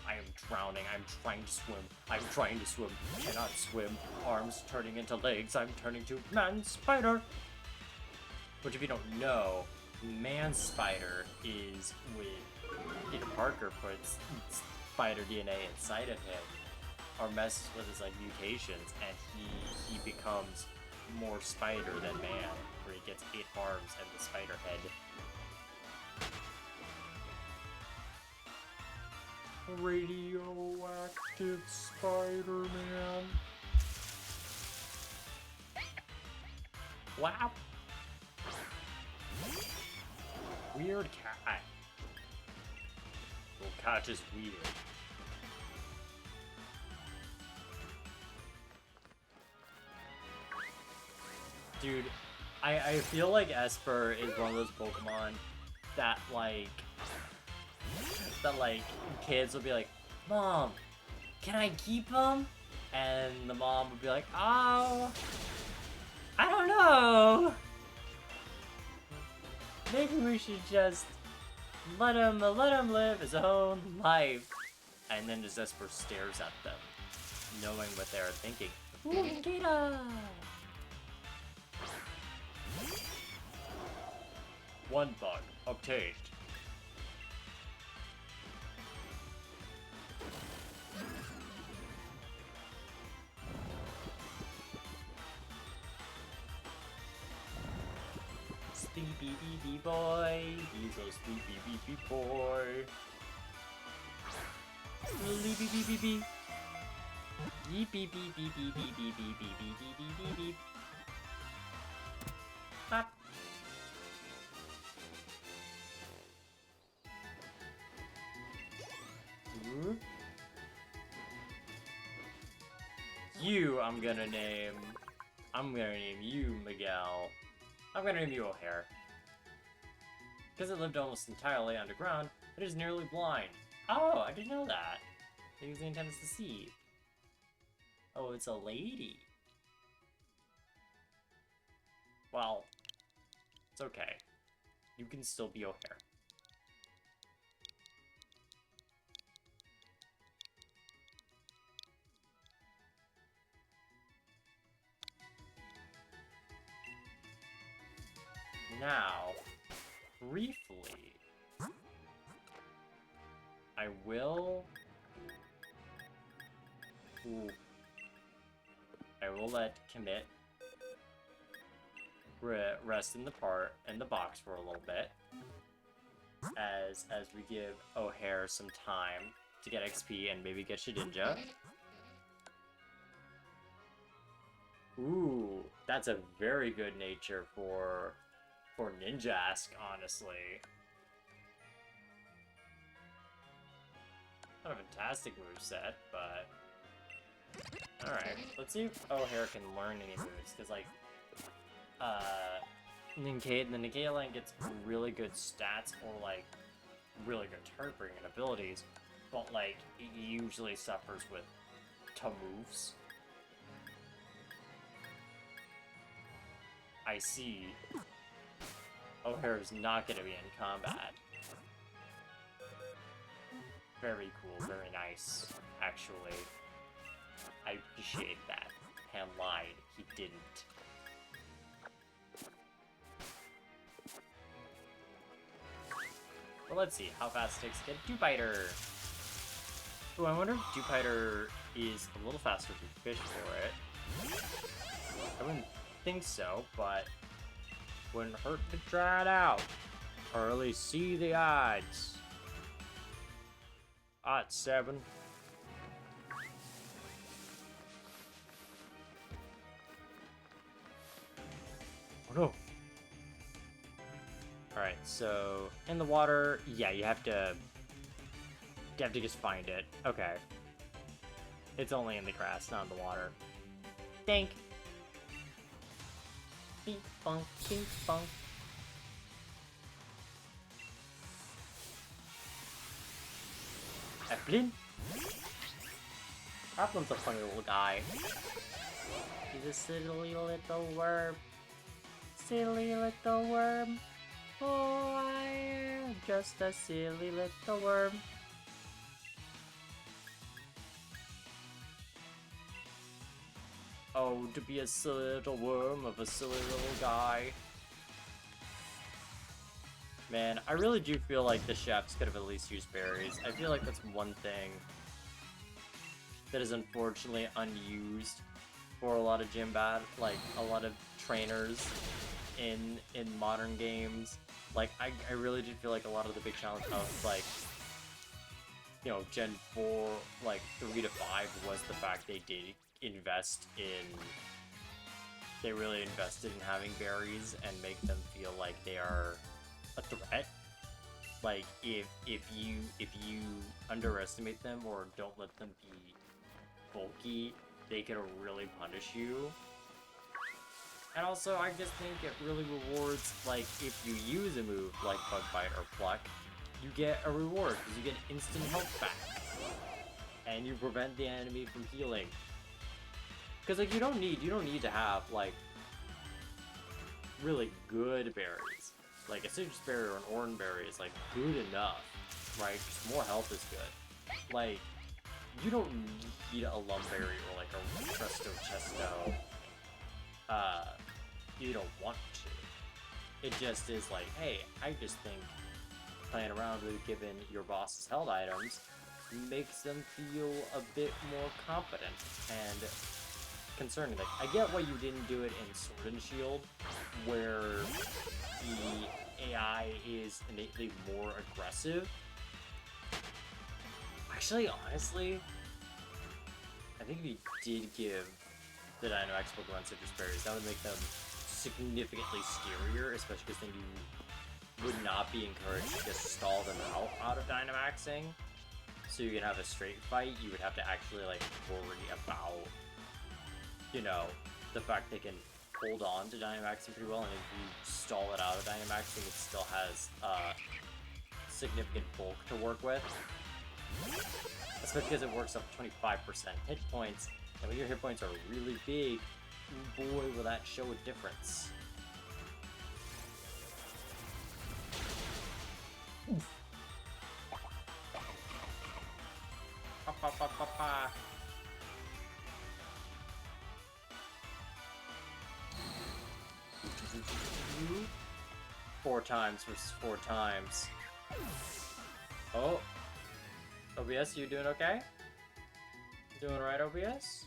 [SPEAKER 1] I am drowning. I'm trying to swim. I'm trying to swim. Cannot swim. Arms turning into legs. I'm turning to Man Spider. Which, if you don't know, Man Spider is when Peter Parker puts spider DNA inside of him, or messes with his like mutations, and he becomes more spider than man, where he gets 8 arms and the spider head. Radioactive Spider-Man. Wow. Weird cat. Well, cat is weird. Dude, I feel like Esper is one of those Pokemon that kids will be like, Mom, can I keep him? And the mom would be like, oh, I don't know. Maybe we should just let him live his own life. And then just Esper stares at them, knowing what they're thinking. Ooh, Nikita! One bug obtained. Sleepy bee boy, he's a sleepy bee boy. Sleepy bee bee. Beep beep beep beep beep beep beep beep beep beep beep beep beep. Pop. You, I'm gonna name you Miguel. I'm gonna name you O'Hare. Because it lived almost entirely underground, it is nearly blind. Oh, I didn't know that. It usually intends to see. Oh, it's a lady. Well, it's okay. You can still be O'Hare. Now, briefly, I will... Ooh. I will let Commit rest in the box for a little bit. as we give O'Hare some time to get XP and maybe get Shedinja. Ooh, that's a very good nature for Ninjask, honestly. Not a fantastic moveset, but alright. Let's see if O'Hare can learn any moves, because like the Nincada line gets really good stats or like really good turn bringing abilities, but like it usually suffers with tough moves. I see. O'Hare is not going to be in combat. Very cool, very nice, actually. I appreciate that. Pan lied, he didn't. Well, let's see how fast it takes to get Dewpider. Ooh, I wonder if Dewpider is a little faster if we fish for it. I wouldn't think so, but wouldn't hurt to try it out. Or at least see the odds. Odds 7. Oh no. Alright, so in the water, yeah, you have to just find it. Okay. It's only in the grass, not in the water. Dink. Beep bunk, beep bunk. Evelyn? Problem's a funny little guy. He's a silly little worm. Silly little worm. Oh, I am just a silly little worm. Oh, to be a silly little worm of a silly little guy. Man, I really do feel like the chefs could have at least used berries. I feel like that's one thing that is unfortunately unused for a lot of gym like a lot of trainers in modern games. Like I really do feel like a lot of the big challenge of like, you know, Gen 4, like 3 to 5 was the fact they did invest in, they really invested in having berries and make them feel like they are a threat. Like if you underestimate them or don't let them be bulky, they can really punish you. And also, I just think it really rewards, like, if you use a move like Bug Bite or Pluck, you get a reward, because you get instant health back. And you prevent the enemy from healing. Because, like, you don't need to have, like, really good berries. Like, a citrus berry or an orange berry is, like, good enough, right? Just more health is good. Like, you don't need a Lum Berry or, like, a Presto Chesto. You don't want to. It just is like, hey, I just think playing around with giving your boss's held items makes them feel a bit more competent and concerning. Like, I get why you didn't do it in Sword and Shield, where the AI is innately more aggressive. Actually, honestly, I think if you did give the Dynamax Pokemon Citrus Berries, that would make them significantly scarier, especially because then you would not be encouraged to just stall them out of Dynamaxing. So you can have a straight fight, you would have to actually, like, worry about, you know, the fact they can hold on to Dynamaxing pretty well, and if you stall it out of Dynamaxing, it still has significant bulk to work with. Especially because it works up 25% hit points, and when your hit points are really big, boy, will that show a difference. Oof. Pa, pa, pa, pa, pa. Four times versus 4 times. Oh. OBS, you doing okay? Doing right, OBS?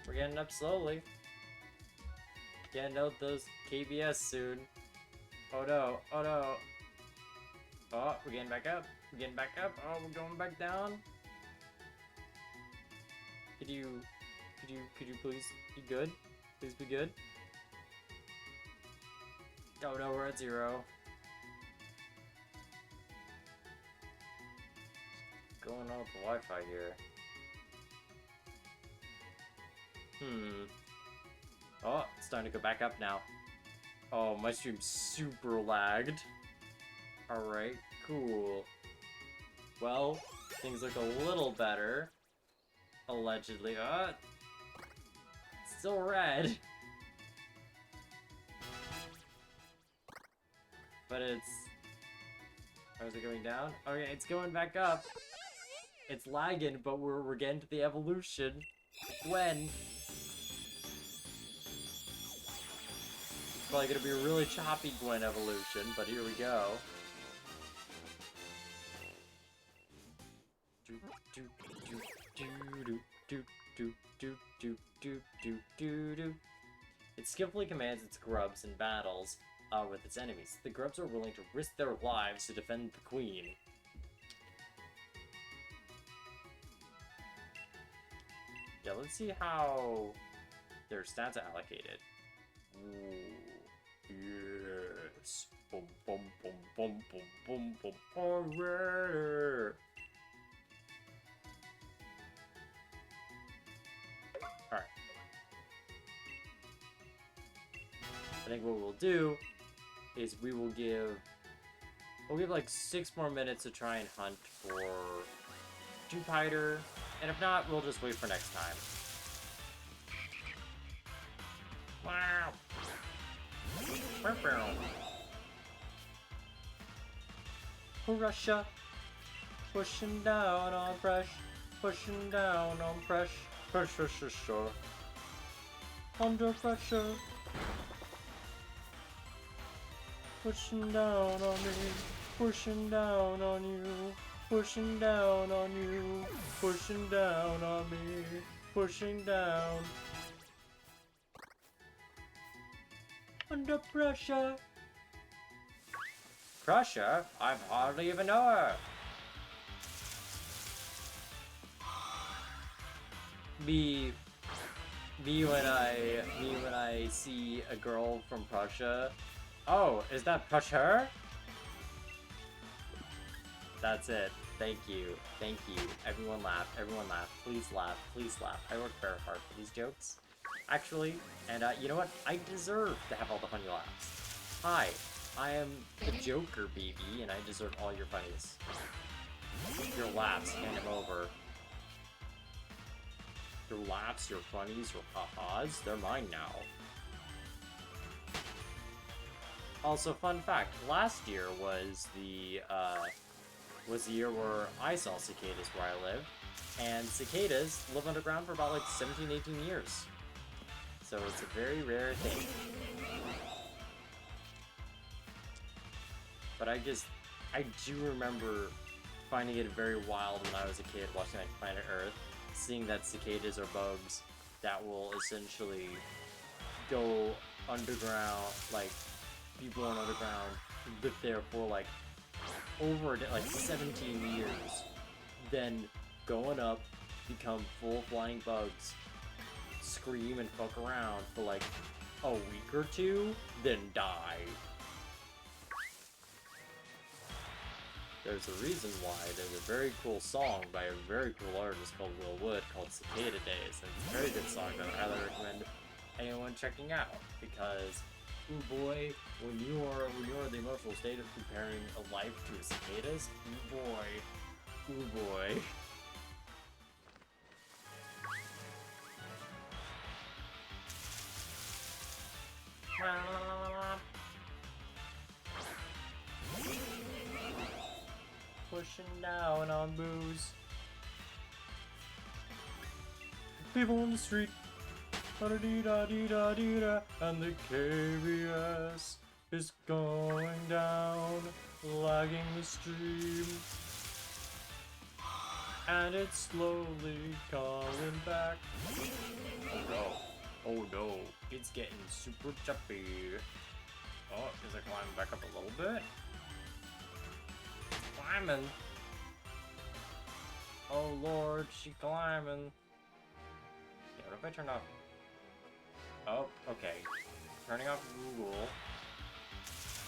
[SPEAKER 1] We're getting up slowly. Getting out those KBS soon. Oh no, oh no. Oh, we're getting back up. We're getting back up. Oh, we're going back down. Could you please be good? Please be good. Oh no, we're at 0. Going on with the Wi-Fi here. Oh, it's starting to go back up now. Oh, my stream's super lagged. Alright, cool. Well, things look a little better. Allegedly. Still red. But it's... Oh, is it going down? Okay, it's going back up. It's lagging, but we're getting to the evolution. When? Probably gonna be a really choppy Gwen evolution, but here we go. It skillfully commands its grubs in battles with its enemies. The grubs are willing to risk their lives to defend the queen. Yeah, let's see how their stats are allocated. Ooh, yes. Boom, boom, boom, boom, boom, boom, boom. Alright. Alright. I think what we'll do is we'll give like 6 more minutes to try and hunt for Jupiter, and if not, we'll just wait for next time. Wow. Russia, pushing down on pushing down on pressure, under pressure, pushing down on me, pushing down on you, pushing down on you, pushing down on me, pushing down. Under pressure. Pressure? I hardly even know her. Me when I see a girl from Prussia. Oh, is that Prussia? That's it. Thank you. Thank you. Everyone laugh. Everyone laugh. Please laugh. Please laugh. I work very hard for these jokes. Actually, and you know what? I deserve to have all the funny laughs. Hi, I am the Joker, baby, and I deserve all your funnies. Your laughs, hand them over. Your laughs, your funnies, your ha-has, they're mine now. Also, fun fact, last year was the year where I saw cicadas where I live, and cicadas live underground for about like 17, 18 years. So it's a very rare thing. But I do remember finding it very wild when I was a kid watching like Planet Earth, seeing that cicadas are bugs that will essentially go underground, like be born underground, live there for like over like 17 years, then going up, become full flying bugs, scream and fuck around for like a week or two, then die. There's a reason why. There's a very cool song by a very cool artist called Will Wood called Cicada Days, and it's a very good song that I highly recommend anyone checking out, because ooh boy, when you are in the emotional state of comparing a life to a cicadas, ooh boy. Pushing down on booze. People on the street, da-da-dee-da-dee-da-dee-da, and the KBS is going down, lagging the stream, and it's slowly coming back. Oh no, it's getting super choppy. Oh, is it climbing back up a little bit? climbing. Oh lord, she climbing. Yeah, what if I turn off? Oh, okay. Turning off Google.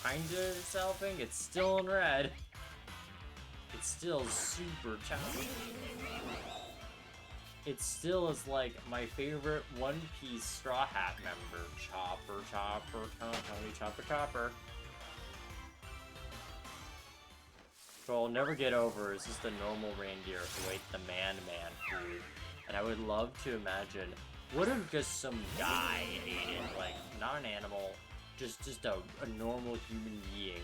[SPEAKER 1] Kinda is helping. It's still in red. It's still super choppy. It still is like my favorite One Piece Straw Hat member. Chopper, Tony Chopper, Chopper. So I'll never get over is just a normal reindeer who ate the man food. And I would love to imagine, what if just some guy ate it? Like, not an animal, just a normal human being.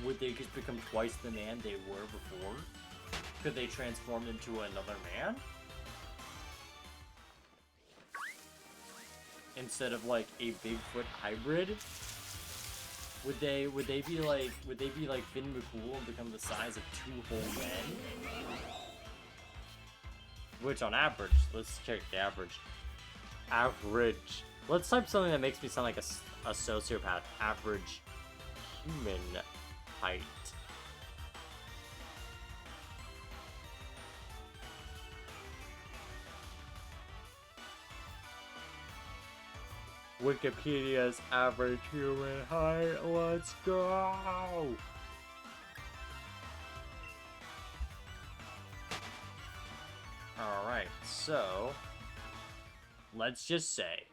[SPEAKER 1] Would they just become twice the man they were before? Could they transform into another man? Instead of like a Bigfoot hybrid? Would they be like Finn McCool and become the size of 2 whole men? Which on average, let's check the average. Average. Let's type something that makes me sound like a sociopath. Average human height. Wikipedia's average human height. Let's go! Alright, so let's just say,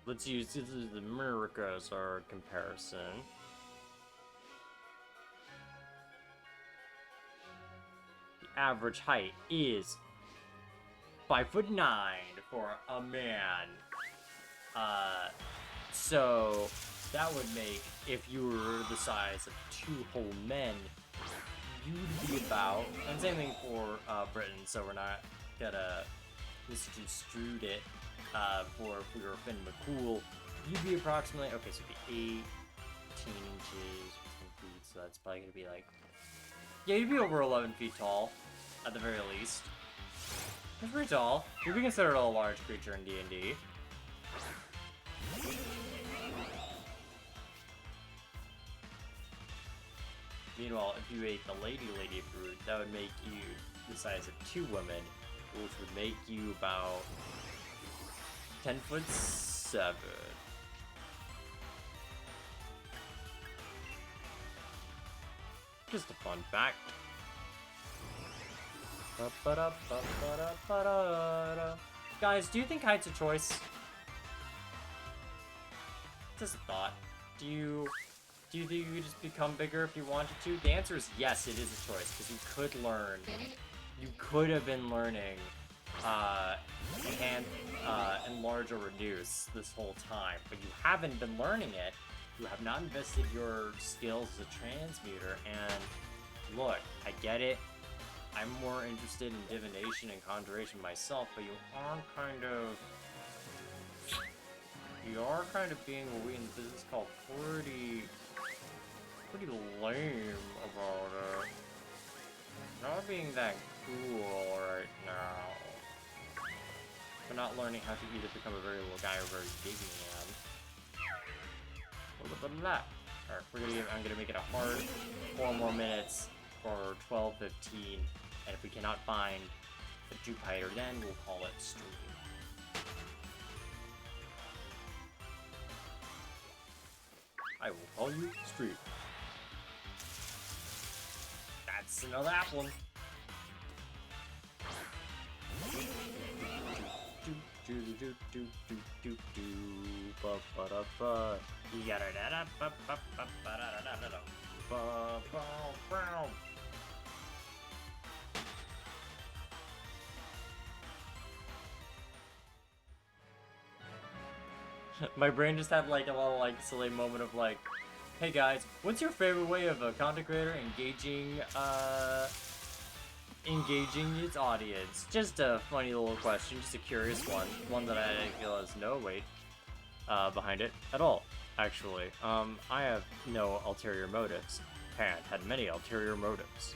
[SPEAKER 1] let's use this as America as our comparison. The average height is 5'9" for a man. So that would make, if you were the size of 2 whole men, you'd be about, and same thing for Britain, so we're not gonna misconstrued it for if we were Finn McCool, you'd be approximately, okay, so it'd be 18 inches, 10 feet, so that's probably gonna be like, yeah, you'd be over 11 feet tall, at the very least. That's pretty tall. You'd be considered a large creature in D&D. Meanwhile, if you ate the lady fruit, that would make you the size of 2 women, which would make you about 10'7". Just a fun fact. Guys, do you think height's a choice? Just a thought. Do you think you could just become bigger if you wanted to? The answer is yes, it is a choice, because you could learn. You could have been learning enlarge or reduce this whole time, but you haven't been learning it. You have not invested your skills as a transmuter, and look, I get it. I'm more interested in divination and conjuration myself, but you are kind of being what we in business call pretty lame about it. Not being that cool right now. But not learning how to either become a very little guy or a very big man. Other than that, alright, I'm gonna make it a hard 4 more minutes for 12:15, and if we cannot find the Jupiter, then we'll call it stream. I will call you stream. That's another apple. My brain just had like a little like silly moment of like, hey guys, what's your favorite way of a content creator engaging its audience? Just a funny little question, just a curious one that I feel has no weight behind it at all. Actually, I have no ulterior motives. Pan had many ulterior motives.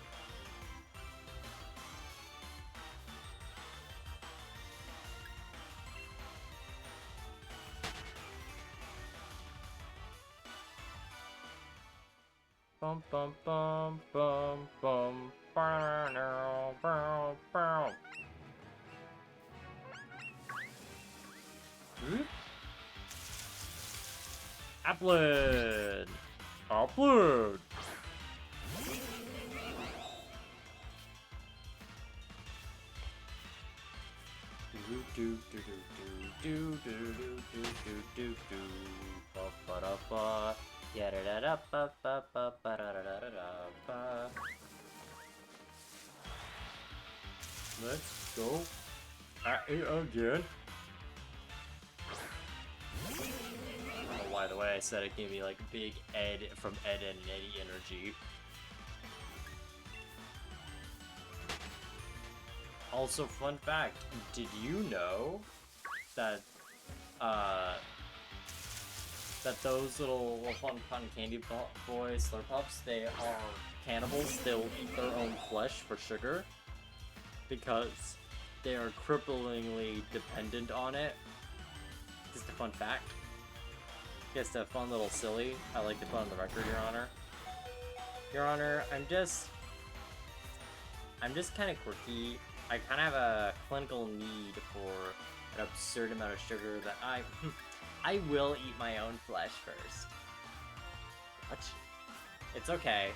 [SPEAKER 1] Bum bum bum bum bum Upload! Upload! Let's go at it again. I don't know why the way I said it gave me like big Ed from Ed and Eddie energy. Also, fun fact, did you know that that those little fun candy boys, Slurpups, they are cannibals? They'll eat their own flesh for sugar because they are cripplingly dependent on it. Just a fun fact. Just a fun little silly I like to put on the record, Your Honor. Your Honor, I'm just kind of quirky. I kind of have a clinical need for an absurd amount of sugar that I will eat my own flesh first. What? It's okay.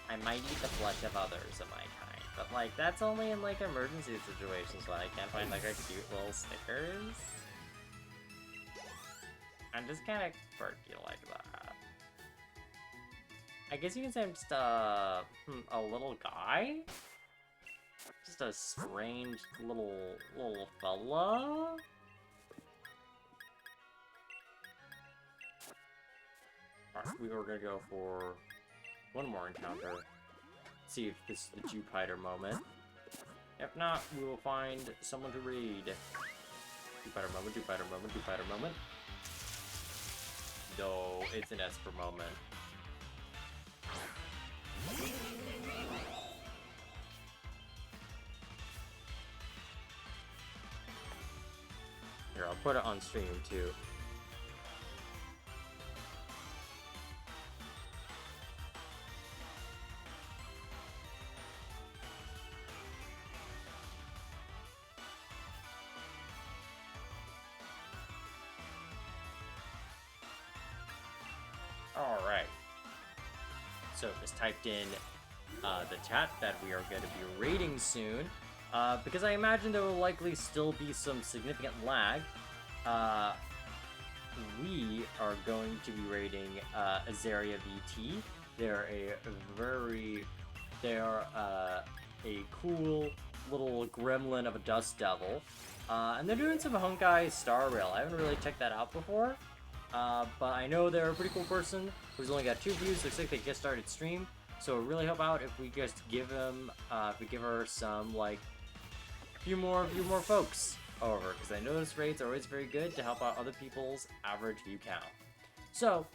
[SPEAKER 1] I might eat the flesh of others of my kind, but like that's only in like emergency situations when I can't find like a cute little Snickers. I'm just kind of quirky like that. I guess you can say I'm just a little guy. Just a strange little fella. Alright, we were gonna go for one more encounter. See if this is the Jupiter moment. If not, we will find someone to read. Jupiter moment, Jupiter moment, Jupiter moment. No, it's an Esper moment. Here, I'll put it on stream too. Alright. So, just typed in the chat that we are going to be raiding soon. Because I imagine there will likely still be some significant lag. We are going to be raiding Azaria VT. They're a cool little gremlin of a dust devil. And they're doing some Honkai Star Rail. I haven't really checked that out before. But I know they're a pretty cool person who's only got 2 views. Looks like they just started stream. So really help out if we just give him, if we give her some, like, a few more folks over. Because I know those raids are always very good to help out other people's average view count. So,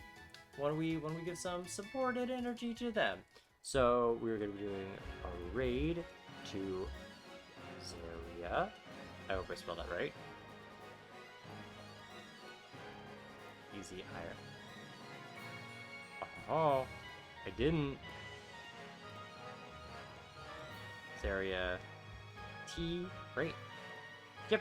[SPEAKER 1] when we give some supported energy to them. So, we're going to be doing a raid to Zaria. I hope I spelled that right. Easy higher. Oh, I didn't. Zaria T. Right. Yep.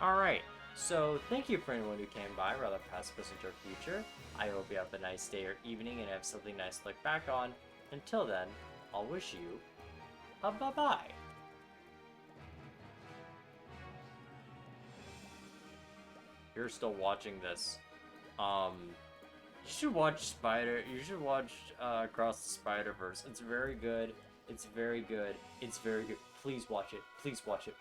[SPEAKER 1] Alright. So, thank you for anyone who came by, rather past, present, or future. I hope you have a nice day or evening and have something nice to look back on. Until then, I'll wish you a bye-bye. You're still watching this, you should watch Across the Spiderverse. It's very good. It's very good. It's very good. Please watch it. Please watch it.